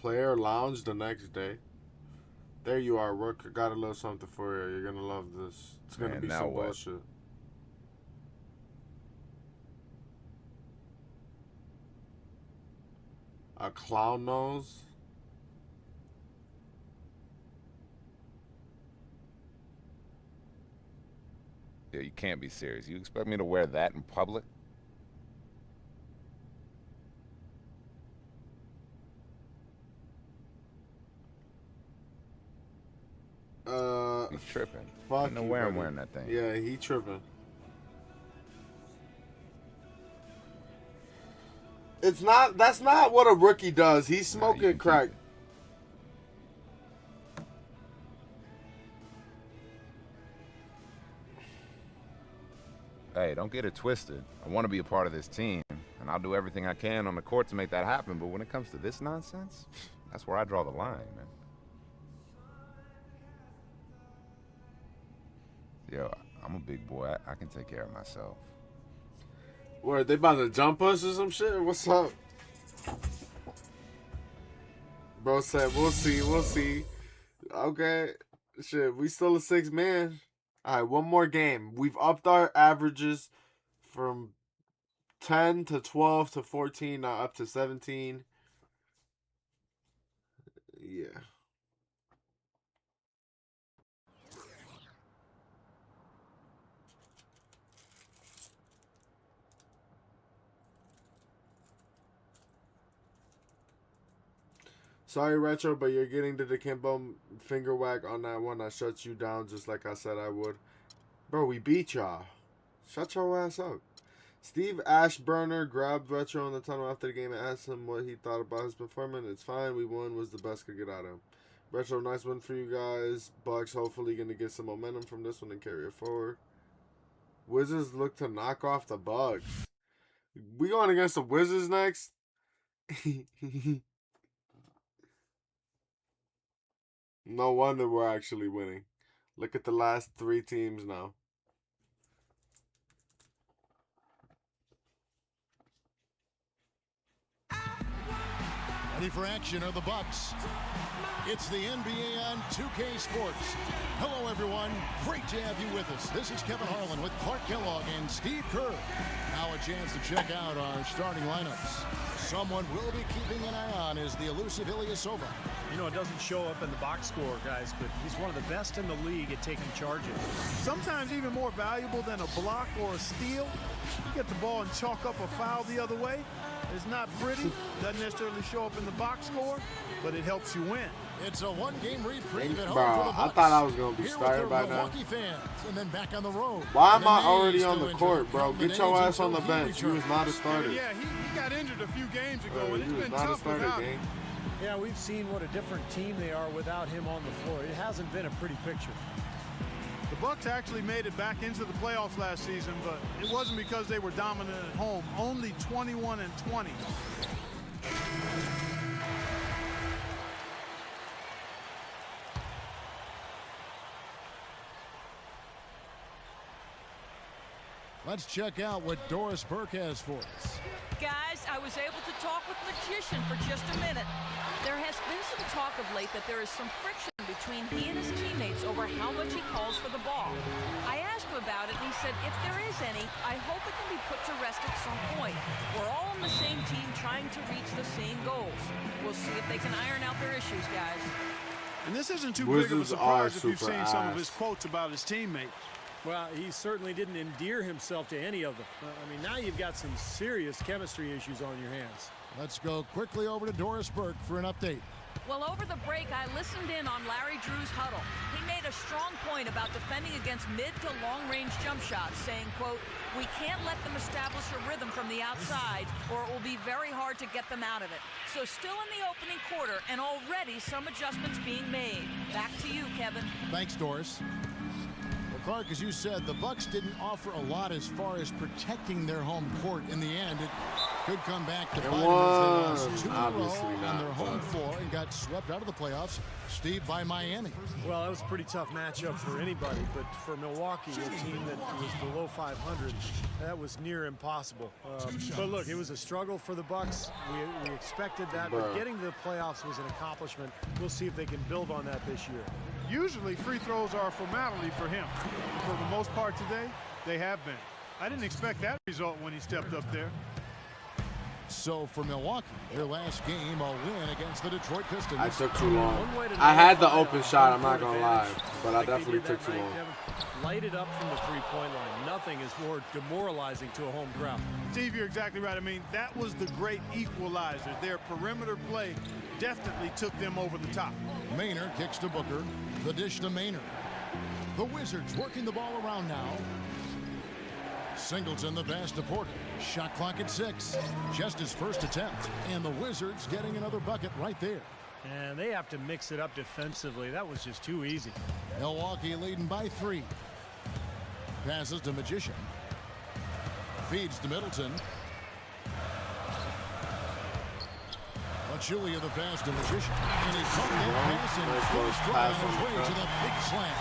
Player lounge the next day. There you are, Rook. Got a little something for you. You're gonna love this. It's gonna Man, be now some what? bullshit. A clown nose. Yeah, you can't be serious. You expect me to wear that in public? He's tripping. Fuck No you, way I'm buddy. wearing that thing. Yeah, he tripping. It's not. That's not what a rookie does. He's smoking crack. Hey, don't get it twisted. I want to be a part of this team, and I'll do everything I can on the court to make that happen. But when it comes to this nonsense, that's where I draw the line, man. Yo, I'm a big boy. I can take care of myself. Where they about to jump us or some shit? What's up? Bro said, we'll see, we'll see. Okay. Shit, we still a 6-man. Alright, one more game. We've upped our averages from 10 to 12 to 14, now up to 17. Yeah. Sorry, Retro, but you're getting the Dikembe finger whack on that one. I shut you down just like I said I would. Bro, we beat y'all. Shut your ass up. Steve Ashburner grabbed Retro in the tunnel after the game and asked him what he thought about his performance. It's fine. We won. Was the best could get out of him. Retro, nice win for you guys. Bucks hopefully going to get some momentum from this one and carry it forward. Wizards look to knock off the Bucks. We going against the Wizards next? No wonder we're actually winning. Look at the last 3 teams now. Ready for action are the Bucks. It's the NBA on 2K Sports. Hello, everyone. Great to have you with us. This is Kevin Harlan with Clark Kellogg and Steve Kerr. Now a chance to check out our starting lineups. Someone we'll be keeping an eye on is the elusive Ilyasova. You know, it doesn't show up in the box score, guys, but he's one of the best in the league at taking charges. Sometimes even more valuable than a block or a steal. You get the ball and chalk up a foul the other way. It's not pretty, doesn't necessarily show up in the box score, but it helps you win. It's a one-game reprieve at home Bro, for the Bucks. I thought I was going to be Here started with by their now. Milwaukee fans, and then back on the road. Why am And I then already he's on still the injured. court, bro? Counting Get the your days ass on the until he bench. You was not a starter. Yeah, he got injured a few games ago, Bro, and you it's was been not a tough starter, without gang. him. Yeah, we've seen what a different team they are without him on the floor. It hasn't been a pretty picture. The Bucks actually made it back into the playoffs last season, but it wasn't because they were dominant at home. Only 21-20. Let's check out what Doris Burke has for us. Guys, I was able to talk with Magician for just a minute. There has been some talk of late that there is some friction between he and his teammates over how much he calls for the ball. I asked him about it, and he said if there is any, I hope it can be put to rest at some point. We're all on the same team trying to reach the same goals. We'll see if they can iron out their issues, guys. And this isn't too Wizards big of a surprise if you've super seen some of ass. his quotes about his teammates. Well, he certainly didn't endear himself to any of them. I mean, now you've got some serious chemistry issues on your hands. Let's go quickly over to Doris Burke for an update. Well, over the break, I listened in on Larry Drew's huddle. He made a strong point about defending against mid to long-range jump shots, saying, quote, "We can't let them establish a rhythm from the outside, or it will be very hard to get them out of it." So still in the opening quarter, and already some adjustments being made. Back to you, Kevin. Thanks, Doris. Well, Clark, as you said, the Bucks didn't offer a lot as far as protecting their home court. In the end, it could come back to bite them as they lost 2 in a row on their home floor and got swept out of the playoffs, Steve, by Miami. Well, that was a pretty tough matchup for anybody, but for Milwaukee, a team that was below 500, that was near impossible. But look, it was a struggle for the Bucks. We expected that, but getting to the playoffs was an accomplishment. We'll see if they can build on that this year. Usually free throws are a formality for him. For the most part today, they have been. I didn't expect that result when he stepped up there. So for Milwaukee, their last game, a win against the Detroit Pistons. I took too long. I had the open shot, I'm not gonna lie, but I definitely took too long. Light it up from the three-point line. Nothing is more demoralizing to a home crowd. Steve, you're exactly right. I mean, that was the great equalizer. Their perimeter play definitely took them over the top. Maynard kicks to Booker. The dish to Maynard. The Wizards working the ball around now. Singleton the pass to Porter. Shot clock at 6. Just his first attempt. And the Wizards getting another bucket right there. And they have to mix it up defensively. That was just too easy. Milwaukee leading by 3. Passes to Magician. Feeds to Middleton. Julia the pass to Magician. And he caught that pass and full stride on his way to the big slam.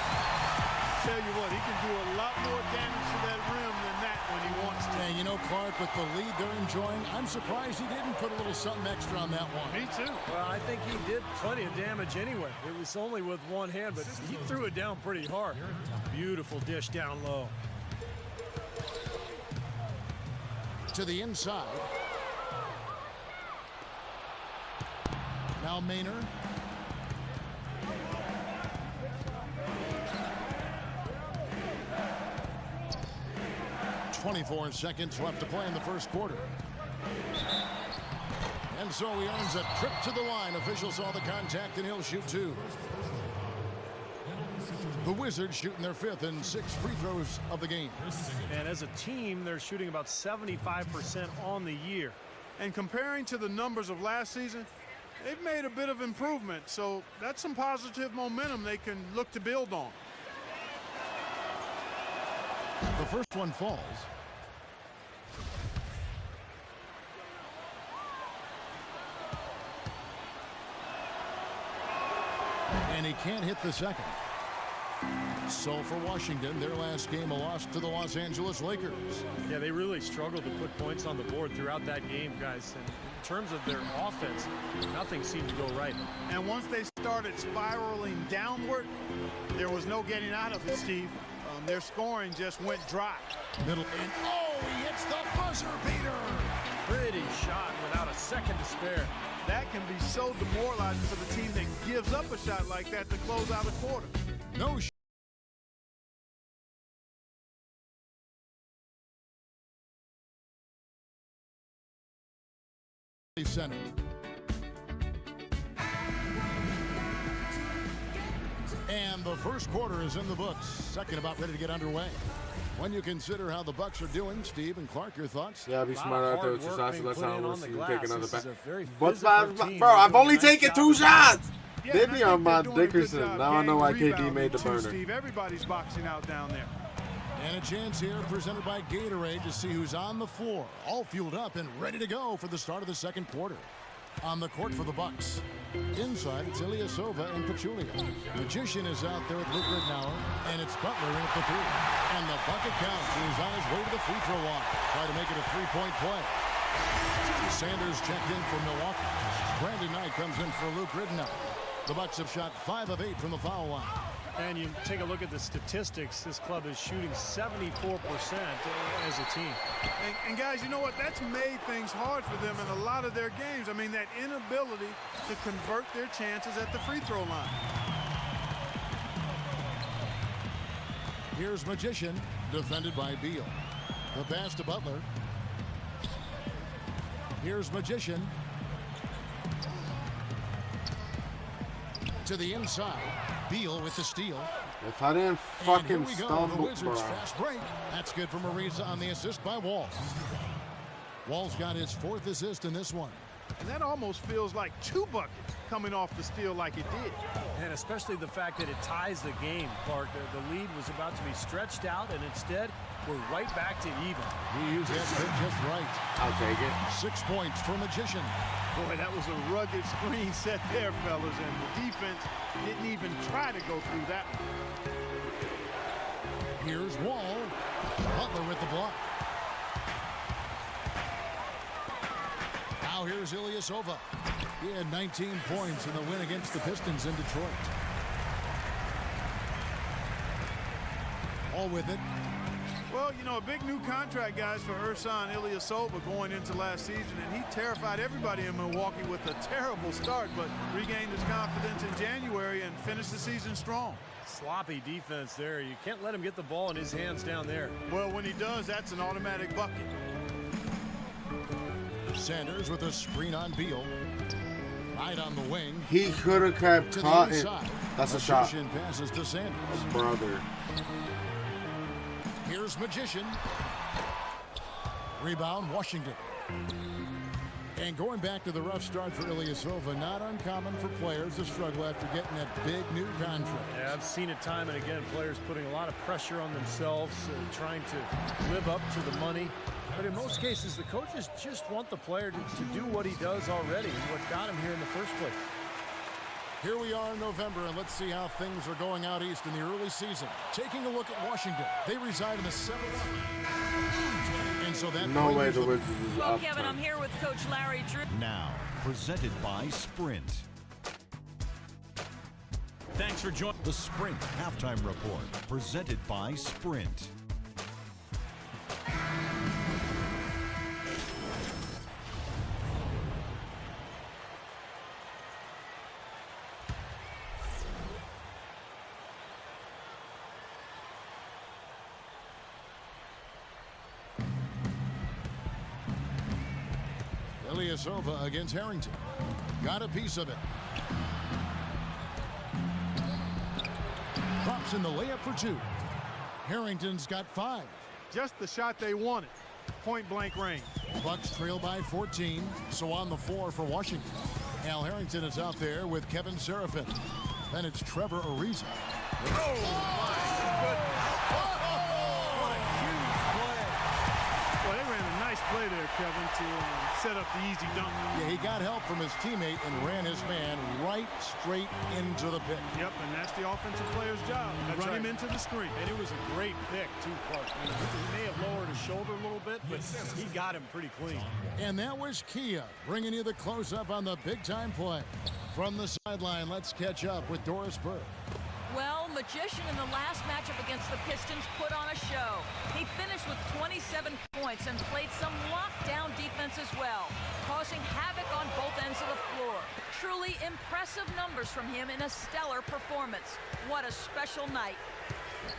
Tell you what, he can do a lot more damage to that rim than that when he wants to. And you know, Clark, with the lead they're enjoying, I'm surprised he didn't put a little something extra on that one. Me too. Well, I think he did plenty of damage anyway. It was only with one hand, but he threw it down pretty hard. Beautiful dish down low. To the inside. Now Maynard. .24 seconds left to play in the first quarter. And so he earns a trip to the line. Officials saw the contact and he'll shoot 2. The Wizards shooting their 5th and 6th free throws of the game. And as a team, they're shooting about 75% on the year. And comparing to the numbers of last season, they've made a bit of improvement, so that's some positive momentum they can look to build on. The first one falls. And he can't hit the second. So for Washington, their last game, a loss to the Los Angeles Lakers. Yeah, they really struggled to put points on the board throughout that game, guys. And in terms of their offense, nothing seemed to go right. And once they started spiraling downward, there was no getting out of it, Steve. Their scoring just went dry. Middle. And he hits the buzzer beater. Pretty shot without a second to spare. That can be so demoralizing for the team that gives up a shot like that to close out a quarter. No center. And the first quarter is in the books. Second about ready to get underway. When you consider how the Bucks are doing, Steve and Clark, your thoughts? Yeah, be smart out there with your shots. So let's not see you take another back. What's bro? I've only taken 2 shots. They be on my Dickerson. Now I know why KD made the burner. Steve, everybody's boxing out down there. And a chance here presented by Gatorade to see who's on the floor. All fueled up and ready to go for the start of the second quarter. On the court for the Bucks. Inside, it's Ilyasova and Pachulia. Magician is out there with Luke Ridnour, and it's Butler in at the three. And the bucket counts. He's on his way to the free throw line. Try to make it a three-point play. Sanders checked in for Milwaukee. Brandon Knight comes in for Luke Ridnour. The Bucks have shot 5 of 8 from the foul line. And you take a look at the statistics. This club is shooting 74% as a team. And guys, you know what? That's made things hard for them in a lot of their games. I mean, that inability to convert their chances at the free throw line. Here's Magician, defended by Beal. The pass to Butler. Here's Magician. To the inside. Beal with the steal. If I didn't fucking stumble, the Wizards fast break. That's good from Ariza on the assist by Wall. Wall's got his 4th assist in this one. And that almost feels like 2 buckets coming off the steal like it did. And especially the fact that it ties the game, Clark. The lead was about to be stretched out, and instead, we're right back to even. He used that pick just right. I'll take it. 6 points for Magician. Boy, that was a rugged screen set there, fellas, and the defense didn't even try to go through that one. Here's Wall. Butler with the block. Now here's Ilyasova. He had 19 points in the win against the Pistons in Detroit. All with it. Well, you know, a big new contract, guys, for Ersan Ilyasova going into last season, and he terrified everybody in Milwaukee with a terrible start, but regained his confidence in January and finished the season strong. Sloppy defense there. You can't let him get the ball in his hands down there. Well, when he does, that's an automatic bucket. Sanders with a screen on Beal. Right on the wing. He could have kept caught it. That's a shot. Passes to Sanders. Brother. Here's Magician. Rebound, Washington. And going back to the rough start for Ilyasova, not uncommon for players to struggle after getting that big new contract. Yeah, I've seen it time and again, players putting a lot of pressure on themselves, trying to live up to the money. But in most cases, the coaches just want the player to do what he does already and what got him here in the first place. Here we are in November, and let's see how things are going out east in the early season. Taking a look at Washington. They reside in the 7th. And so that no way the Wizards is well, up. Kevin, I'm here with Coach Larry Drew. Now, presented by Sprint. Thanks for joining the Sprint Halftime Report, presented by Sprint. Ilyasova against Harrington. Got a piece of it. Drops in the layup for 2. Harrington's got 5. Just the shot they wanted. Point blank range. Bucks trail by 14. So on the floor for Washington. Al Harrington is out there with Kevin Serafin. Then it's Trevor Ariza. Oh, my goodness. What a huge play. Well, they ran a nice play there, Kevin, to set up the easy dunk. Yeah, he got help from his teammate and ran his man right straight into the pick. Yep, and that's the offensive player's job. Run him into the screen. And it was a great pick, too, Clark. I mean, he may have lowered his shoulder a little bit, but he got him pretty clean. And that was Kia bringing you the close-up on the big-time play. From the sideline, let's catch up with Doris Burke. Well, Magician in the last matchup against the Pistons put on a show. He finished with 27 points and played some lockdown defense as well, causing havoc on both ends of the floor. Truly impressive numbers from him in a stellar performance. What a special night.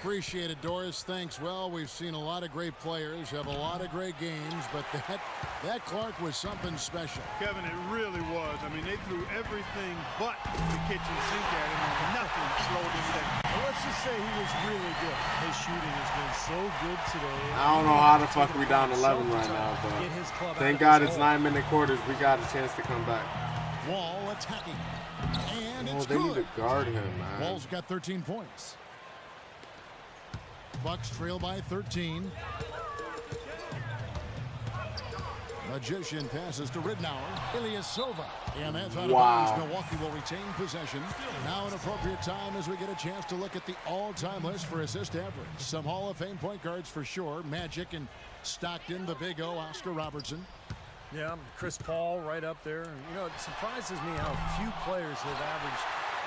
Appreciate it, Doris. Thanks. Well, we've seen a lot of great players have a lot of great games, but that Clark was something special. Kevin, it really was. I mean, they threw everything but the kitchen sink at him, and nothing slowed him down. Well, let's just say he was really good. His shooting has been so good today. I don't know how the fuck we down 11 right now, but thank God it's 9-minute quarters. We got a chance to come back. Wall attacking. And it's they good. need to guard him, man. Wall's got 13 points. Bucks trail by 13. Magician passes to Ridnour. Ilyasova. And that's out of Wow. bounds. Milwaukee will retain possession. Now an appropriate time as we get a chance to look at the all-time list for assist average. Some Hall of Fame point guards for sure. Magic and Stockton, the Big O, Oscar Robertson. Yeah, Chris Paul right up there. You know, it surprises me how few players have averaged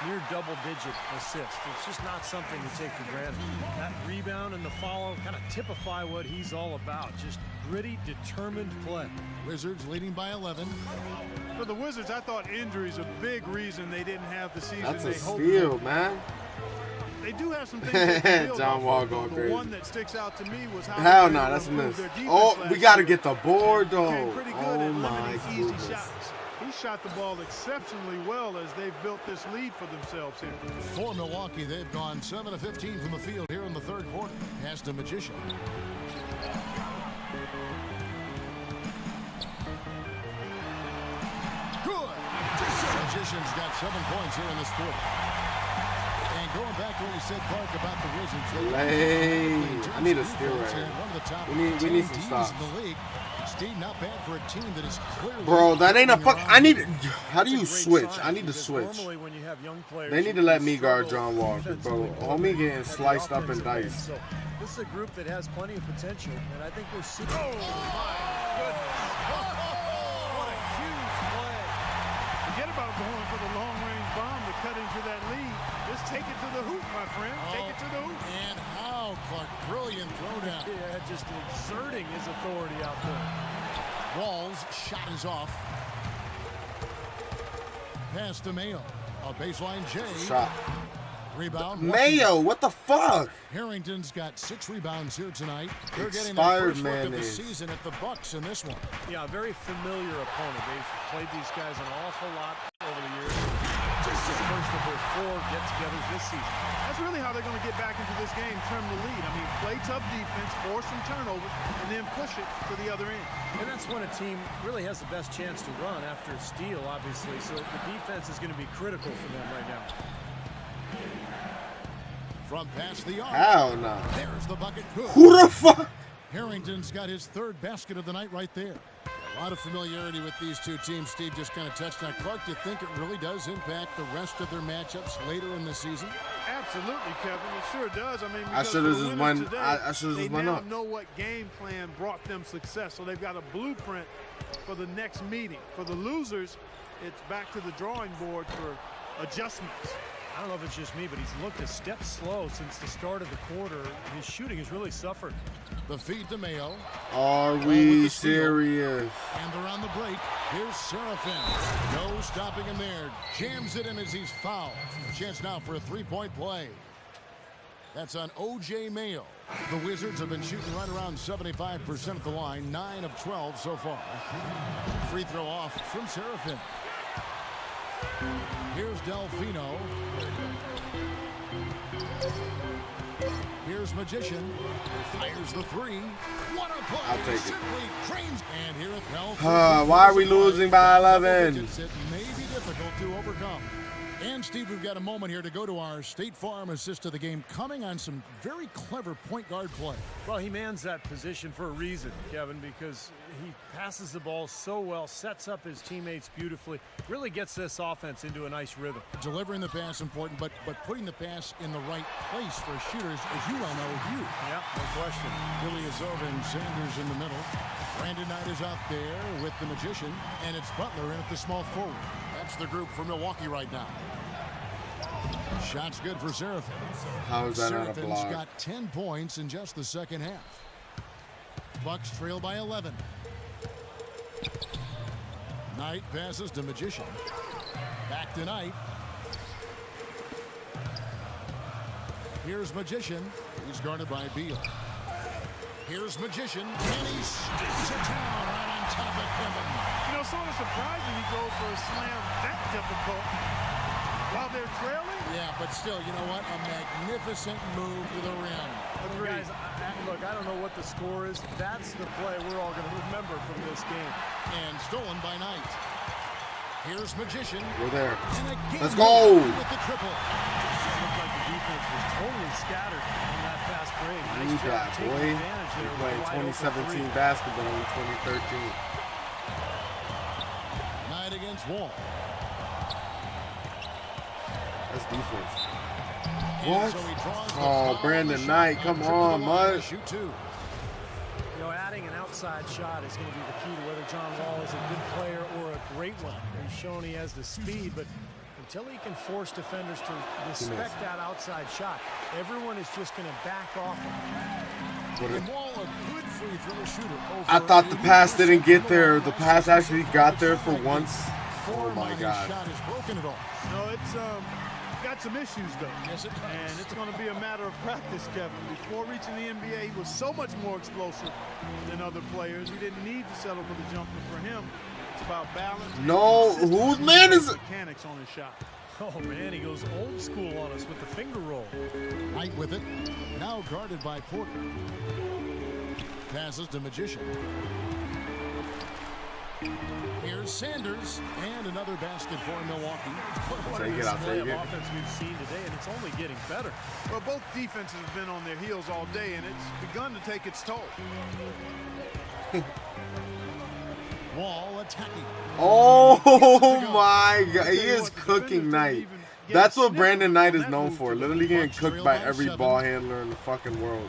near double-digit assists. It's just not something to take for granted. That rebound and the follow kind of typify what he's all about. Just gritty, determined play. Wizards leading by 11. For the Wizards, I thought injuries a big reason they didn't have the season That's a they hoped steal, for. man. They do have some things they can build John off Wall of, going though. crazy. The one that sticks out to me was how Hell they no, were that's a able to miss. improve their Oh, defense we last got to year. get the board, Became though. pretty good Oh, at my limiting easy goodness. shots. He shot the ball exceptionally well as they've built this lead for themselves here. For Milwaukee, they've gone 7 of 15 from the field here in the third quarter. Pass to Magician. Good. Magician's got 7 points here in this quarter. And going back to what you said, Clark, about the Wizards. Hey, I need a steal right here. One of the top We need 10 some teams stops. in the league. Steve, not bad for a team that is clearly... Bro, that ain't a fuck. I need. How do It's a you great switch? sign I need to because switch. Normally when you have young players, They need to you let can me guard struggle John Wall, bro. defensively Homie getting at the sliced up and offensive end. diced. So this is a group that has plenty of potential, and I think we're super. Oh my goodness! What a huge play! Forget about going for the long-range bomb to cut into that lead. Just take it to the hoop, my friend. Take it to the hoop. And how, Clark, brilliant throwdown. Yeah, just exerting his authority out there. Wall's shot is off. Pass to Mayo. A baseline J. Shot. Rebound. Mayo, what the fuck? Harrington's got 6 rebounds here tonight. They're getting Expired their first look of the mayonnaise. season at the Bucks in this one. Yeah, a very familiar opponent. They've played these guys an awful lot over the years. Just the first of their 4 get-togethers this season. That's really how they're going to get back into this game, trim the lead. I mean, play tough defense, force some turnovers, and then push it to the other end. And that's when a team really has the best chance to run after a steal, obviously. So the defense is going to be critical for them right now. From past the arc. Hell no. There's the bucket. Good. Who the fuck? Harrington's got his 3rd basket of the night right there. A lot of familiarity with these two teams. Steve just kind of touched on. Clark, do you think it really does impact the rest of their matchups later in the season? Absolutely, Kevin. It sure does. I mean, I because should for have the just winners went. today, I should have they just went now up. know what game plan brought them success, so they've got a blueprint for the next meeting. For the losers, it's back to the drawing board for adjustments. I don't know if it's just me, but he's looked a step slow since the start of the quarter. His shooting has really suffered. The feed to Mayo. Are we serious? And they're on the break. Here's Seraphin. No stopping him there. Jams it in as he's fouled. Chance now for a 3-point play. That's on O.J. Mayo. The Wizards have been shooting right around 75% at the line. 9 of 12 so far. Free throw off from Seraphin. Here's Delfino. Here's Magician. Fires the 3. What a play. I'll take it. Simply cranes. And here at Delfino. Why are we losing by 11? It may be difficult to overcome. And Steve, we've got a moment here to go to our State Farm assist of the game, coming on some very clever point guard play. Well, he mans that position for a reason, Kevin, because he passes the ball so well, sets up his teammates beautifully, really gets this offense into a nice rhythm. Delivering the pass important, but putting the pass in the right place for shooters, as you well know, huge. Yeah, no question. Ilyasova and Sanders in the middle. Brandon Knight is out there with the Magician, and it's Butler in at the small forward. That's the group for Milwaukee right now. Shot's good for Seraphin. How is that not a Seraphin's block? got 10 points in just the second half. Bucks trail by 11. Knight passes to Magician. Back to Knight. Here's Magician. He's guarded by Beal. Here's Magician. And he sticks it down right on top of Kevin. You know, sort of surprising he goes for a slam that difficult while they're trailing. Yeah, but still, you know what? A magnificent move to the rim. Well, guys, look, I don't know what the score is. That's the play we're all going to remember from this game. And stolen by Knight. Here's Magician. We're there. And again, Let's go. with the triple. It looked like the defense was totally scattered on that fast break. You Nice job got, taking boy. advantage We there. playing Wide open 2017 three. basketball in 2013. Wall. That's defense. And What? so he draws the Oh, foul on Brandon the Knight, shot. come Trip to the on, line to bud. shoot two. You know, adding an outside shot is going to be the key to whether John Wall is a good player or a great one. He's shown he has the speed, but until he can force defenders to respect that outside shot, everyone is just going to back off him. And Wall, a good free throw shooter. I thought the pass didn't get there. The pass actually got there for once. Oh my God. Shot is broken at all. No, it's got some issues though. Yes, it does. And it's going to be a matter of practice, Kevin. Before reaching the NBA, he was so much more explosive than other players. He didn't need to settle for the jumper. For him, it's about balance. No, whose man is it? Mechanics on his shot. Oh man, he goes old school on us with the finger roll. Knight with it. Now guarded by Porter. Passes to Magician. Here's Sanders, and another basket for Milwaukee. What a display of offense we've seen today, and it's only getting better. Well, both defenses have been on their heels all day, and it's begun to take its toll. Wall attacking. Oh my God, he is cooking Knight. That's what Brandon Knight is known for. Literally getting cooked by every ball handler in the fucking world.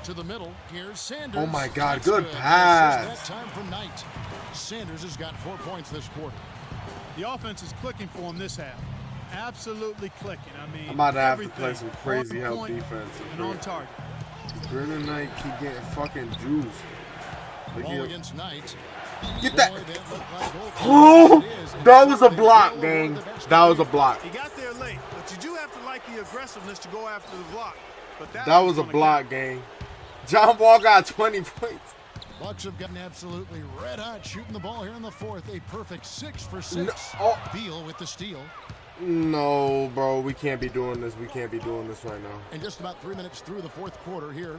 To the middle, here's Sanders. Oh my God, That's good pass. That time from Knight. Sanders has got 4 points this quarter. The offense is clicking for him this half. Absolutely clicking. I mean, I'm about to have to everything play some crazy on help point defense. and on target. Brandon Knight keep getting fucking juiced. Look Ball here. against Knight. Get that. Boy, that looked like Oh, it is. that was a block, gang. That was a block. He got there late, but you do have to like the aggressiveness to go after the block. But That was a block, gang. John Wall got 20 points. Bucks have gotten absolutely red hot shooting the ball here in the fourth. A perfect 6 for 6. No, oh. Beal with the steal. No, bro, we can't be doing this. We can't be doing this right now. And just about 3 minutes through the fourth quarter here.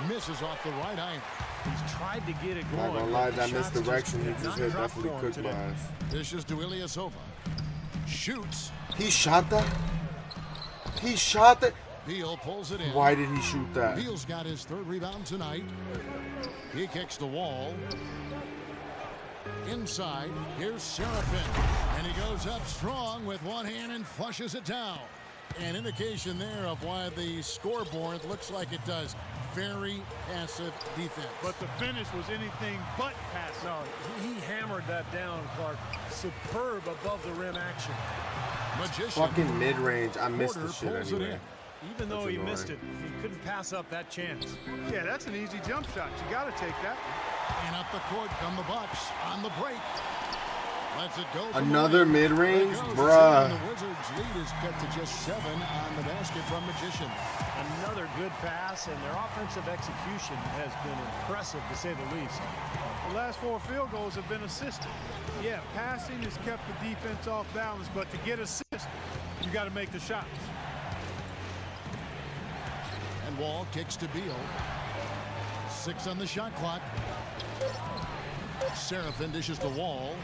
Misses off the right iron. He's tried to get it Not going. gonna lie, but that the shots misdirection he did just not hit drop definitely for him cooked my today. ass. This is to Ilyasova. Shoots. He shot that? He shot that? Beal pulls it in. Why did he shoot that? Beal's got his third rebound tonight. He kicks the wall. Inside, here's Seraphin. And he goes up strong with one hand and flushes it down. An indication there of why the scoreboard looks like it does. Very passive defense. But the finish was anything but passive. No, he hammered that down, Clark. Superb above the rim action. Magician. Fucking mid-range. I missed the Porter shit pulls it anyway. in. Even though That's he annoying. missed it, he couldn't pass up that chance. Yeah, that's an easy jump shot. You got to take that. And up the court come the Bucks on the break. Lets it go. from Another the rim. mid-range? There it goes. Bruh. And the Wizards' lead is cut to just 7 on the basket from Magician. Another good pass, and their offensive execution has been impressive, to say the least. The last 4 field goals have been assisted. Yeah, passing has kept the defense off balance, but to get assists, you got to make the shots. And Wall kicks to Beal. 6 on the shot clock. Seraphin dishes the Wall.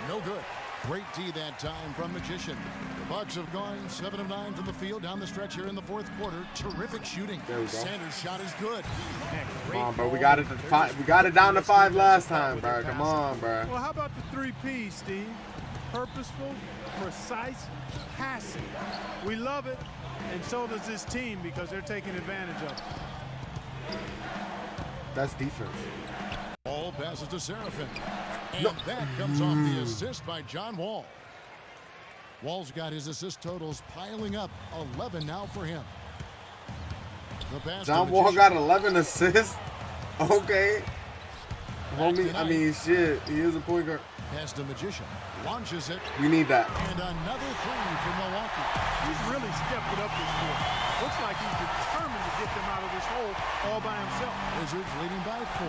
No good. Great D that time from Magician. The Bucks have gone 7 of 9 from the field down the stretch here in the fourth quarter. Terrific shooting. There we go. Sanders' shot is good. Come on, bro. We got it to 5. We got it down to 5 last time, bro. Come on, bro. Well, how about the 3 P's, Steve? Purposeful, precise, passing. We love it, and so does this team because they're taking advantage of it. That's defense. Ball passes to Seraphin. And No. that comes off the assist by John Wall. Wall's got his assist totals piling up. 11 now for him. The pass John to Wall Magician. got 11 assists? Okay. Homie, I mean, shit. He is a point guard. Pass to Magician. Launches it. We need that. And another 3 for Milwaukee. He's really stepped it up this year. Looks like he's determined to get them out of this hole all by himself. Wizards leading by 4.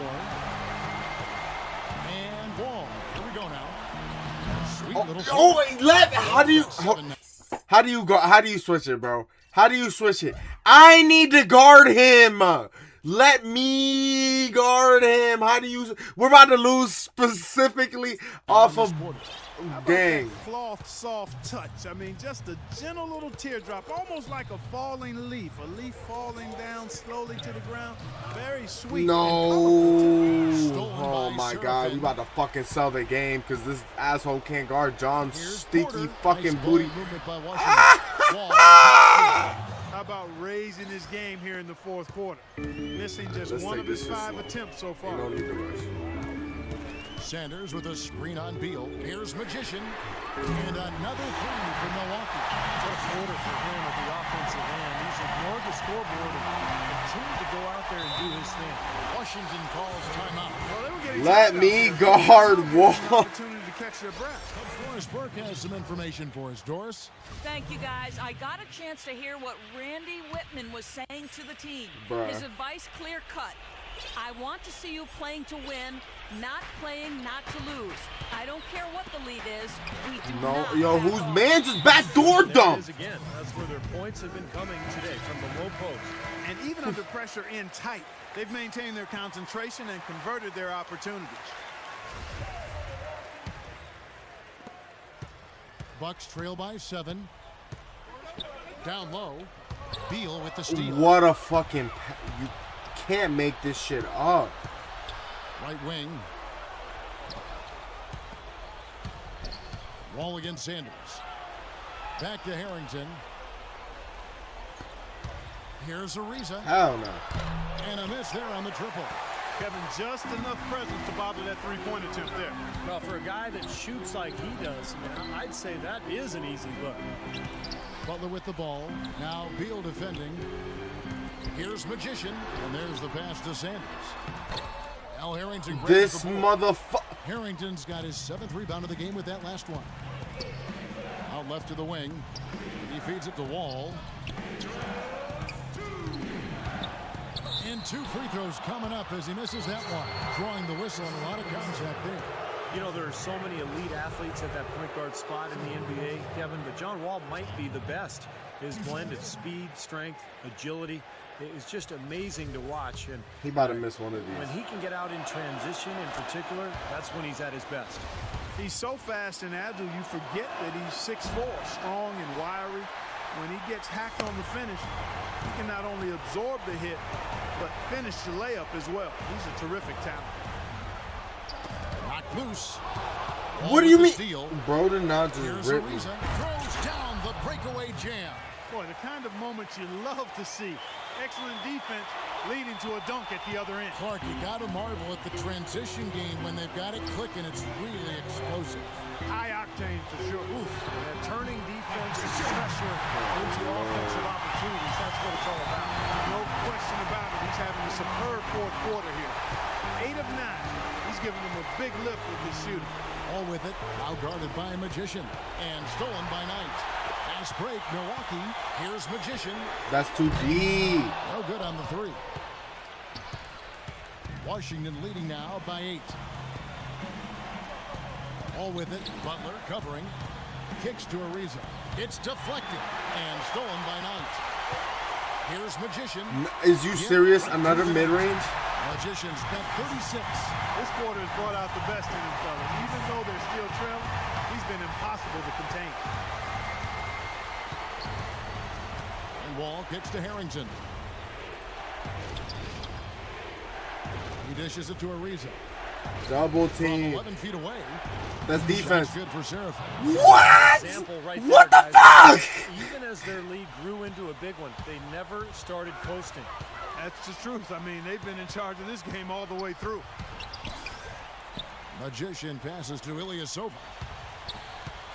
And Wall. Here we go now. Sweet little. How do you switch it, bro? How do you switch it? I need to guard him. Let me guard him. How do you? We're about to lose specifically off of. Dang. Cloth soft touch. I mean, just a gentle little teardrop, almost like a falling leaf. A leaf falling down slowly to the ground. Very sweet. No. Oh my God. We about to fucking sell the game because this asshole can't guard John's stinky fucking booty. How about raising his game here in the fourth quarter? Missing just one of his 5 attempts so far. No need to rush. Sanders with a screen on Beal. Here's Magician. And another three from Milwaukee. What a quarter for him at the offensive end. He's ignored the scoreboard and continued to go out there and do his thing. Washington calls timeout. Well, they were getting Let me guard Wall. Opportunity to catch their breath. Forrest Burke has some information for us, Doris. Thank you, guys. I got a chance to hear what Randy Whitman was saying to the team. Bruh. His advice clear-cut. I want to see you playing to win, not playing not to lose. I don't care what the lead is. We do not. Yo, whose man just backdoor dumped? Again, that's where their points have been coming today, from the low post. And even under pressure in tight, they've maintained their concentration and converted their opportunities. Bucks trail by 7. Down low. Beal with the steal. What a fucking... You can't make this shit up. Right wing. Wall against Sanders. Back to Harrington. Here's Ariza. Hell no. And a miss there on the triple. Kevin, just enough presence to bother that three-point attempt there. Well, for a guy that shoots like he does, man, I'd say that is an easy look. Butler with the ball. Now Beal defending. Here's Magician. And there's the pass to Sanders. Al Harrington. This motherfucker. Harrington's got his 7th rebound of the game with that last one. Out left to the wing. He feeds it to Wall. And 2 free throws coming up as he misses that one. Drawing the whistle and a lot of contact there. You know, there are so many elite athletes at that point guard spot in the NBA, Kevin, but John Wall might be the best. His blend of speed, strength, agility is just amazing to watch. And he about to miss one of these. When he can get out in transition in particular, that's when he's at his best. He's so fast and agile, you forget that he's 6'4", strong and wiry. When he gets hacked on the finish, he can not only absorb the hit, but finish the layup as well. He's a terrific talent. Knocked loose. What do you mean? Steal. Bro did not just rip me. Throws down the breakaway jam. Boy, the kind of moments you love to see. Excellent defense leading to a dunk at the other end. Clark, you got to marvel at the transition game when they've got it clicking. It's really explosive. High octane for sure. Oof. And turning defense and pressure into offensive opportunities. That's what it's all about. No question about it. He's having a superb fourth quarter here. 8 of 9. He's giving them a big lift with his shooting. All with it. Now guarded by Magician. And stolen by Knight. Fast break, Milwaukee. Here's Magician. That's too deep. No good on the 3. Washington leading now by 8. All with it. Butler covering. Kicks to Ariza. It's deflected and stolen by Knight. Here's Magician. Is you serious? Another mid-range? Magician's got 36. This quarter has brought out the best in him, fellas. Even though they're still trailing, he's been impossible to contain. And Wall kicks to Harrington. He dishes it to Ariza. Double team. 11 feet away. That's defense. Good for Seraphin. What? Right what there, the guys. fuck? Even as their lead grew into a big one, they never started coasting. That's the truth. I mean, they've been in charge of this game all the way through. Magician passes to Ilyasova.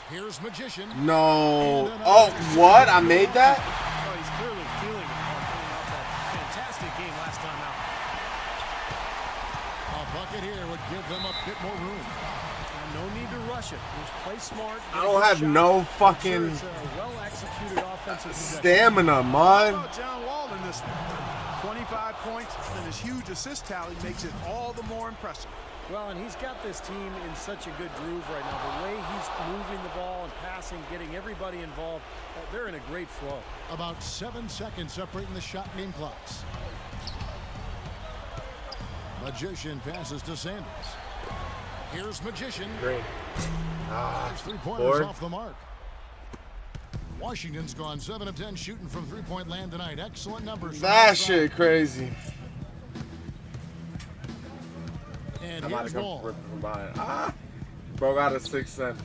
Here's Magician. No. Oh, what? I made that? Oh, he's clearly feeling it coming off that fantastic game last time out. A bucket here would give them a bit more room. No need to rush it. Just play smart. I don't have no fucking well-executed offensive stamina, man. John Wall in this one. 25 points and his huge assist tally makes it all the more impressive. Well, and he's got this team in such a good groove right now. The way he's moving the ball and passing, getting everybody involved, they're in a great flow. About 7 seconds separating the shot game clocks. Magician passes to Sanders. Here's Magician. Green. His three-pointers off the mark. Washington's gone 7 of 10 shooting from three-point land tonight. Excellent numbers. That shit crazy. And I'm about here's to come Wall. from behind. Bro got a 6'7".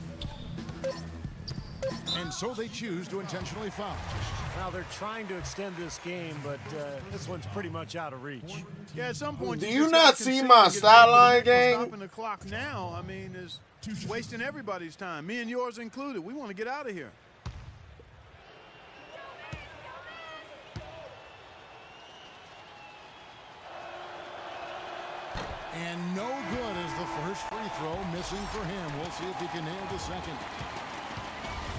And so they choose to intentionally foul. Now they're trying to extend this game, but this one's pretty much out of reach. Yeah, at some point. Do you not see my stat line, gang? Stopping the clock now, I mean, is wasting everybody's time, me and yours included. We want to get out of here. And no good as the first free throw missing for him. We'll see if he can nail the second.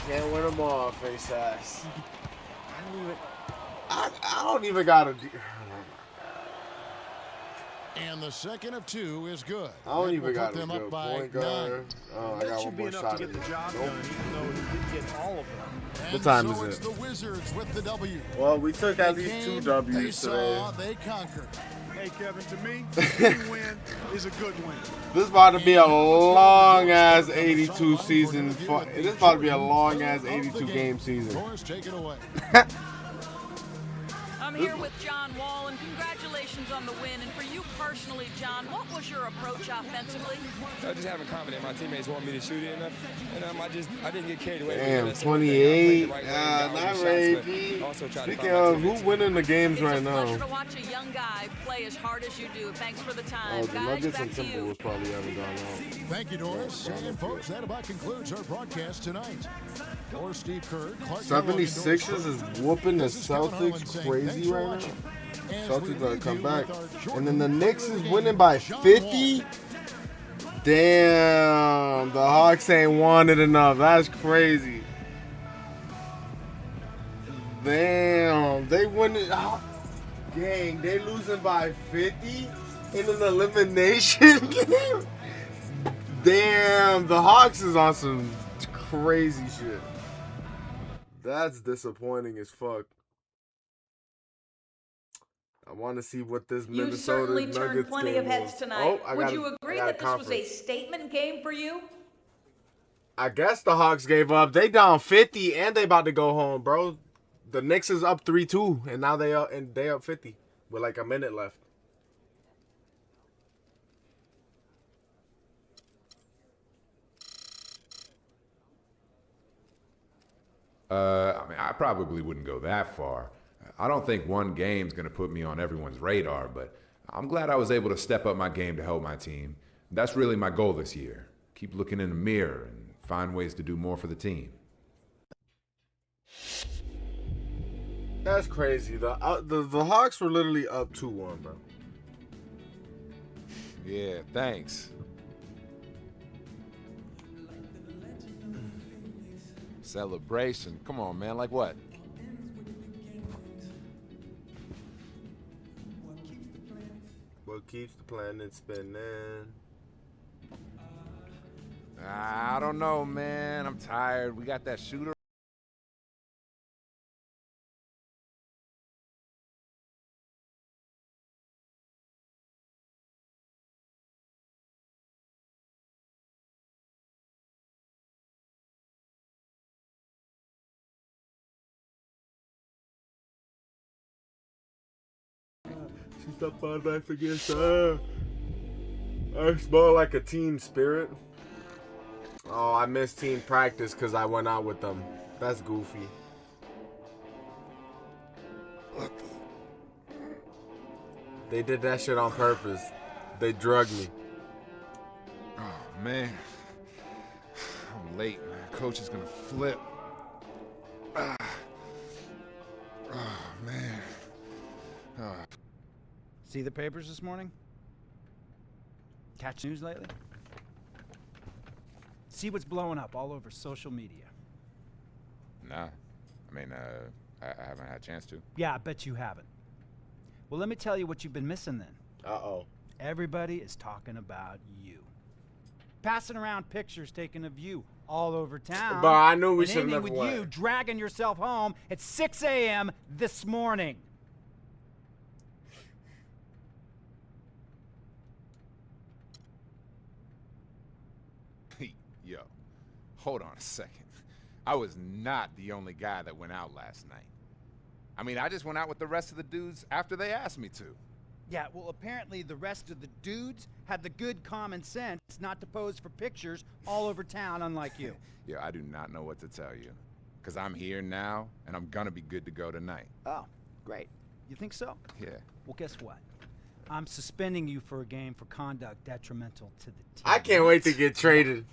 Can't win them all, face ass. I don't even gotta do. And the second of 2 is good. I don't That even will got put them a up good by point 9. guard. Oh, I That got should one be more enough shot. to get the job done, even though he didn't get all of them. What time so is it's it? the Wizards with the W. Well, we took at They least came, 2 W's they today. saw, they conquered. Hey, Kevin, to me, any win is a good win. This is about to be a long ass 82 season. This is about to be a long ass 82 game season. Doris, take it away. I'm here with John Wall, and congratulations on the win. And for you personally, John, what was your approach offensively? Just having confidence. My teammates want me to shoot it enough, and I didn't get carried away. Damn, That's 28. right Not Ray. Also try to Speaking find my of, who's winning the games right It's a pleasure now? to watch a young guy play as hard as you do. Thanks for the time. Oh, the Guys, Nuggets back and to you. Timberwolves probably haven't gone out. Thank you, Doris. And folks, that about concludes our broadcast tonight. For Steve Kerr, Clark 76ers is whooping the This is Kevin Harlan Celtics saying crazy thanks for right watching. now. As Celtics we gotta leave come you back. with our Jordan And then the Knicks is Poole winning game, by John 50. Wall. Damn, the Hawks ain't won it enough. That's crazy. Damn, they win it. Oh, gang, they losing by 50 in an elimination game. Damn, the Hawks is on some crazy shit. That's disappointing as fuck. I want to see what this You Minnesota certainly Nuggets turned plenty game of heads was. tonight. Oh, Would you agree I got that this was a conference. statement game for you? I guess the Hawks gave up. They down 50 and they about to go home, bro. The Knicks is up 3-2 and now they up 50 with like a minute left. I probably wouldn't go that far. I don't think one game's going to put me on everyone's radar, but I'm glad I was able to step up my game to help my team. That's really my goal this year. Keep looking in the mirror and find ways to do more for the team. That's crazy. The Hawks were literally up 2-1, bro. Yeah, thanks. Celebration. Come on, man. Like what? What keeps the planet spinning? I don't know, man. I'm tired. We got that shooter. She's up all night against her. I smell like a team spirit. Oh, I missed team practice because I went out with them. That's goofy. They did that shit on purpose. They drugged me. Oh, man. I'm late, man. Coach is going to flip. Oh, man. See the papers this morning? Catch news lately? See what's blowing up all over social media. Nah. I mean, I haven't had a chance to. Yeah, I bet you haven't. Well, let me tell you what you've been missing then. Uh-oh. Everybody is talking about you. Passing around pictures taken of you all over town. But I knew we and should ending never with went. you dragging yourself home at 6 a.m. this morning. Yo, hold on a second. I was not the only guy that went out last night. I mean, I just went out with the rest of the dudes after they asked me to. Yeah, well, apparently the rest of the dudes had the good common sense not to pose for pictures all over town, unlike you. Yo, I do not know what to tell you. Because I'm here now, and I'm gonna be good to go tonight. Oh, great. You think so? Yeah. Well, guess what? I'm suspending you for a game for conduct detrimental to the team. I can't wait to get traded.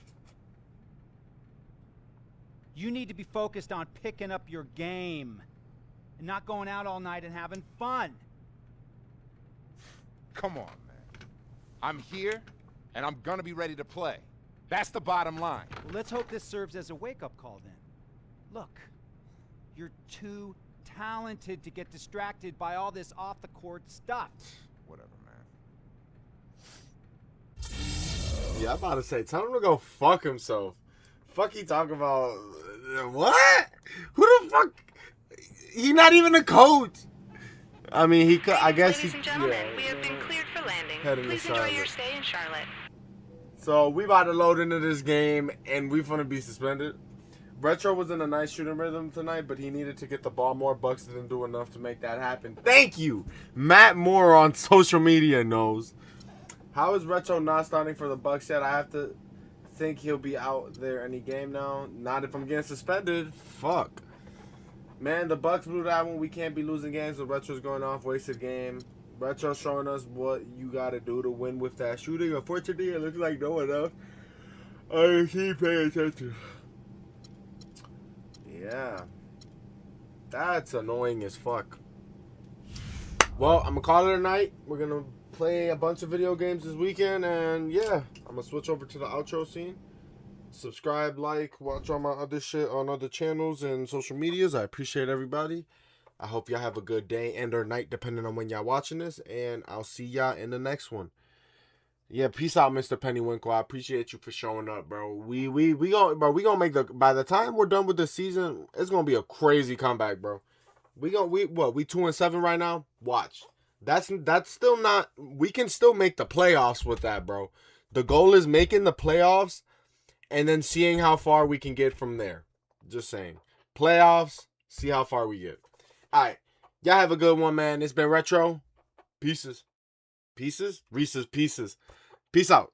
You need to be focused on picking up your game and not going out all night and having fun. Come on, man. I'm here, and I'm gonna be ready to play. That's the bottom line. Well, let's hope this serves as a wake-up call then. Look, you're too talented to get distracted by all this off-the-court stuff. Whatever, man. Yeah, I'm about to say, tell him to go fuck himself. Fuck he talking about, what? Who the fuck? He not even a coach. I mean, he could, I guess Ladies he, and gentlemen, yeah, we have been cleared for landing. Heading to Please enjoy Charlotte. your stay in Charlotte. So we about to load into this game, and we finna be suspended. Retro was in a nice shooting rhythm tonight, but he needed to get the ball more. Bucks didn't do enough to make that happen. Thank you. Matt Moore on social media knows. How is Retro not starting for the Bucks yet? I have to think he'll be out there any game now. Not if I'm getting suspended. Fuck. Man, the Bucks blew that one. We can't be losing games with Retro's going off. Wasted game. Retro showing us what you got to do to win with that shooting. Unfortunately, it looks like no one else. I keep paying attention. Yeah. That's annoying as fuck. Well, I'm going to call it a night. We're going to play a bunch of video games this weekend. And yeah, I'm going to switch over to the outro scene. Subscribe, like, watch all my other shit on other channels and social medias. I appreciate everybody. I hope y'all have a good day and or night depending on when y'all watching this. And I'll see y'all in the next one. Yeah, peace out, Mr. Pennywinkle. I appreciate you for showing up, bro. We gonna make the, by the time we're done with the season, it's gonna be a crazy comeback, bro. We 2-7 right now? Watch. That's still not, we can still make the playoffs with that, bro. The goal is making the playoffs and then seeing how far we can get from there. Just saying. Playoffs, see how far we get. All right. Y'all have a good one, man. It's been Retro. Pieces. Pieces? Reese's Pieces. Peace out.